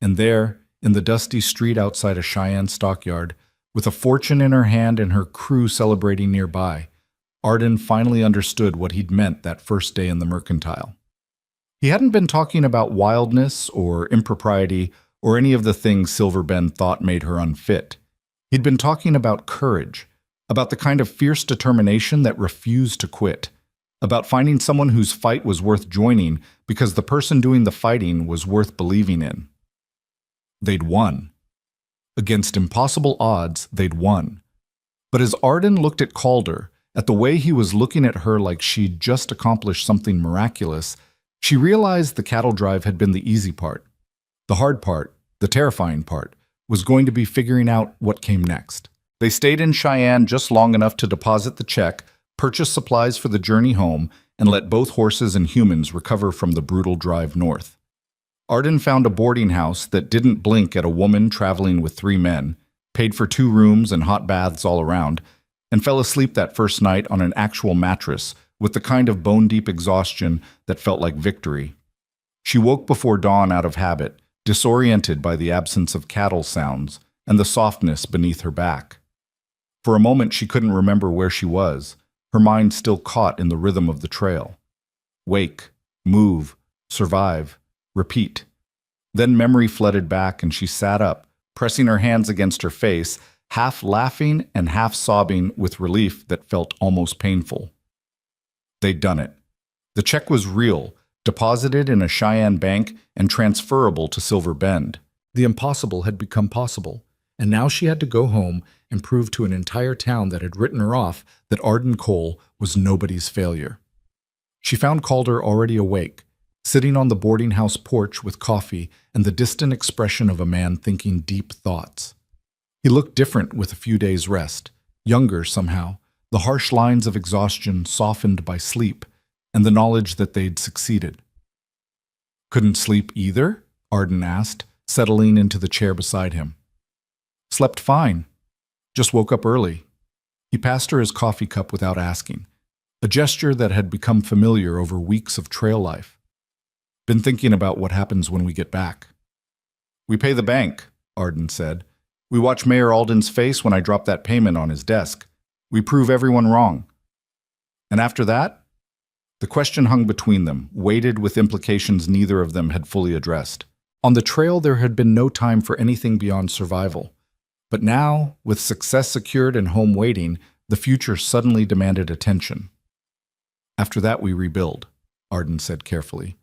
And there, in the dusty street outside a Cheyenne stockyard, with a fortune in her hand and her crew celebrating nearby, Arden finally understood what he'd meant that first day in the mercantile. He hadn't been talking about wildness or impropriety or any of the things Silver Bend thought made her unfit. He'd been talking about courage, about the kind of fierce determination that refused to quit, about finding someone whose fight was worth joining because the person doing the fighting was worth believing in. They'd won. Against impossible odds, they'd won. But as Arden looked at Calder, at the way he was looking at her like she'd just accomplished something miraculous, she realized the cattle drive had been the easy part. The hard part, the terrifying part, was going to be figuring out what came next. They stayed in Cheyenne just long enough to deposit the check, purchase supplies for the journey home, and let both horses and humans recover from the brutal drive north. Arden found a boarding house that didn't blink at a woman traveling with 3 men, paid for 2 rooms and hot baths all around, and fell asleep that first night on an actual mattress with the kind of bone-deep exhaustion that felt like victory. She woke before dawn out of habit, disoriented by the absence of cattle sounds and the softness beneath her back. For a moment she couldn't remember where she was, her mind still caught in the rhythm of the trail. Wake, move, survive, repeat. Then memory flooded back and she sat up, pressing her hands against her face, half laughing and half sobbing with relief that felt almost painful. They'd done it. The check was real, deposited in a Cheyenne bank and transferable to Silver Bend. The impossible had become possible, and now she had to go home and prove to an entire town that had written her off that Arden Cole was nobody's failure. She found Calder already awake, sitting on the boarding house porch with coffee and the distant expression of a man thinking deep thoughts. He looked different with a few days' rest, younger somehow, the harsh lines of exhaustion softened by sleep and the knowledge that they'd succeeded. Couldn't sleep either? Arden asked, settling into the chair beside him. Slept fine. Just woke up early. He passed her his coffee cup without asking, a gesture that had become familiar over weeks of trail life. Been thinking about what happens when we get back. We pay the bank, Arden said. We watch Mayor Alden's face when I drop that payment on his desk. We prove everyone wrong. And after that? The question hung between them, weighted with implications neither of them had fully addressed. On the trail there had been no time for anything beyond survival. But now, with success secured and home waiting, the future suddenly demanded attention. After that we rebuild, Arden said carefully.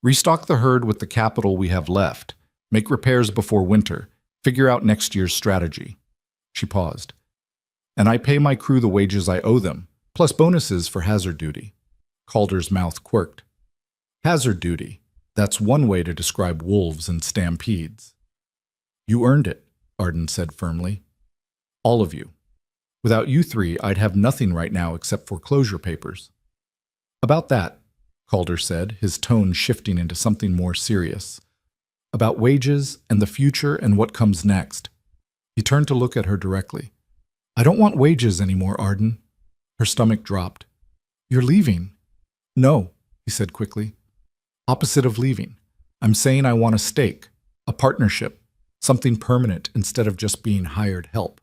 Restock the herd with the capital we have left, make repairs before winter, figure out next year's strategy. She paused. And I pay my crew the wages I owe them, plus bonuses for hazard duty. Calder's mouth quirked. Hazard duty, that's one way to describe wolves and stampedes. You earned it, Arden said firmly. All of you. Without you 3, I'd have nothing right now except foreclosure papers. About that, Calder said, his tone shifting into something more serious. About wages and the future and what comes next. He turned to look at her directly. I don't want wages anymore, Arden. Her stomach dropped. You're leaving. No, he said quickly. Opposite of leaving. I'm saying I want a stake, a partnership, something permanent instead of just being hired help.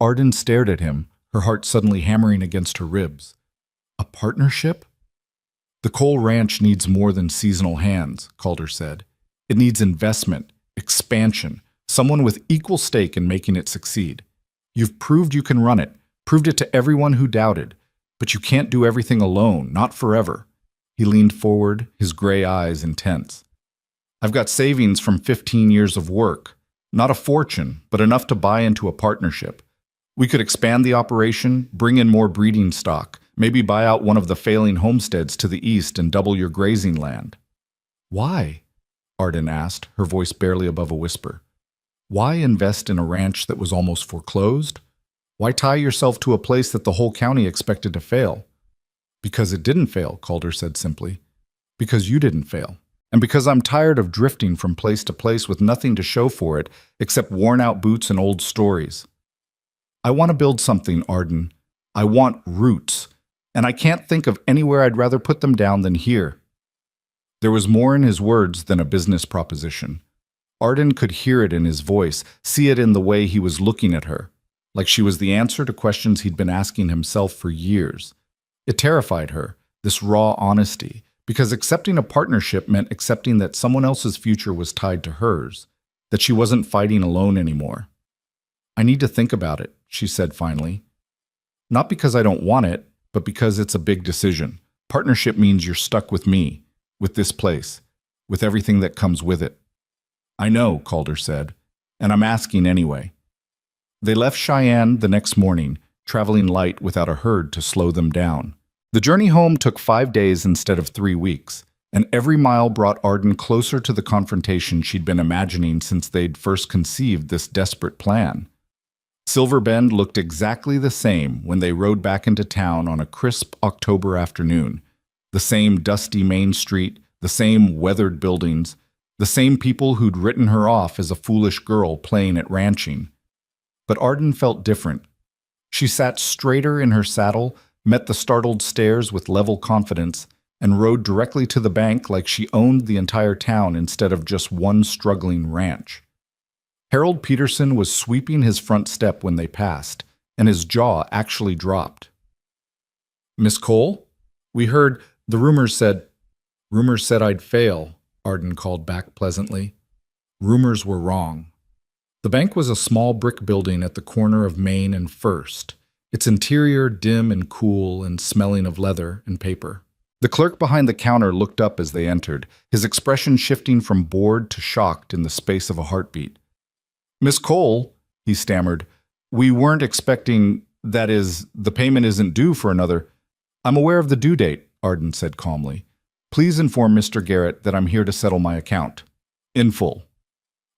Arden stared at him, her heart suddenly hammering against her ribs. A partnership? The Cole Ranch needs more than seasonal hands, Calder said. It needs investment, expansion, someone with equal stake in making it succeed. You've proved you can run it, proved it to everyone who doubted, but you can't do everything alone, not forever. He leaned forward, his gray eyes intense. I've got savings from 15 years of work, not a fortune, but enough to buy into a partnership. We could expand the operation, bring in more breeding stock, maybe buy out one of the failing homesteads to the east and double your grazing land. Why? Arden asked, her voice barely above a whisper. Why invest in a ranch that was almost foreclosed? Why tie yourself to a place that the whole county expected to fail? Because it didn't fail, Calder said simply. Because you didn't fail. And because I'm tired of drifting from place to place with nothing to show for it except worn-out boots and old stories. I want to build something, Arden. I want roots. And I can't think of anywhere I'd rather put them down than here. There was more in his words than a business proposition. Arden could hear it in his voice, see it in the way he was looking at her, like she was the answer to questions he'd been asking himself for years. It terrified her, this raw honesty, because accepting a partnership meant accepting that someone else's future was tied to hers, that she wasn't fighting alone anymore. I need to think about it, she said finally. Not because I don't want it, but because it's a big decision. Partnership means you're stuck with me, with this place, with everything that comes with it. I know, Calder said, and I'm asking anyway. They left Cheyenne the next morning, traveling light without a herd to slow them down. The journey home took 5 days instead of 3 weeks, and every mile brought Arden closer to the confrontation she'd been imagining since they'd first conceived this desperate plan. Silver Bend looked exactly the same when they rode back into town on a crisp October afternoon. The same dusty main street, the same weathered buildings, the same people who'd written her off as a foolish girl playing at ranching. But Arden felt different. She sat straighter in her saddle, met the startled stares with level confidence, and rode directly to the bank like she owned the entire town instead of just one struggling ranch. Harold Peterson was sweeping his front step when they passed, and his jaw actually dropped. "Miss Cole? We heard, the rumors said I'd fail," Arden called back pleasantly. Rumors were wrong. The bank was a small brick building at the corner of Main and First, its interior dim and cool and smelling of leather and paper. The clerk behind the counter looked up as they entered, his expression shifting from bored to shocked in the space of a heartbeat. "Miss Cole," he stammered, "we weren't expecting, that is, the payment isn't due for another—" "I'm aware of the due date," Arden said calmly. "Please inform Mr. Garrett that I'm here to settle my account. In full."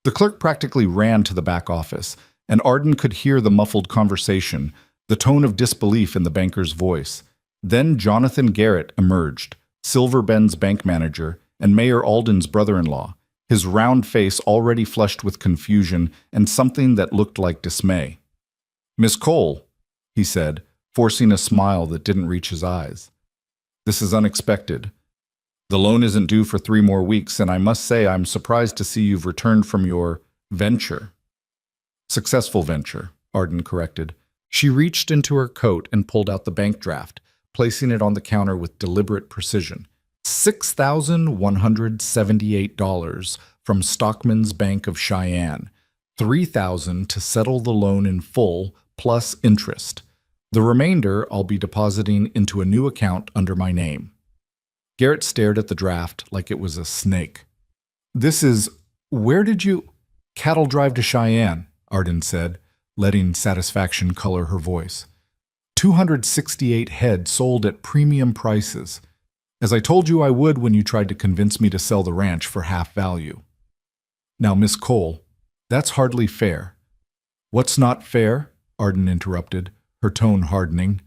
The clerk practically ran to the back office, and Arden could hear the muffled conversation, the tone of disbelief in the banker's voice. Then Jonathan Garrett emerged, Silver Bend's bank manager and Mayor Alden's brother-in-law, his round face already flushed with confusion and something that looked like dismay. "Miss Cole," he said, forcing a smile that didn't reach his eyes. "This is unexpected. The loan isn't due for 3 more weeks, and I must say I'm surprised to see you've returned from your venture." "Successful venture," Arden corrected. She reached into her coat and pulled out the bank draft, placing it on the counter with deliberate precision. $6,178 from Stockman's Bank of Cheyenne, $3,000 to settle the loan in full, plus interest. The remainder I'll be depositing into a new account under my name. Garrett stared at the draft like it was a snake. Where did you— "Cattle drive to Cheyenne," Arden said, letting satisfaction color her voice. 268 head sold at premium prices, as I told you I would when you tried to convince me to sell the ranch for half value. Now, Miss Cole, that's hardly fair." "What's not fair," Arden interrupted, her tone hardening,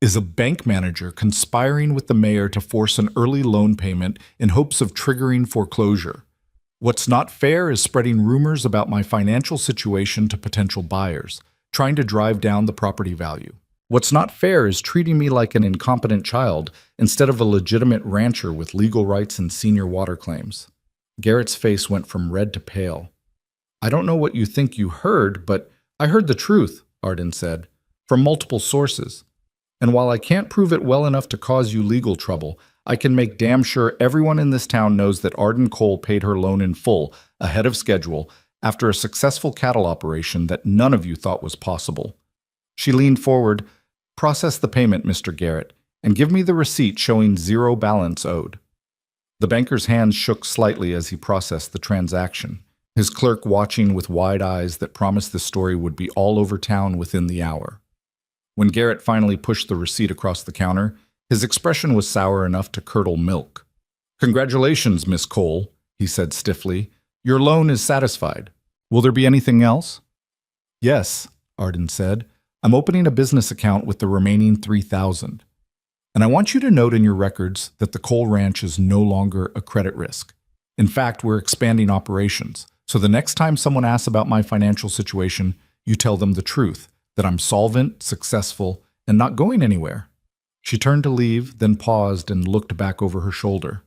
"is a bank manager conspiring with the mayor to force an early loan payment in hopes of triggering foreclosure. What's not fair is spreading rumors about my financial situation to potential buyers, trying to drive down the property value. What's not fair is treating me like an incompetent child instead of a legitimate rancher with legal rights and senior water claims." Garrett's face went from red to pale. "I don't know what you think you heard, but I heard the truth," Arden said, "from multiple sources. And while I can't prove it well enough to cause you legal trouble, I can make damn sure everyone in this town knows that Arden Cole paid her loan in full, ahead of schedule, after a successful cattle operation that none of you thought was possible." She leaned forward. "Process the payment, Mr. Garrett, and give me the receipt showing 0 balance owed." The banker's hands shook slightly as he processed the transaction, his clerk watching with wide eyes that promised the story would be all over town within the hour. When Garrett finally pushed the receipt across the counter, his expression was sour enough to curdle milk. "Congratulations, Miss Cole," he said stiffly. "Your loan is satisfied. Will there be anything else?" "Yes," Arden said. "I'm opening a business account with the remaining $3,000. And I want you to note in your records that the Cole Ranch is no longer a credit risk. In fact, we're expanding operations, so the next time someone asks about my financial situation, you tell them the truth, that I'm solvent, successful, and not going anywhere." She turned to leave, then paused and looked back over her shoulder.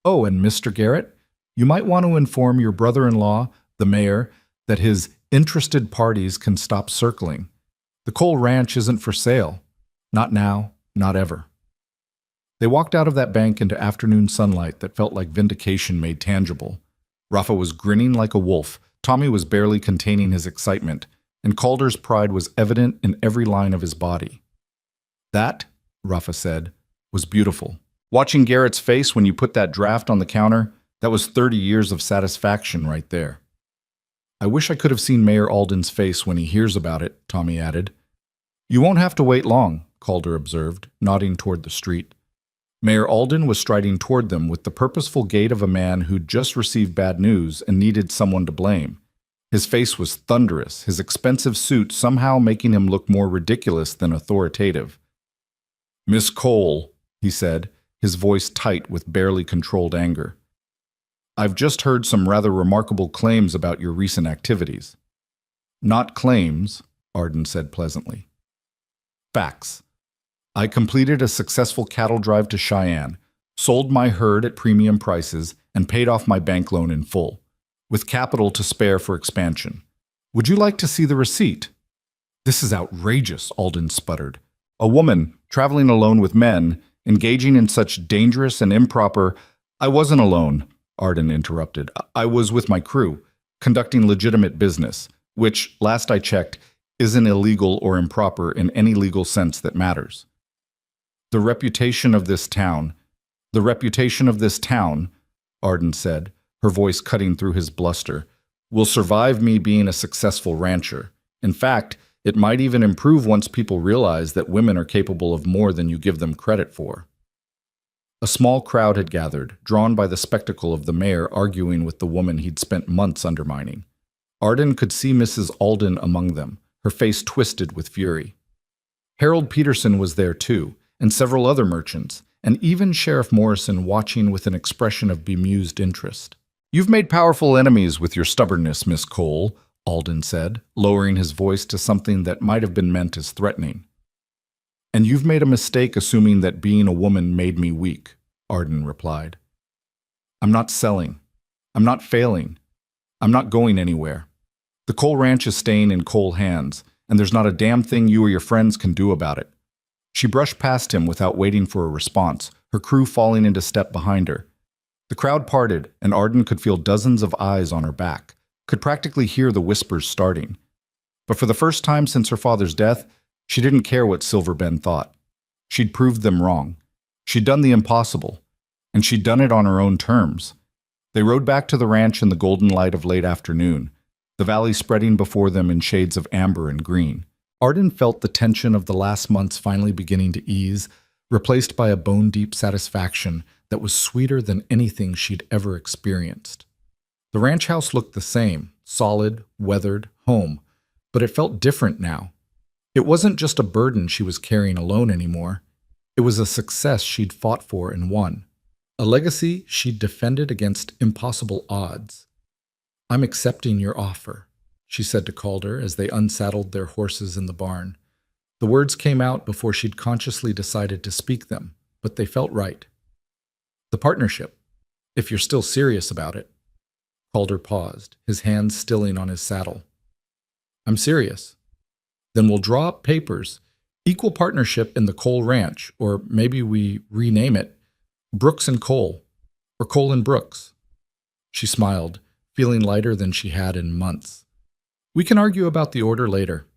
"Oh, and Mr. Garrett, you might want to inform your brother-in-law, the mayor, that his interested parties can stop circling. The Cole Ranch isn't for sale. Not now, not ever." They walked out of that bank into afternoon sunlight that felt like vindication made tangible. Rafa was grinning like a wolf, Tommy was barely containing his excitement, and Calder's pride was evident in every line of his body. That Rafa said, was beautiful. Watching Garrett's face when you put that draft on the counter, that was 30 years of satisfaction right there. I wish I could have seen Mayor Alden's face when he hears about it, Tommy added. You won't have to wait long, Calder observed, nodding toward the street. Mayor Alden was striding toward them with the purposeful gait of a man who'd just received bad news and needed someone to blame. His face was thunderous, his expensive suit somehow making him look more ridiculous than authoritative. Miss Cole, he said, his voice tight with barely controlled anger. I've just heard some rather remarkable claims about your recent activities. Not claims, Arden said pleasantly. Facts. I completed a successful cattle drive to Cheyenne, sold my herd at premium prices, and paid off my bank loan in full, with capital to spare for expansion. Would you like to see the receipt? This is outrageous, Alden sputtered. A woman, traveling alone with men, engaging in such dangerous and improper— I wasn't alone, Arden interrupted. I was with my crew, conducting legitimate business, which, last I checked, isn't illegal or improper in any legal sense that matters. The reputation of this town, Arden said, her voice cutting through his bluster, will survive me being a successful rancher. In fact, it might even improve once people realize that women are capable of more than you give them credit for. A small crowd had gathered, drawn by the spectacle of the mayor arguing with the woman he'd spent months undermining. Arden could see Mrs. Alden among them, her face twisted with fury. Harold Peterson was there too, and several other merchants, and even Sheriff Morrison watching with an expression of bemused interest. You've made powerful enemies with your stubbornness, Miss Cole, Alden said, lowering his voice to something that might have been meant as threatening. And you've made a mistake assuming that being a woman made me weak, Arden replied. I'm not selling. I'm not failing. I'm not going anywhere. The Cole Ranch is staying in Cole hands, and there's not a damn thing you or your friends can do about it. She brushed past him without waiting for a response, her crew falling into step behind her. The crowd parted, and Arden could feel dozens of eyes on her back, could practically hear the whispers starting. But for the first time since her father's death, she didn't care what Silver Bend thought. She'd proved them wrong. She'd done the impossible, and she'd done it on her own terms. They rode back to the ranch in the golden light of late afternoon, the valley spreading before them in shades of amber and green. Arden felt the tension of the last months finally beginning to ease, replaced by a bone-deep satisfaction that was sweeter than anything she'd ever experienced. The ranch house looked the same, solid, weathered, home, but it felt different now. It wasn't just a burden she was carrying alone anymore. It was a success she'd fought for and won, a legacy she'd defended against impossible odds. I'm accepting your offer, she said to Calder as they unsaddled their horses in the barn. The words came out before she'd consciously decided to speak them, but they felt right. The partnership, if you're still serious about it. Calder paused, his hands stilling on his saddle. I'm serious. Then we'll draw up papers, equal partnership in the Cole Ranch, or maybe we rename it Brooks and Cole, or Cole and Brooks. She smiled, feeling lighter than she had in months. We can argue about the order later.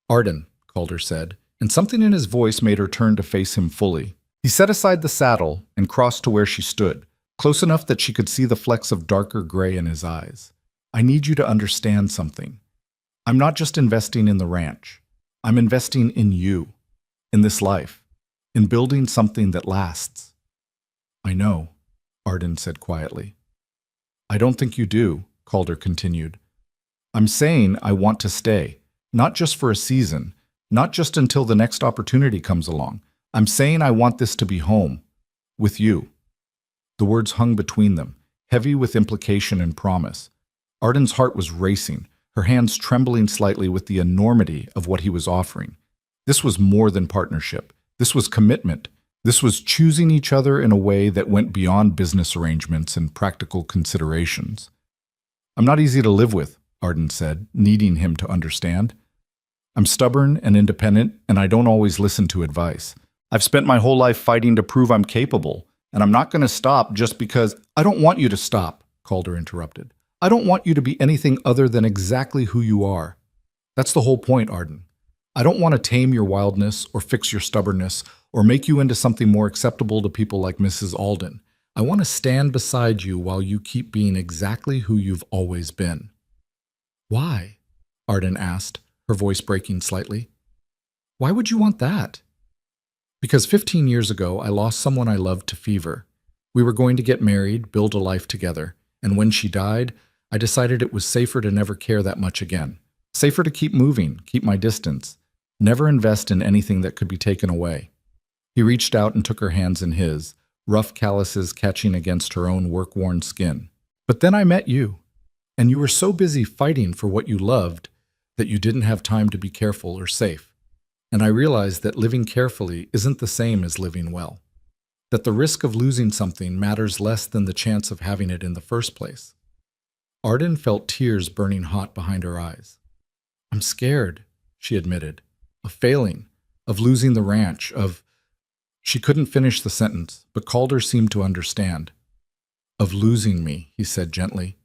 Arden, Calder said, and something in his voice made her turn to face him fully. He set aside the saddle and crossed to where she stood, close enough that she could see the flecks of darker gray in his eyes. I need you to understand something. I'm not just investing in the ranch. I'm investing in you, in this life, in building something that lasts. I know, Arden said quietly. I don't think you do, Calder continued. I'm saying I want to stay, not just for a season, not just until the next opportunity comes along. I'm saying I want this to be home, with you. The words hung between them, heavy with implication and promise. Arden's heart was racing, her hands trembling slightly with the enormity of what he was offering. This was more than partnership. This was commitment. This was choosing each other in a way that went beyond business arrangements and practical considerations. I'm not easy to live with, Arden said, needing him to understand. I'm stubborn and independent, and I don't always listen to advice. I've spent my whole life fighting to prove I'm capable, and I'm not going to stop just because— I don't want you to stop, Calder interrupted. I don't want you to be anything other than exactly who you are. That's the whole point, Arden. I don't want to tame your wildness or fix your stubbornness. or make you into something more acceptable to people like Mrs. Alden. I want to stand beside you while you keep being exactly who you've always been." "Why?" Arden asked, her voice breaking slightly. "Why would you want that?" "Because 15 years ago, I lost someone I loved to fever. We were going to get married, build a life together, and when she died, I decided it was safer to never care that much again. Safer to keep moving, keep my distance, never invest in anything that could be taken away." He reached out and took her hands in his, rough calluses catching against her own work-worn skin. "But then I met you, and you were so busy fighting for what you loved that you didn't have time to be careful or safe. And I realized that living carefully isn't the same as living well. That the risk of losing something matters less than the chance of having it in the first place." Arden felt tears burning hot behind her eyes. "I'm scared," she admitted, "of failing, of losing the ranch, of—" She couldn't finish the sentence, but Calder seemed to understand. "Of losing me," he said gently.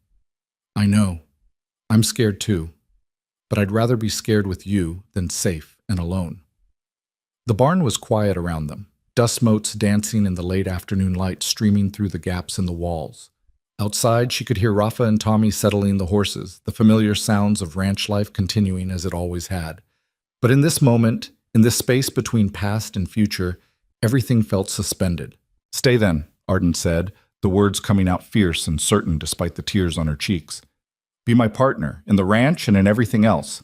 "I know. I'm scared too. But I'd rather be scared with you than safe and alone." The barn was quiet around them, dust motes dancing in the late afternoon light streaming through the gaps in the walls. Outside, she could hear Rafa and Tommy settling the horses, the familiar sounds of ranch life continuing as it always had. But in this moment, in this space between past and future, everything felt suspended. "Stay then," Arden said, the words coming out fierce and certain despite the tears on her cheeks. "Be my partner, in the ranch and in everything else.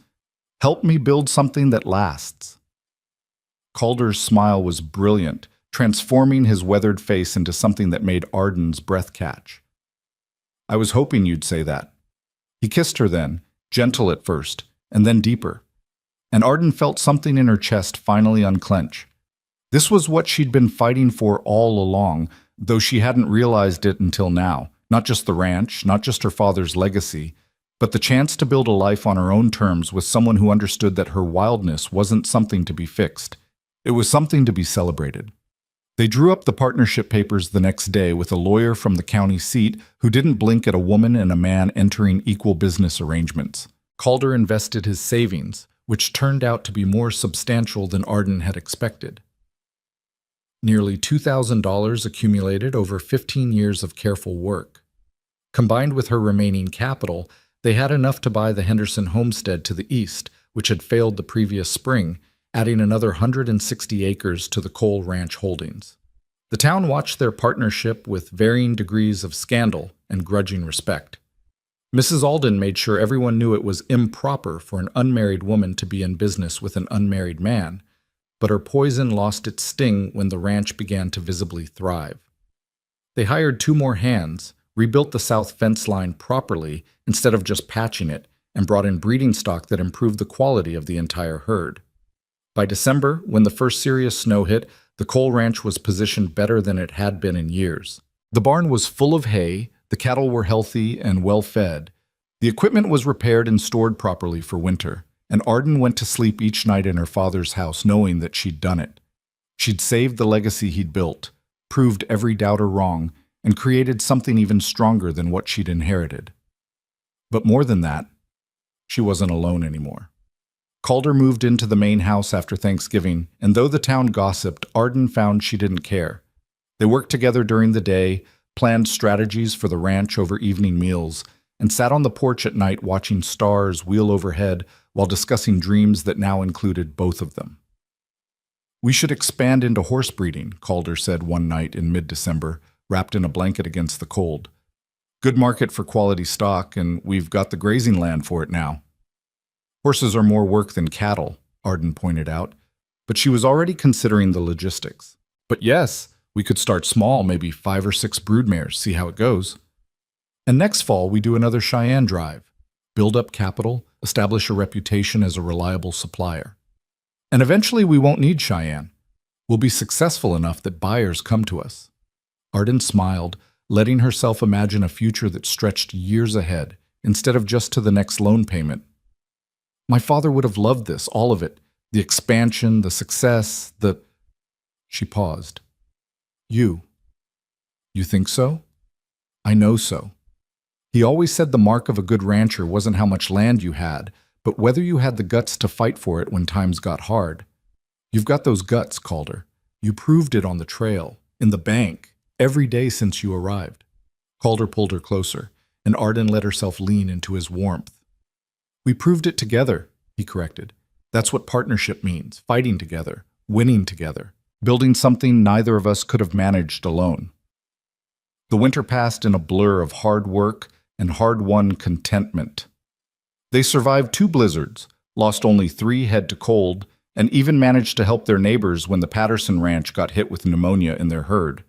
Help me build something that lasts." Calder's smile was brilliant, transforming his weathered face into something that made Arden's breath catch. "I was hoping you'd say that." He kissed her then, gentle at first, and then deeper. And Arden felt something in her chest finally unclench. This was what she'd been fighting for all along, though she hadn't realized it until now. Not just the ranch, not just her father's legacy, but the chance to build a life on her own terms with someone who understood that her wildness wasn't something to be fixed. It was something to be celebrated. They drew up the partnership papers the next day with a lawyer from the county seat who didn't blink at a woman and a man entering equal business arrangements. Calder invested his savings, which turned out to be more substantial than Arden had expected. Nearly $2,000 accumulated over 15 years of careful work. Combined with her remaining capital, they had enough to buy the Henderson homestead to the east, which had failed the previous spring, adding another 160 acres to the Cole Ranch holdings. The town watched their partnership with varying degrees of scandal and grudging respect. Mrs. Alden made sure everyone knew it was improper for an unmarried woman to be in business with an unmarried man, but her poison lost its sting when the ranch began to visibly thrive. They hired 2 more hands, rebuilt the south fence line properly instead of just patching it, and brought in breeding stock that improved the quality of the entire herd. By December, when the first serious snow hit, the Cole Ranch was positioned better than it had been in years. The barn was full of hay, the cattle were healthy and well fed, the equipment was repaired and stored properly for winter, and Arden went to sleep each night in her father's house knowing that she'd done it. She'd saved the legacy he'd built, proved every doubter wrong, and created something even stronger than what she'd inherited. But more than that, she wasn't alone anymore. Calder moved into the main house after Thanksgiving, and though the town gossiped, Arden found she didn't care. They worked together during the day, planned strategies for the ranch over evening meals, and sat on the porch at night watching stars wheel overhead while discussing dreams that now included both of them. "We should expand into horse breeding," Calder said one night in mid-December, wrapped in a blanket against the cold. "Good market for quality stock, and we've got the grazing land for it now." "Horses are more work than cattle," Arden pointed out, but she was already considering the logistics. "But yes, we could start small, maybe 5 or 6 broodmares, see how it goes. And next fall we do another Cheyenne drive, build up capital, establish a reputation as a reliable supplier. And eventually we won't need Cheyenne. We'll be successful enough that buyers come to us." Arden smiled, letting herself imagine a future that stretched years ahead, instead of just to the next loan payment. "My father would have loved this, all of it. The expansion, the success, the—" She paused. You think so?" "I know so. He always said the mark of a good rancher wasn't how much land you had, but whether you had the guts to fight for it when times got hard. You've got those guts, Calder. You proved it on the trail, in the bank, every day since you arrived. Calder pulled her closer, and Arden let herself lean into his warmth. We proved it together, he corrected. That's what partnership means, fighting together, winning together, building something neither of us could have managed alone. The winter passed in a blur of hard work and hard-won contentment. They survived 2 blizzards, lost only 3 head to cold, and even managed to help their neighbors when the Patterson Ranch got hit with pneumonia in their herd.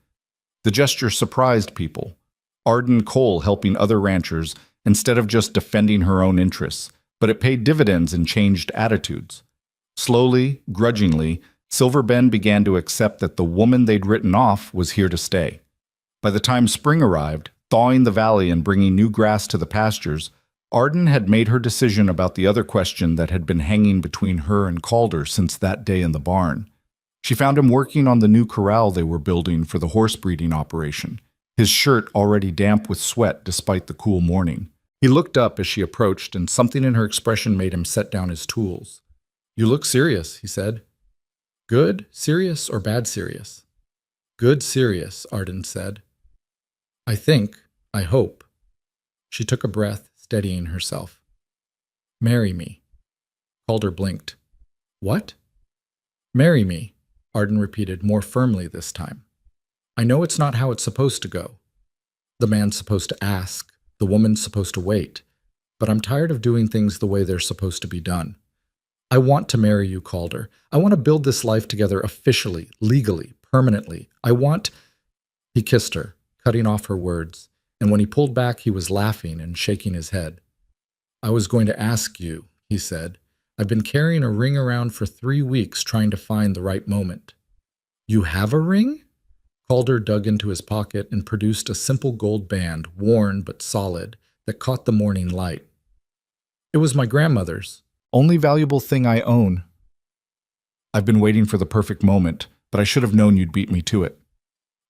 The gesture surprised people. Arden Cole helping other ranchers instead of just defending her own interests, but it paid dividends and changed attitudes. Slowly, grudgingly, Silver Bend began to accept that the woman they'd written off was here to stay. By the time spring arrived, thawing the valley and bringing new grass to the pastures, Arden had made her decision about the other question that had been hanging between her and Calder since that day in the barn. She found him working on the new corral they were building for the horse breeding operation, his shirt already damp with sweat despite the cool morning. He looked up as she approached, and something in her expression made him set down his tools. "You look serious," he said. "Good, serious, or bad serious?" "Good, serious," Arden said. I hope." She took a breath, steadying herself. "Marry me." Calder blinked. "What?" "Marry me," Arden repeated more firmly this time. "I know it's not how it's supposed to go. The man's supposed to ask, the woman's supposed to wait, but I'm tired of doing things the way they're supposed to be done. I want to marry you, Calder. I want to build this life together officially, legally, permanently. He kissed her, cutting off her words, and when he pulled back, he was laughing and shaking his head. "I was going to ask you," he said. "I've been carrying a ring around for 3 weeks trying to find the right moment." "You have a ring?" Calder dug into his pocket and produced a simple gold band, worn but solid, that caught the morning light. "It was my grandmother's. Only valuable thing I own. I've been waiting for the perfect moment, but I should have known you'd beat me to it."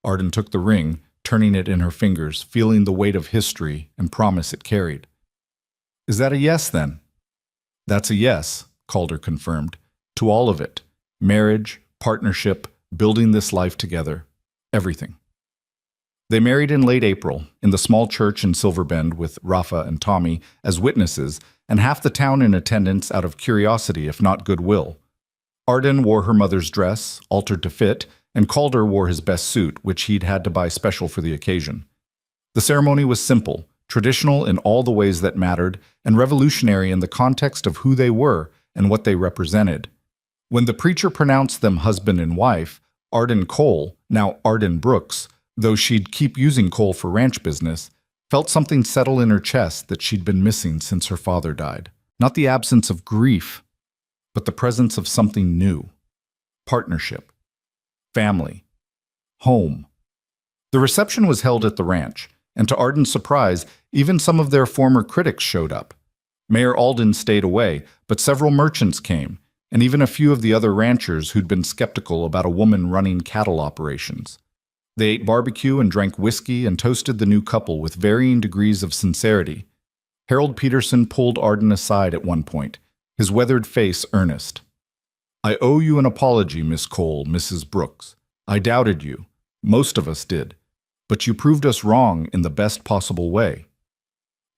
Arden took the ring, turning it in her fingers, feeling the weight of history and promise it carried. "Is that a yes, then?" "That's a yes," Calder confirmed. "To all of it. Marriage, partnership, building this life together. Everything." They married in late April, in the small church in Silver Bend with Rafa and Tommy as witnesses, and half the town in attendance out of curiosity if not goodwill. Arden wore her mother's dress, altered to fit, and Calder wore his best suit, which he'd had to buy special for the occasion. The ceremony was simple, traditional in all the ways that mattered, and revolutionary in the context of who they were and what they represented. When the preacher pronounced them husband and wife, Arden Cole, now Arden Brooks, though she'd keep using Cole for ranch business, felt something settle in her chest that she'd been missing since her father died. Not the absence of grief, but the presence of something new. Partnership. Family. Home. The reception was held at the ranch, and to Arden's surprise, even some of their former critics showed up. Mayor Alden stayed away, but several merchants came, and even a few of the other ranchers who'd been skeptical about a woman running cattle operations. They ate barbecue and drank whiskey and toasted the new couple with varying degrees of sincerity. Harold Peterson pulled Arden aside at one point, his weathered face earnest. "I owe you an apology, Miss Cole, Mrs. Brooks. I doubted you. Most of us did. But you proved us wrong in the best possible way."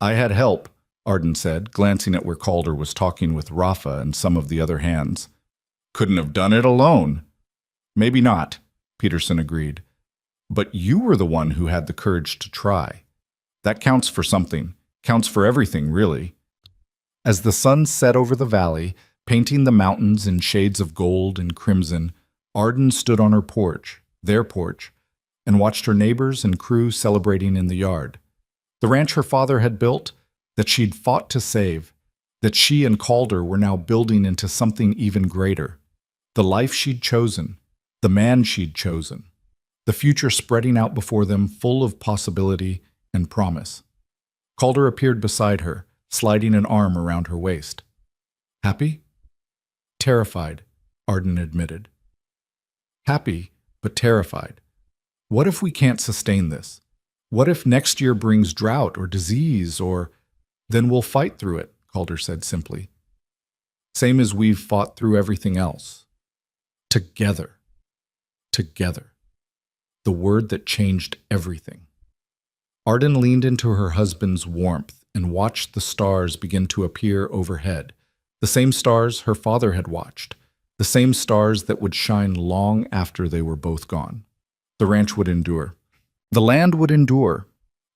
"I had help," Arden said, glancing at where Calder was talking with Rafa and some of the other hands. "Couldn't have done it alone." "Maybe not," Peterson agreed. "But you were the one who had the courage to try. That counts for something, counts for everything, really." As the sun set over the valley, painting the mountains in shades of gold and crimson, Arden stood on her porch, their porch, and watched her neighbors and crew celebrating in the yard. The ranch her father had built, that she'd fought to save, that she and Calder were now building into something even greater. The life she'd chosen, the man she'd chosen, the future spreading out before them full of possibility and promise. Calder appeared beside her, sliding an arm around her waist. "Happy?" "Terrified," Arden admitted. "Happy, but terrified. What if we can't sustain this? What if next year brings drought or disease or—" "Then we'll fight through it," Calder said simply. "Same as we've fought through everything else. Together." together. The word that changed everything. Arden leaned into her husband's warmth and watched the stars begin to appear overhead, the same stars her father had watched, the same stars that would shine long after they were both gone. The ranch would endure. The land would endure.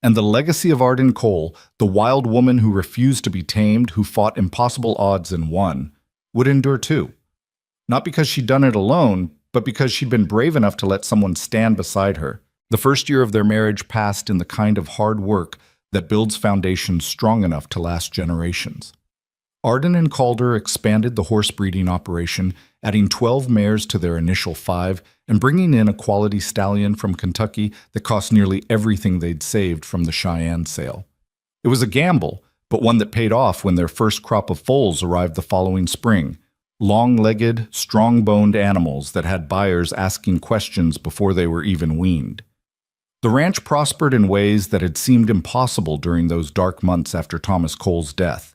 And the legacy of Arden Cole, the wild woman who refused to be tamed, who fought impossible odds and won, would endure too. Not because she'd done it alone, but because she'd been brave enough to let someone stand beside her. The first year of their marriage passed in the kind of hard work that builds foundations strong enough to last generations. Arden and Calder expanded the horse breeding operation, adding 12 mares to their initial 5 and bringing in a quality stallion from Kentucky that cost nearly everything they'd saved from the Cheyenne sale. It was a gamble, but one that paid off when their first crop of foals arrived the following spring. Long-legged, strong-boned animals that had buyers asking questions before they were even weaned. The ranch prospered in ways that had seemed impossible during those dark months after Thomas Cole's death.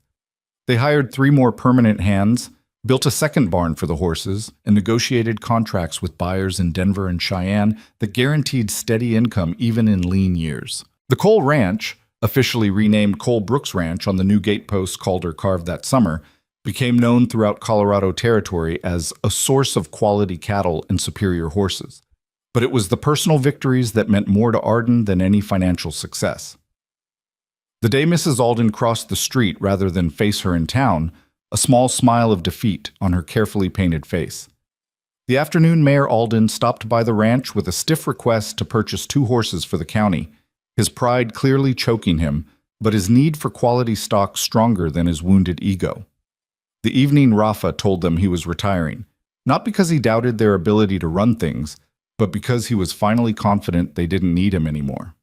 They hired 3 more permanent hands, built a second barn for the horses, and negotiated contracts with buyers in Denver and Cheyenne that guaranteed steady income even in lean years. The Cole Ranch, officially renamed Cole Brooks Ranch on the new gateposts Calder carved that summer, became known throughout Colorado Territory as a source of quality cattle and superior horses. But it was the personal victories that meant more to Arden than any financial success. The day Mrs. Alden crossed the street rather than face her in town, a small smile of defeat on her carefully painted face. The afternoon Mayor Alden stopped by the ranch with a stiff request to purchase 2 horses for the county, his pride clearly choking him, but his need for quality stock stronger than his wounded ego. The evening Rafa told them he was retiring, not because he doubted their ability to run things, but because he was finally confident they didn't need him anymore.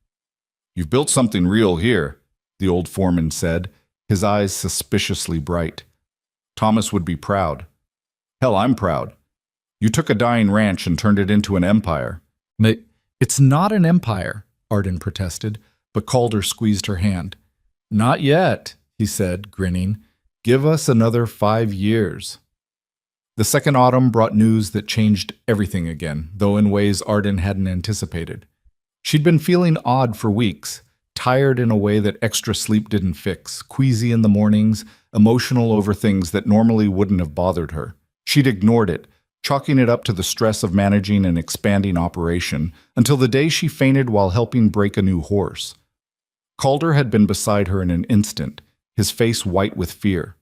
"You've built something real here," the old foreman said, his eyes suspiciously bright. Thomas would be proud. "Hell, I'm proud. You took a dying ranch and turned it into an empire." "It's not an empire," Arden protested, but Calder squeezed her hand. "Not yet," he said, grinning. "Give us another 5 years." The second autumn brought news that changed everything again, though in ways Arden hadn't anticipated. She'd been feeling odd for weeks, tired in a way that extra sleep didn't fix, queasy in the mornings, emotional over things that normally wouldn't have bothered her. She'd ignored it, chalking it up to the stress of managing an expanding operation, until the day she fainted while helping break a new horse. Calder had been beside her in an instant, his face white with fear.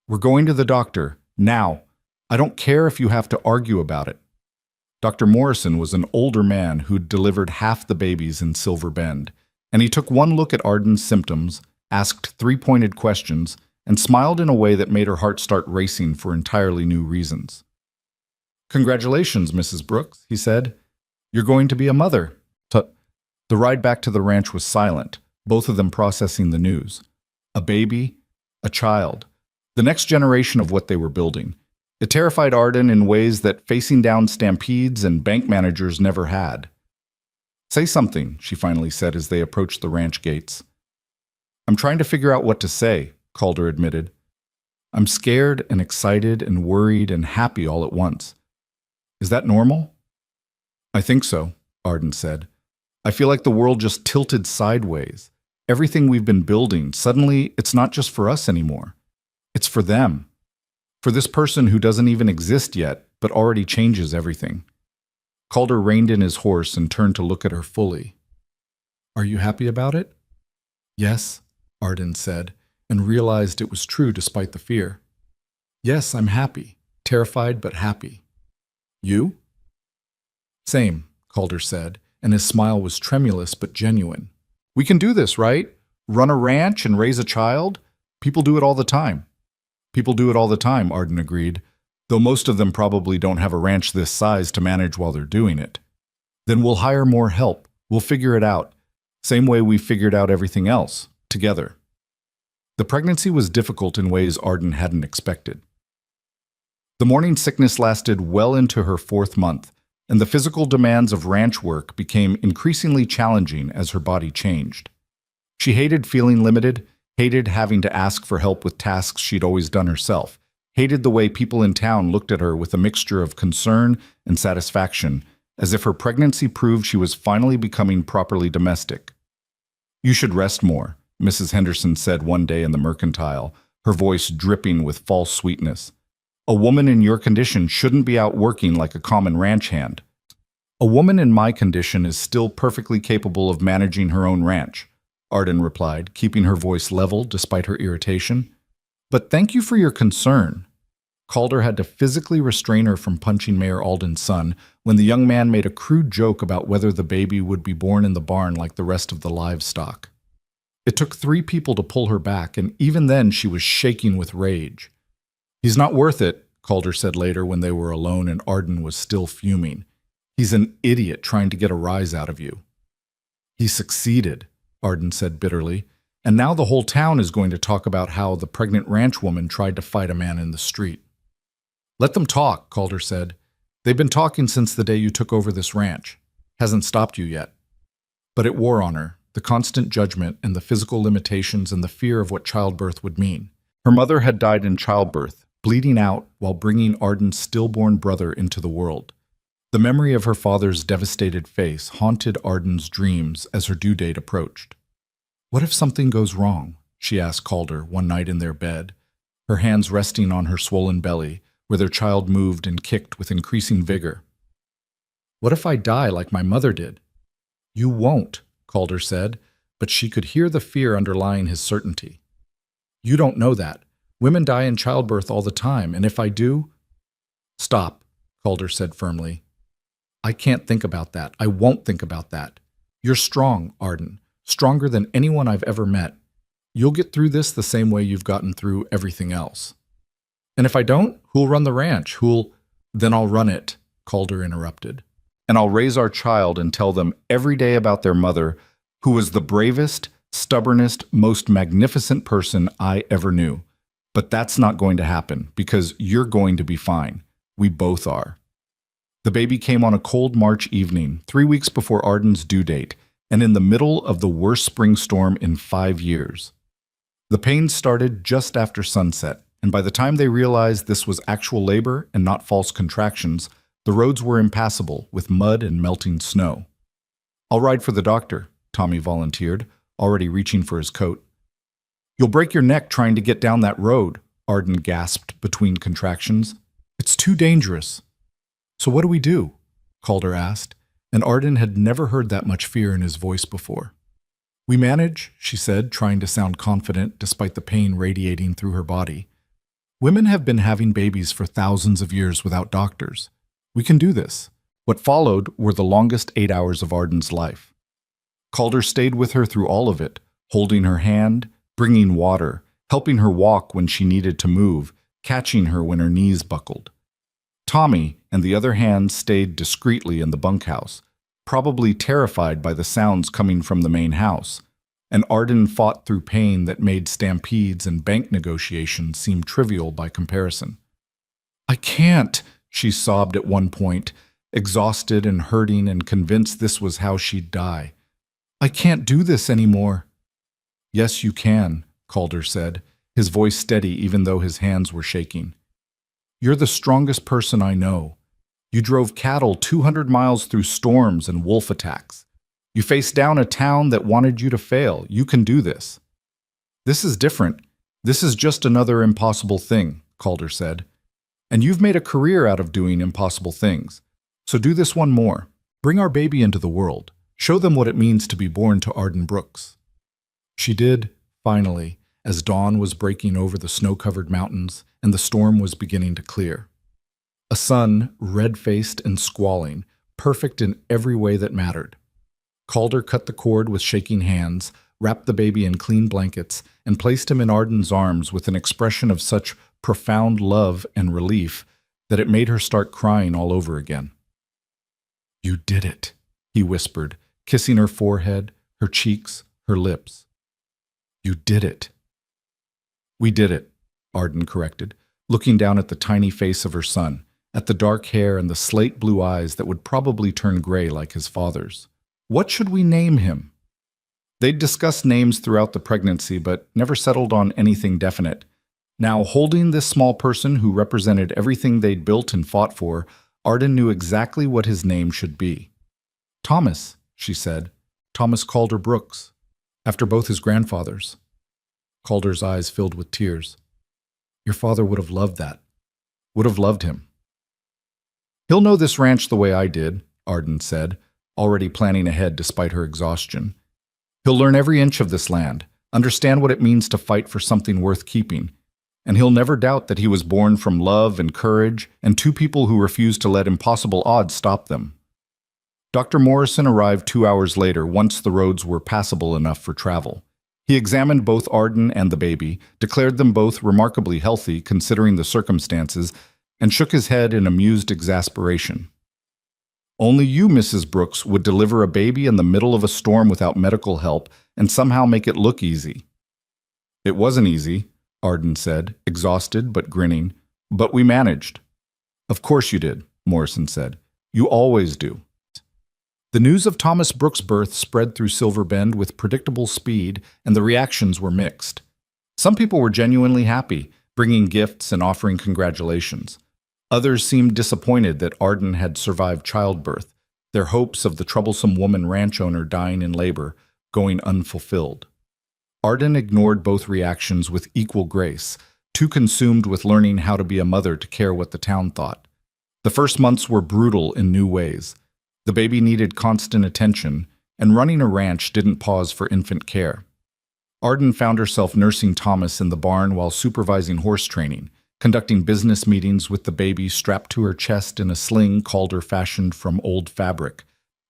"We're going to the doctor, now. I don't care if you have to argue about it." Dr. Morrison was an older man who'd delivered half the babies in Silver Bend, and he took one look at Arden's symptoms, asked 3 pointed questions, and smiled in a way that made her heart start racing for entirely new reasons. "Congratulations, Mrs. Brooks," he said. "You're going to be a mother." The ride back to the ranch was silent, both of them processing the news. A baby, a child, the next generation of what they were building. It terrified Arden in ways that facing down stampedes and bank managers never had. "Say something," she finally said as they approached the ranch gates. "I'm trying to figure out what to say," Calder admitted. "I'm scared and excited and worried and happy all at once. Is that normal?" "I think so," Arden said. "I feel like the world just tilted sideways. Everything we've been building, suddenly it's not just for us anymore. It's for them. For this person who doesn't even exist yet, but already changes everything." Calder reined in his horse and turned to look at her fully. "Are you happy about it?" "Yes," Arden said, and realized it was true despite the fear. "Yes, I'm happy. Terrified, but happy. You?" "Same," Calder said, and his smile was tremulous but genuine. "We can do this, right? Run a ranch and raise a child? People do it all the time." "People do it all the time," Arden agreed, "though most of them probably don't have a ranch this size to manage while they're doing it. Then we'll hire more help. We'll figure it out. Same way we figured out everything else, together." The pregnancy was difficult in ways Arden hadn't expected. The morning sickness lasted well into her 4th month, and the physical demands of ranch work became increasingly challenging as her body changed. She hated feeling limited, hated having to ask for help with tasks she'd always done herself, hated the way people in town looked at her with a mixture of concern and satisfaction, as if her pregnancy proved she was finally becoming properly domestic. "You should rest more," Mrs. Henderson said one day in the Mercantile, her voice dripping with false sweetness. "A woman in your condition shouldn't be out working like a common ranch hand." "A woman in my condition is still perfectly capable of managing her own ranch," Arden replied, keeping her voice level despite her irritation. "But thank you for your concern." Calder had to physically restrain her from punching Mayor Alden's son when the young man made a crude joke about whether the baby would be born in the barn like the rest of the livestock. It took 3 people to pull her back, and even then she was shaking with rage. "He's not worth it," Calder said later when they were alone and Arden was still fuming. "He's an idiot trying to get a rise out of you." "He succeeded," Arden said bitterly, "and now the whole town is going to talk about how the pregnant ranch woman tried to fight a man in the street." "Let them talk," Calder said. "They've been talking since the day you took over this ranch. Hasn't stopped you yet." But it wore on her, the constant judgment and the physical limitations and the fear of what childbirth would mean. Her mother had died in childbirth, bleeding out while bringing Arden's stillborn brother into the world. The memory of her father's devastated face haunted Arden's dreams as her due date approached. "What if something goes wrong?" she asked Calder one night in their bed, her hands resting on her swollen belly, where their child moved and kicked with increasing vigor. "What if I die like my mother did?" "You won't," Calder said, but she could hear the fear underlying his certainty. "You don't know that. Women die in childbirth all the time, and if I do—" "Stop," Calder said firmly. "I can't think about that. I won't think about that. You're strong, Arden, stronger than anyone I've ever met. You'll get through this the same way you've gotten through everything else." "And if I don't, who'll run the ranch? Then I'll run it," Calder interrupted. "And I'll raise our child and tell them every day about their mother, who was the bravest, stubbornest, most magnificent person I ever knew. But that's not going to happen, because you're going to be fine. We both are." The baby came on a cold March evening, 3 weeks before Arden's due date, and in the middle of the worst spring storm in 5 years. The pain started just after sunset, and by the time they realized this was actual labor and not false contractions, the roads were impassable with mud and melting snow. "I'll ride for the doctor," Tommy volunteered, already reaching for his coat. "You'll break your neck trying to get down that road," Arden gasped between contractions. "It's too dangerous." "So what do we do?" Calder asked, and Arden had never heard that much fear in his voice before. "We manage," she said, trying to sound confident despite the pain radiating through her body. "Women have been having babies for thousands of years without doctors. We can do this." What followed were the longest 8 hours of Arden's life. Calder stayed with her through all of it, holding her hand, bringing water, helping her walk when she needed to move, catching her when her knees buckled. Tommy and the other hands stayed discreetly in the bunkhouse, probably terrified by the sounds coming from the main house, and Arden fought through pain that made stampedes and bank negotiations seem trivial by comparison. "I can't," she sobbed at one point, exhausted and hurting and convinced this was how she'd die. "I can't do this anymore." "Yes, you can," Calder said, his voice steady even though his hands were shaking. "You're the strongest person I know. You drove cattle 200 miles through storms and wolf attacks. You faced down a town that wanted you to fail. You can do this." "This is different. This is just another impossible thing," Calder said. "And you've made a career out of doing impossible things. So do this one more. Bring our baby into the world. Show them what it means to be born to Arden Brooks." She did, finally, as dawn was breaking over the snow-covered mountains and the storm was beginning to clear. A sun, red-faced and squalling, perfect in every way that mattered. Calder cut the cord with shaking hands, wrapped the baby in clean blankets, and placed him in Arden's arms with an expression of such profound love and relief that it made her start crying all over again. "You did it," he whispered, kissing her forehead, her cheeks, her lips. "You did it." "We did it," Arden corrected, looking down at the tiny face of her son, at the dark hair and the slate blue eyes that would probably turn gray like his father's. "What should we name him?" They'd discussed names throughout the pregnancy, but never settled on anything definite. Now, holding this small person who represented everything they'd built and fought for, Arden knew exactly what his name should be. Thomas, she said. Thomas Calder Brooks, after both his grandfathers. Calder's eyes filled with tears. Your father would have loved that. Would have loved him. He'll know this ranch the way I did, Arden said, already planning ahead despite her exhaustion. He'll learn every inch of this land, understand what it means to fight for something worth keeping, and he'll never doubt that he was born from love and courage and two people who refused to let impossible odds stop them. Dr. Morrison arrived 2 hours later once the roads were passable enough for travel. He examined both Arden and the baby, declared them both remarkably healthy considering the circumstances, and shook his head in amused exasperation. Only you, Mrs. Brooks, would deliver a baby in the middle of a storm without medical help and somehow make it look easy. It wasn't easy, Arden said, exhausted but grinning, but we managed. Of course you did, Morrison said. You always do. The news of Thomas Brooks' birth spread through Silver Bend with predictable speed, and the reactions were mixed. Some people were genuinely happy, bringing gifts and offering congratulations. Others seemed disappointed that Arden had survived childbirth, their hopes of the troublesome woman ranch owner dying in labor going unfulfilled. Arden ignored both reactions with equal grace, too consumed with learning how to be a mother to care what the town thought. The first months were brutal in new ways. The baby needed constant attention, and running a ranch didn't pause for infant care. Arden found herself nursing Thomas in the barn while supervising horse training, conducting business meetings with the baby strapped to her chest in a sling Calder fashioned from old fabric,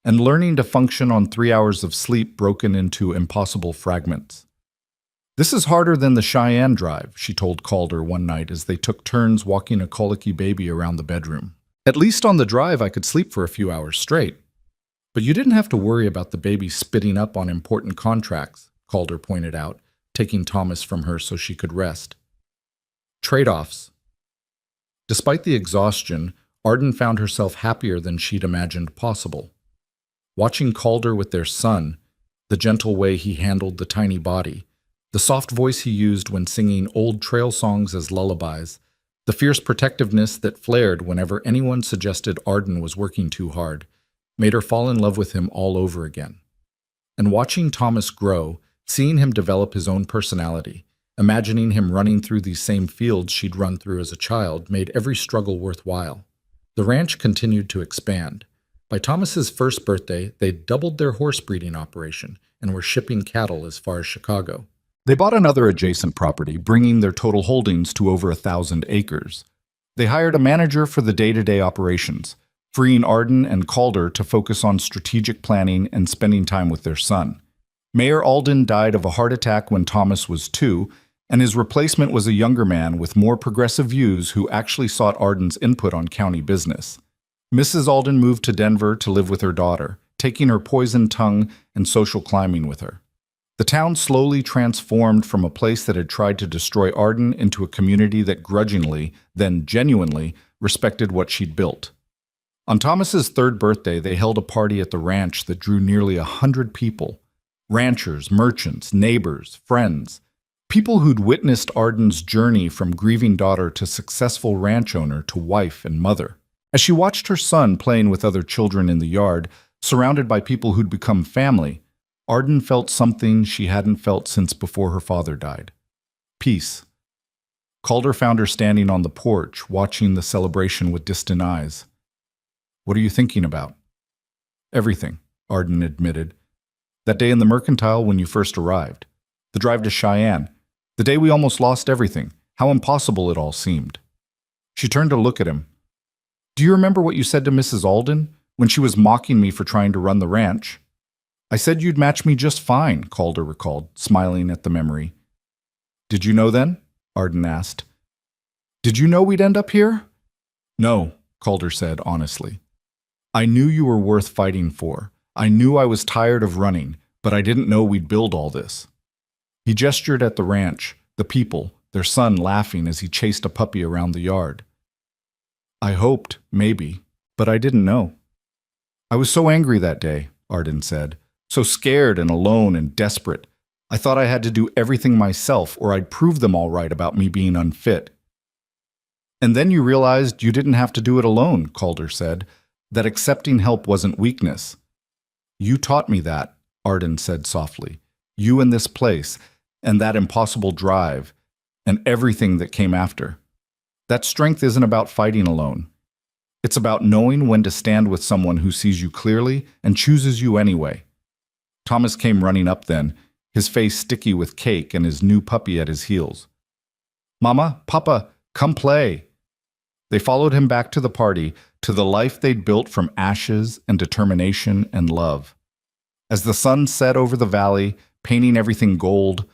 and learning to function on 3 hours of sleep broken into impossible fragments. This is harder than the Cheyenne drive, she told Calder one night as they took turns walking a colicky baby around the bedroom. At least on the drive I could sleep for a few hours straight. But you didn't have to worry about the baby spitting up on important contracts, Calder pointed out, taking Thomas from her so she could rest. Trade-offs. Despite the exhaustion, Arden found herself happier than she'd imagined possible. Watching Calder with their son, the gentle way he handled the tiny body, the soft voice he used when singing old trail songs as lullabies, the fierce protectiveness that flared whenever anyone suggested Arden was working too hard, made her fall in love with him all over again. And watching Thomas grow, seeing him develop his own personality, imagining him running through these same fields she'd run through as a child, made every struggle worthwhile. The ranch continued to expand. By Thomas's first birthday, they'd doubled their horse breeding operation and were shipping cattle as far as Chicago. They bought another adjacent property, bringing their total holdings to over 1,000 acres. They hired a manager for the day-to-day operations, freeing Arden and Calder to focus on strategic planning and spending time with their son. Mayor Alden died of a heart attack when Thomas was 2, and his replacement was a younger man with more progressive views who actually sought Arden's input on county business. Mrs. Alden moved to Denver to live with her daughter, taking her poisoned tongue and social climbing with her. The town slowly transformed from a place that had tried to destroy Arden into a community that grudgingly, then genuinely, respected what she'd built. On Thomas's 3rd birthday, they held a party at the ranch that drew nearly 100 people. Ranchers, merchants, neighbors, friends. People who'd witnessed Arden's journey from grieving daughter to successful ranch owner to wife and mother. As she watched her son playing with other children in the yard, surrounded by people who'd become family, Arden felt something she hadn't felt since before her father died. Peace. Calder found her standing on the porch, watching the celebration with distant eyes. What are you thinking about? Everything, Arden admitted. That day in the Mercantile when you first arrived. The drive to Cheyenne. The day we almost lost everything. How impossible it all seemed. She turned to look at him. Do you remember what you said to Mrs. Alden when she was mocking me for trying to run the ranch? I said you'd match me just fine, Calder recalled, smiling at the memory. Did you know then? Arden asked. Did you know we'd end up here? No, Calder said honestly. I knew you were worth fighting for. I knew I was tired of running, but I didn't know we'd build all this. He gestured at the ranch, the people, their son laughing as he chased a puppy around the yard. I hoped, maybe, but I didn't know. I was so angry that day, Arden said. So scared and alone and desperate. I thought I had to do everything myself or I'd prove them all right about me being unfit. And then you realized you didn't have to do it alone, Calder said, that accepting help wasn't weakness. You taught me that, Arden said softly. You and this place, and that impossible drive, and everything that came after. That strength isn't about fighting alone. It's about knowing when to stand with someone who sees you clearly and chooses you anyway. Thomas came running up then, his face sticky with cake and his new puppy at his heels. Mama, Papa, come play. They followed him back to the party, to the life they'd built from ashes and determination and love. As the sun set over the valley, painting everything gold,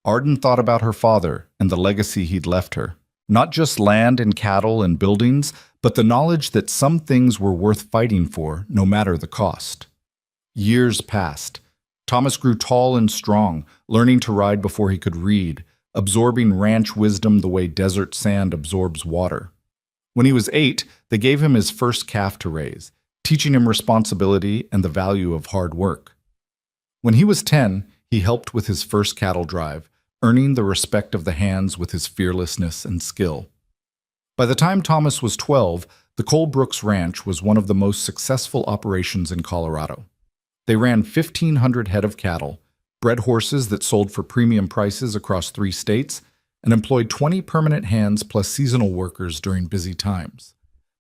Arden thought about her father and the legacy he'd left her. Not just land and cattle and buildings, but the knowledge that some things were worth fighting for, no matter the cost. Years passed. Thomas grew tall and strong, learning to ride before he could read, absorbing ranch wisdom the way desert sand absorbs water. When he was 8, they gave him his first calf to raise, teaching him responsibility and the value of hard work. When he was 10, he helped with his first cattle drive, earning the respect of the hands with his fearlessness and skill. By the time Thomas was 12, the Cole Brooks Ranch was one of the most successful operations in Colorado. They ran 1,500 head of cattle, bred horses that sold for premium prices across 3 states, and employed 20 permanent hands plus seasonal workers during busy times.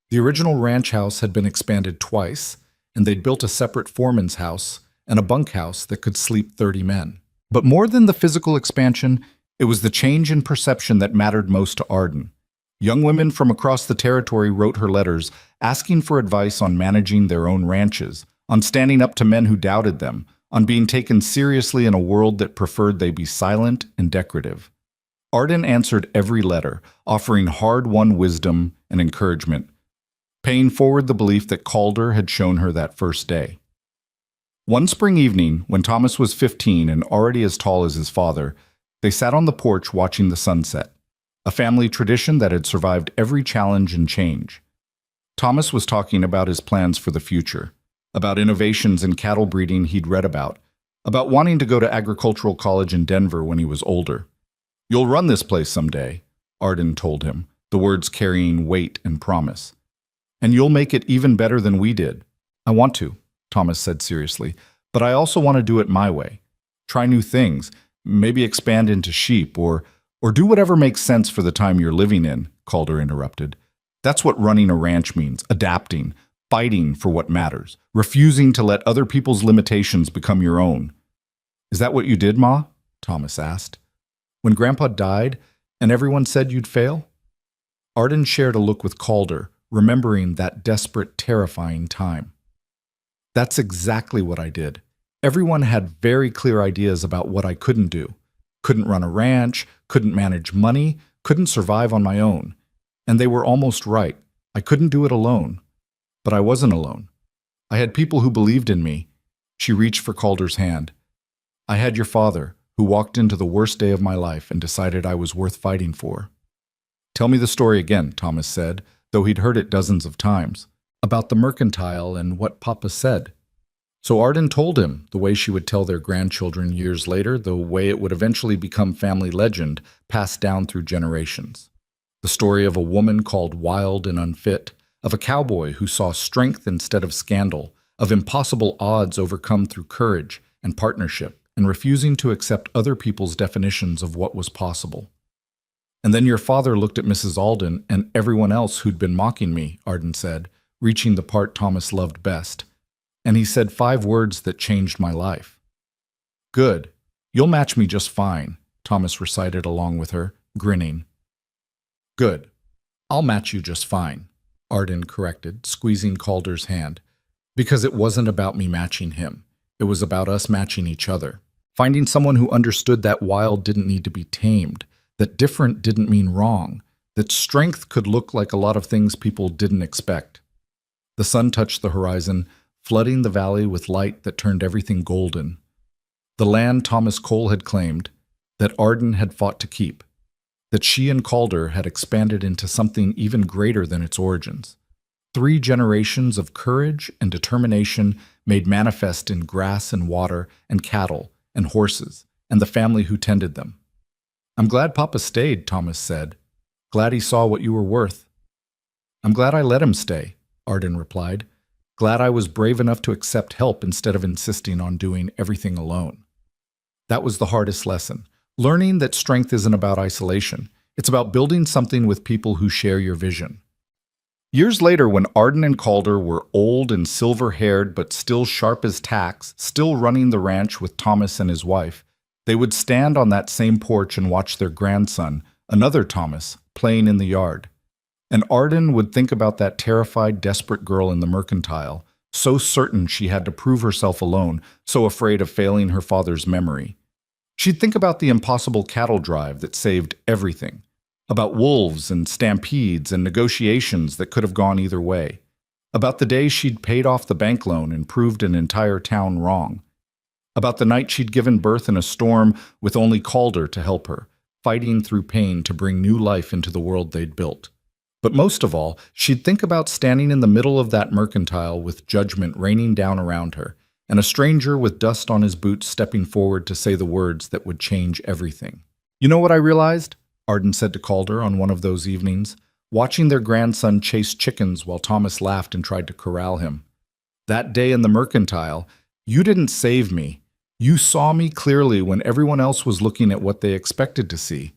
The original ranch house had been expanded twice, and they'd built a separate foreman's house and a bunkhouse that could sleep 30 men. But more than the physical expansion, it was the change in perception that mattered most to Arden. Young women from across the territory wrote her letters, asking for advice on managing their own ranches, on standing up to men who doubted them, on being taken seriously in a world that preferred they be silent and decorative. Arden answered every letter, offering hard-won wisdom and encouragement, paying forward the belief that Calder had shown her that first day. One spring evening, when Thomas was 15 and already as tall as his father, they sat on the porch watching the sunset, a family tradition that had survived every challenge and change. Thomas was talking about his plans for the future, about innovations in cattle breeding he'd read about wanting to go to agricultural college in Denver when he was older. "You'll run this place someday," Arden told him, the words carrying weight and promise. "And you'll make it even better than we did." "I want to," Thomas said seriously, "but I also want to do it my way. Try new things, maybe expand into sheep, or do whatever makes sense for the time you're living in," Calder interrupted. "That's what running a ranch means, adapting, fighting for what matters, refusing to let other people's limitations become your own." "Is that what you did, Ma?" Thomas asked. "When Grandpa died and everyone said you'd fail?" Arden shared a look with Calder, remembering that desperate, terrifying time. "That's exactly what I did. Everyone had very clear ideas about what I couldn't do. Couldn't run a ranch, couldn't manage money, couldn't survive on my own. And they were almost right. I couldn't do it alone. But I wasn't alone. I had people who believed in me." She reached for Calder's hand. "I had your father, who walked into the worst day of my life and decided I was worth fighting for." "Tell me the story again," Thomas said, though he'd heard it dozens of times, about the mercantile and what Papa said. So Arden told him the way she would tell their grandchildren years later, the way it would eventually become family legend, passed down through generations. The story of a woman called Wild and Unfit, of a cowboy who saw strength instead of scandal, of impossible odds overcome through courage and partnership, and refusing to accept other people's definitions of what was possible. "And then your father looked at Mrs. Alden and everyone else who'd been mocking me," Arden said, reaching the part Thomas loved best. "And he said 5 words that changed my life." "Good. You'll match me just fine," Thomas recited along with her, grinning. "Good. I'll match you just fine," Arden corrected, squeezing Calder's hand. "Because it wasn't about me matching him. It was about us matching each other. Finding someone who understood that wild didn't need to be tamed, that different didn't mean wrong, that strength could look like a lot of things people didn't expect." The sun touched the horizon, flooding the valley with light that turned everything golden. The land Thomas Cole had claimed, that Arden had fought to keep, that she and Calder had expanded into something even greater than its origins. 3 generations of courage and determination made manifest in grass and water and cattle and horses and the family who tended them. "I'm glad Papa stayed," Thomas said. "Glad he saw what you were worth." I'm glad I let him stay, Arden replied. Glad I was brave enough to accept help instead of insisting on doing everything alone. That was the hardest lesson. Learning that strength isn't about isolation. It's about building something with people who share your vision. Years later, when Arden and Calder were old and silver-haired but still sharp as tacks, still running the ranch with Thomas and his wife, they would stand on that same porch and watch their grandson, another Thomas, playing in the yard. And Arden would think about that terrified, desperate girl in the mercantile, so certain she had to prove herself alone, so afraid of failing her father's memory. She'd think about the impossible cattle drive that saved everything, about wolves and stampedes and negotiations that could have gone either way, about the day she'd paid off the bank loan and proved an entire town wrong, about the night she'd given birth in a storm with only Calder to help her, fighting through pain to bring new life into the world they'd built. But most of all, she'd think about standing in the middle of that mercantile with judgment raining down around her, and a stranger with dust on his boots stepping forward to say the words that would change everything. You know what I realized? Arden said to Calder on one of those evenings, watching their grandson chase chickens while Thomas laughed and tried to corral him. That day in the mercantile, you didn't save me. You saw me clearly when everyone else was looking at what they expected to see.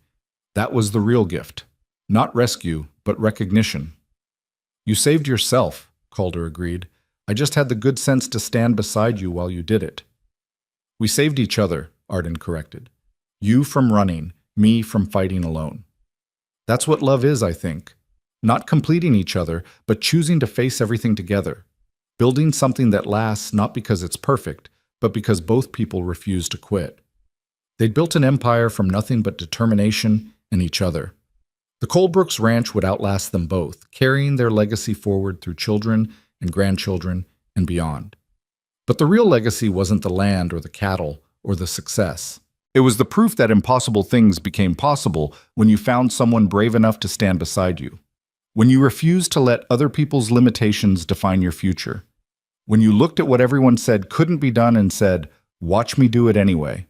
That was the real gift. Not rescue, but recognition. You saved yourself, Calder agreed. I just had the good sense to stand beside you while you did it. We saved each other, Arden corrected. You from running, me from fighting alone. That's what love is, I think. Not completing each other, but choosing to face everything together. Building something that lasts not because it's perfect, but because both people refuse to quit. They'd built an empire from nothing but determination and each other. The Colbrooks Ranch would outlast them both, carrying their legacy forward through children and grandchildren and beyond. But the real legacy wasn't the land or the cattle or the success. It was the proof that impossible things became possible when you found someone brave enough to stand beside you. When you refused to let other people's limitations define your future. When you looked at what everyone said couldn't be done and said, "Watch me do it anyway."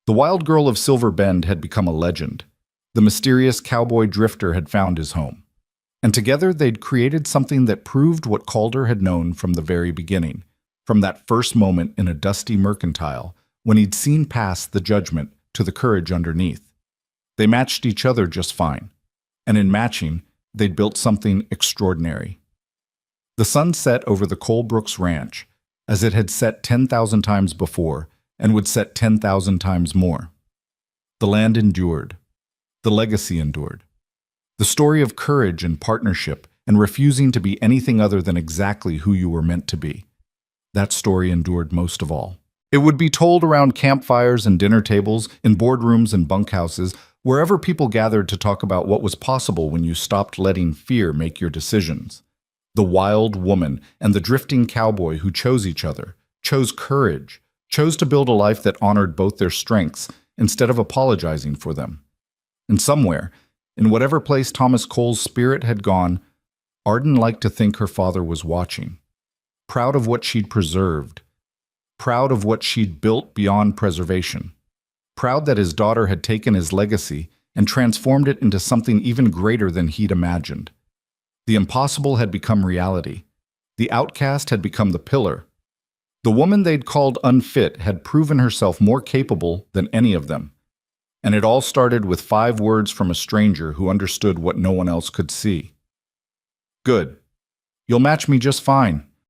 The wild girl of Silver Bend had become a legend. The mysterious cowboy drifter had found his home. And together they'd created something that proved what Calder had known from the very beginning, from that first moment in a dusty mercantile, when he'd seen past the judgment to the courage underneath. They matched each other just fine. And in matching, they'd built something extraordinary. The sun set over the Colbrooks Ranch, as it had set 10,000 times before, and would set 10,000 times more. The land endured. The legacy endured. The story of courage and partnership and refusing to be anything other than exactly who you were meant to be. That story endured most of all. It would be told around campfires and dinner tables, in boardrooms and bunkhouses, wherever people gathered to talk about what was possible when you stopped letting fear make your decisions. The wild woman and the drifting cowboy who chose each other, chose courage, chose to build a life that honored both their strengths instead of apologizing for them. And somewhere, in whatever place Thomas Cole's spirit had gone, Arden liked to think her father was watching, proud of what she'd preserved, proud of what she'd built beyond preservation, proud that his daughter had taken his legacy and transformed it into something even greater than he'd imagined. The impossible had become reality. The outcast had become the pillar. The woman they'd called unfit had proven herself more capable than any of them. And it all started with 5 words from a stranger who understood what no one else could see. "Good. You'll match me just fine,"